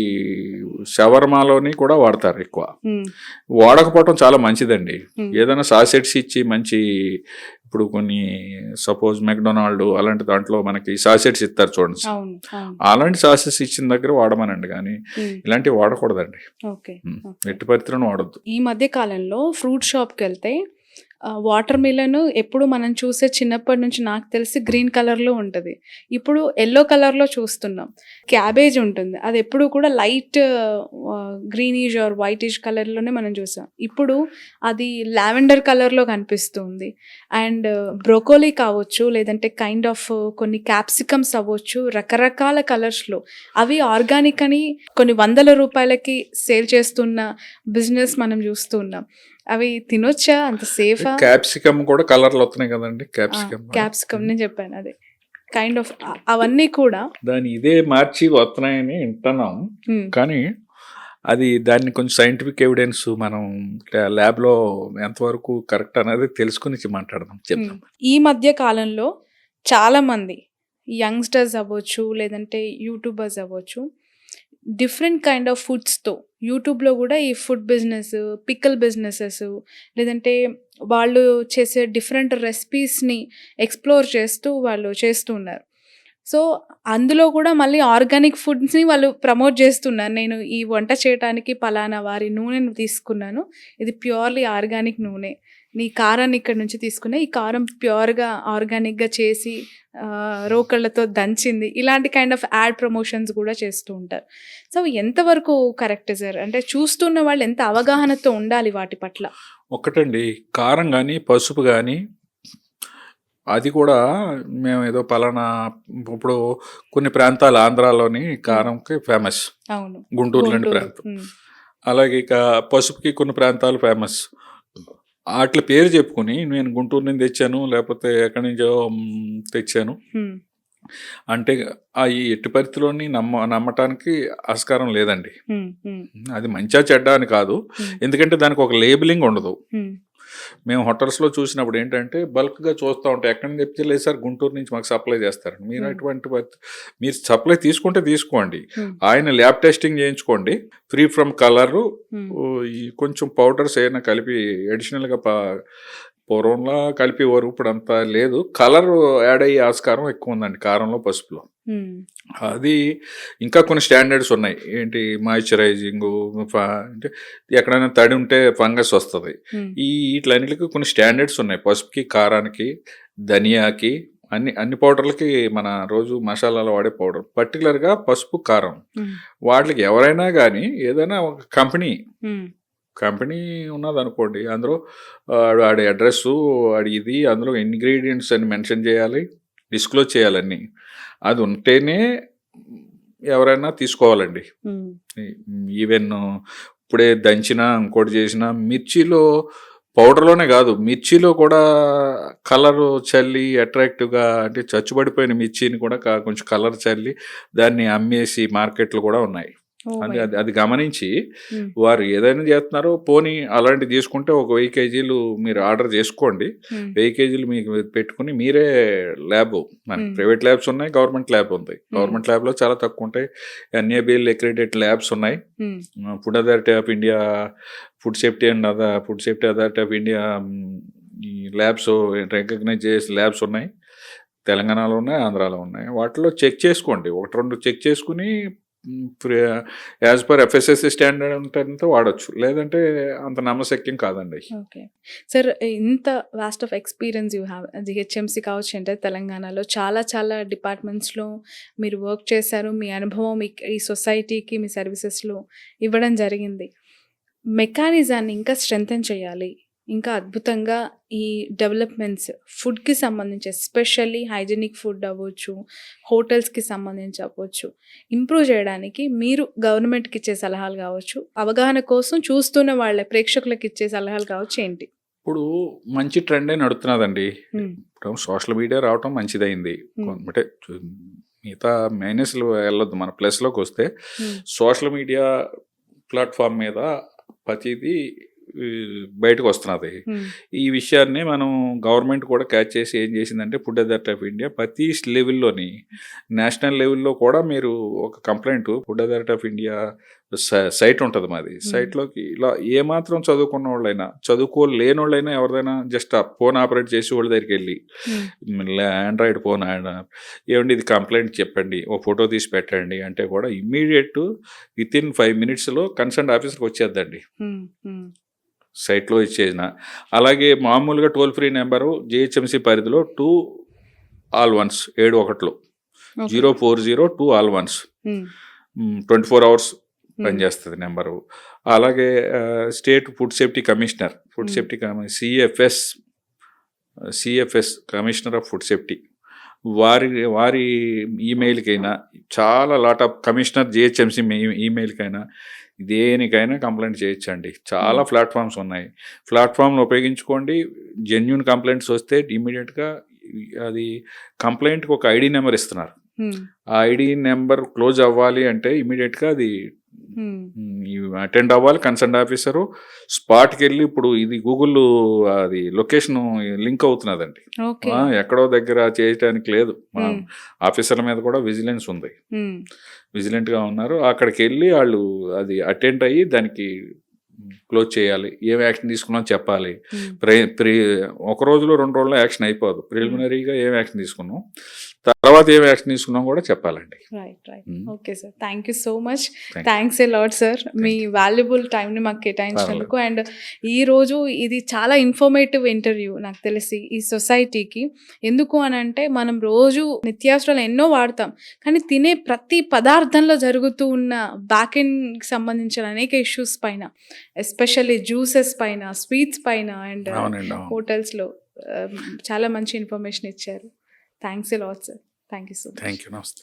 షవర్మాలోని కూడా వాడతారు ఎక్కువ. వాడకపోవటం చాలా మంచిదండి. ఏదైనా సాసెట్స్ ఇచ్చి మంచి, ఇప్పుడు కొన్ని సపోజ్ మెక్డొనాల్డ్ అలాంటి దాంట్లో మనకి సాసెట్స్ ఇస్తారు చూడండి, అలాంటి సాసెస్ ఇచ్చిన దగ్గర వాడమనండి, కానీ ఇలాంటివి వాడకూడదండి, ఎట్టి పరిస్థితులను వాడొద్దు. ఈ మధ్య కాలంలో ఫ్రూట్ షాప్కి వెళ్తే వాటర్ మిలన్ ఎప్పుడు మనం చూసే చిన్నప్పటి నుంచి నాకు తెలిసి గ్రీన్ కలర్లో ఉంటుంది, ఇప్పుడు ఎల్లో కలర్లో చూస్తున్నాం. క్యాబేజ్ ఉంటుంది, అది ఎప్పుడు కూడా లైట్ గ్రీనిష్ ఆర్ వైటిష్ కలర్లోనే మనం చూసాం, ఇప్పుడు అది లావెండర్ కలర్లో కనిపిస్తుంది. అండ్ బ్రోకోలీ కావచ్చు, లేదంటే కైండ్ ఆఫ్ కొన్ని క్యాప్సికమ్స్ అవ్వచ్చు, రకరకాల కలర్స్లో అవి ఆర్గానిక్ అని కొన్ని 100 రూపాయలకి సేల్ చేస్తున్న బిజినెస్ మనం చూస్తున్నాం. అవి తినొచ్చా? అంత సేఫా? క్యాప్సికమ్ కూడా కలర్లు వస్తున్నాయి కదండి. క్యాప్సికమ్ నేను చెప్పాను, అదే కైండ్ ఆఫ్ అవన్నీ కూడా దాన్ని ఇదే మార్చి వస్తున్నాయని వింటున్నాం. కానీ అది దాన్ని కొంచెం సైంటిఫిక్ ఎవిడెన్స్ మనం ల్యాబ్లో ఎంతవరకు కరెక్ట్ అనేది తెలుసుకుని మాట్లాడదాం, చెప్తాం. ఈ మధ్య కాలంలో చాలామంది యంగ్స్టర్స్ అవ్వచ్చు, లేదంటే యూట్యూబర్స్ అవ్వచ్చు, డిఫరెంట్ కైండ్ ఆఫ్ ఫుడ్స్తో యూట్యూబ్లో కూడా ఈ ఫుడ్ బిజినెస్, పిక్కల్ బిజినెసెస్, లేదంటే వాళ్ళు చేసే డిఫరెంట్ రెసిపీస్ని ఎక్స్ప్లోర్ చేస్తూ వాళ్ళు చేస్తూ ఉన్నారు. సో అందులో కూడా మళ్ళీ ఆర్గానిక్ ఫుడ్స్ని వాళ్ళు ప్రమోట్ చేస్తున్నారు. నేను ఈ వంట చేయడానికి పలానా వారి నూనెను తీసుకున్నాను, ఇది ప్యూర్లీ ఆర్గానిక్ నూనె, నీ కారాన్ని ఇక్కడ నుంచి తీసుకున్నా, ఈ కారం ప్యూర్గా ఆర్గానిక్గా చేసి రోకళ్ళతో దంచింది, ఇలాంటి కైండ్ ఆఫ్ యాడ్ ప్రమోషన్స్ కూడా చేస్తూ ఉంటారు. సో ఎంతవరకు కరెక్ట్ సార్? అంటే చూస్తున్న వాళ్ళు ఎంత అవగాహనతో ఉండాలి వాటి పట్ల? ఒకటండి, కారం కానీ పసుపు కానీ అది కూడా మేము ఏదో పలానా, ఇప్పుడు కొన్ని ప్రాంతాలు ఆంధ్రాలోని కారంకి ఫేమస్, అవును, గుంటూరు లాంటి గుంటూరు. ప్రాంతం. అలాగే ఇక పసుపుకి కొన్ని ప్రాంతాలు ఫేమస్. వాటి పేరు చెప్పుకుని నేను గుంటూరు నుంచి తెచ్చాను, లేకపోతే ఎక్కడి నుంచో తెచ్చాను అంటే ఈ ఎట్టి పరిస్థితిలోని నమ్మటానికి ఆస్కారం లేదండి. అది మంచిగా చెడ్డ అని కాదు, ఎందుకంటే దానికి ఒక లేబులింగ్ ఉండదు. మేము హోటల్స్లో చూసినప్పుడు ఏంటంటే బల్క్గా చూస్తూ ఉంటాం, ఎక్కడి నుంచి తెప్పించి లేదు సార్ గుంటూరు నుంచి మాకు సప్లై చేస్తారండి. మీరు అటువంటి మీరు సప్లై తీసుకుంటే తీసుకోండి, ఆయన ల్యాబ్ టెస్టింగ్ చేయించుకోండి, ఫ్రీ ఫ్రమ్ కలరు, కొంచెం పౌడర్స్ ఏమైనా కలిపి అడిషనల్గా పూర్వంలా కలిపేవారు, ఇప్పుడు అంత లేదు. కలర్ యాడ్ అయ్యే ఆస్కారం ఎక్కువ ఉందండి కారంలో, పసుపులో. అది ఇంకా కొన్ని స్టాండర్డ్స్ ఉన్నాయి. ఏంటి, మాయిశ్చరైజింగ్, అంటే ఎక్కడైనా తడి ఉంటే ఫంగస్ వస్తుంది. వీటిలన్నిటికీ కొన్ని స్టాండర్డ్స్ ఉన్నాయి. పసుపుకి, కారానికి, ధనియాకి, అన్ని పౌడర్లకి మన రోజు మసాలాలు వాడే పౌడర్, పర్టికులర్గా పసుపు, కారం, వాటికి ఎవరైనా కానీ ఏదైనా ఒక కంపెనీ ఉన్నది అనుకోండి, అందులో వాడి అడ్రస్సు, వాడి ఇది, అందులో ఇంగ్రీడియంట్స్ అని మెన్షన్ చేయాలి, డిస్క్లోజ్ చేయాలన్నీ. అది ఉంటేనే ఎవరైనా తీసుకోవాలండి. ఈవెన్ ఇప్పుడే దంచిన ఇంకోటి చేసిన మిర్చిలో, పౌడర్లోనే కాదు, మిర్చిలో కూడా కలరు చల్లి అట్రాక్టివ్గా, అంటే చచ్చుబడిపోయిన మిర్చిని కూడా కొంచెం కలర్ చల్లి దాన్ని అమ్మేసి మార్కెట్లు కూడా ఉన్నాయి. అది గమనించి వారు ఏదైనా చేస్తున్నారో, పోనీ అలాంటివి తీసుకుంటే ఒక 1000 kgs మీరు ఆర్డర్ చేసుకోండి, 1000 kgs మీకు పెట్టుకుని మీరే ల్యాబ్, మనకి ప్రైవేట్ ల్యాబ్స్ ఉన్నాయి, గవర్నమెంట్ ల్యాబ్ ఉంది. గవర్నమెంట్ ల్యాబ్లో చాలా తక్కువ ఉంటాయి, NABL అక్రిడేటెడ్ ల్యాబ్స్ ఉన్నాయి. Food authority of India, food safety authority of India ఈ ల్యాబ్స్ రికగ్నైజ్ చేసే ల్యాబ్స్ ఉన్నాయి. తెలంగాణలో ఉన్నాయి, ఆంధ్రాలో ఉన్నాయి. వాటిలో చెక్ చేసుకోండి, 1-2 చెక్ చేసుకుని యాజ్ పర్ FSSAI స్టాండర్డ్ ఉంటే వాడచ్చు, లేదంటే అంత నమ్మశక్యం కాదండి. ఓకే సార్, ఇంత vast of experience you have, GHMC కావచ్చు, అంటే తెలంగాణలో చాలా డిపార్ట్మెంట్స్లో మీరు వర్క్ చేశారు. మీ అనుభవం ఈ సొసైటీకి మీ సర్వీసెస్లో ఇవ్వడం జరిగింది. మెకానిజాన్ని ఇంకా స్ట్రెంథెన్ చేయాలి, ఇంకా అద్భుతంగా ఈ డెవలప్మెంట్స్ ఫుడ్కి సంబంధించి, ఎస్పెషల్లీ హైజీనిక్ ఫుడ్ అవ్వచ్చు, హోటల్స్కి సంబంధించి అవ్వచ్చు, ఇంప్రూవ్ చేయడానికి మీరు గవర్నమెంట్కి ఇచ్చే సలహాలు కావచ్చు, అవగాహన కోసం చూస్తున్న వాళ్ళ ప్రేక్షకులకు ఇచ్చే సలహాలు కావచ్చు, ఏంటి? ఇప్పుడు మంచి ట్రెండే నడుతున్నదండి. ఇప్పుడు సోషల్ మీడియా రావటం మంచిదైంది, అంటే మిగతా మైనస్లు వెళ్ళొద్దు, మన ప్లస్లోకి వస్తే సోషల్ మీడియా ప్లాట్ఫామ్ మీద ప్రతిదీ బయటకు వస్తున్నది. ఈ విషయాన్ని మనం గవర్నమెంట్ కూడా క్యాచ్ చేసి ఏం చేసిందంటే, ఫుడ్ అథారిటీ ఆఫ్ ఇండియా ప్రతి లెవెల్లోని, నేషనల్ లెవెల్లో కూడా మీరు ఒక complaint, food authority of India site ఉంటుంది మాది, సైట్లోకి ఇలా ఏమాత్రం చదువుకున్న వాళ్ళైనా, చదువుకోలేని వాళ్ళైనా, ఎవరిదైనా జస్ట్ ఫోన్ ఆపరేట్ చేసి వాళ్ళ దగ్గరికి వెళ్ళి, ఆండ్రాయిడ్ ఫోన్ ఏమండి ఇది కంప్లైంట్ చెప్పండి, ఓ ఫోటో తీసి పెట్టండి అంటే కూడా ఇమ్మీడియట్ వితిన్ 5 minutes కన్సర్న్ ఆఫీసర్కి వచ్చేద్దండి, సైట్లో ఇచ్చేసిన. అలాగే మామూలుగా టోల్ ఫ్రీ నెంబరు GHMC పరిధిలో 2 all ones 71 040 2 all ones 24 hours పనిచేస్తుంది నెంబరు. అలాగే state food safety commissioner, CFS commissioner of food safety, వారి ఈమెయిల్కైనా, చాలా లాట్ ఆఫ్ కమిషనర్ GHMC ఈమెయిల్కైనా, దేనికైనా కంప్లైంట్ చేయొచ్చండి. చాలా ప్లాట్ఫామ్స్ ఉన్నాయి, ప్లాట్ఫామ్ను ఉపయోగించుకోండి. జెన్యూన్ కంప్లైంట్స్ వస్తే ఇమ్మీడియట్గా అది కంప్లైంట్కి ఒక ID నెంబర్ ఇస్తున్నారు. ఆ ID నెంబర్ క్లోజ్ అవ్వాలి అంటే ఇమ్మీడియట్గా అది అటెండ్ అవ్వాలి కన్సర్న్ ఆఫీసరు, స్పాట్కి వెళ్ళి ఇప్పుడు ఇది గూగుల్ అది లొకేషన్ లింక్ అవుతున్నదండి. ఓకే. ఎక్కడో దగ్గర చేయటానికి లేదు, మా ఆఫీసర్ల మీద కూడా విజిలెన్స్ ఉంది, విజిలెంట్గా ఉన్నారు. అక్కడికి వెళ్ళి వాళ్ళు అది అటెండ్ అయ్యి దానికి క్లోజ్ చేయాలి, ఏం యాక్షన్ తీసుకున్నాం చెప్పాలి. ఒక రోజులో 2 రోజుల్లో యాక్షన్ అయిపోదు, ప్రిలిమినరీగా ఏం యాక్షన్ తీసుకున్నాం, తర్వాత ఏం యాక్షన్ తీసుకున్నాం కూడా చెప్పాలండి. Right. Okay sir, thank you so much. Thank you. Thanks a lot sir, me valuable టైంని మాకు కేటాయించినందుకు. అండ్ ఈరోజు ఇది చాలా ఇన్ఫర్మేటివ్ ఇంటర్వ్యూ నాకు తెలిసి ఈ సొసైటీకి. ఎందుకు అని అంటే మనం రోజు నిత్యావసరాలు ఎన్నో వాడతాం, కానీ తినే ప్రతి పదార్థంలో జరుగుతూ ఉన్న బ్యాక్ ఎండ్కి సంబంధించిన అనేక ఇష్యూస్ పైన, ఎస్పెషల్లీ జ్యూసెస్ పైన, స్వీట్స్ పైన అండ్ హోటల్స్లో చాలా మంచి ఇన్ఫర్మేషన్ ఇచ్చారు. Thanks a lot sir. Thank you so much. Thank you. నమస్తే.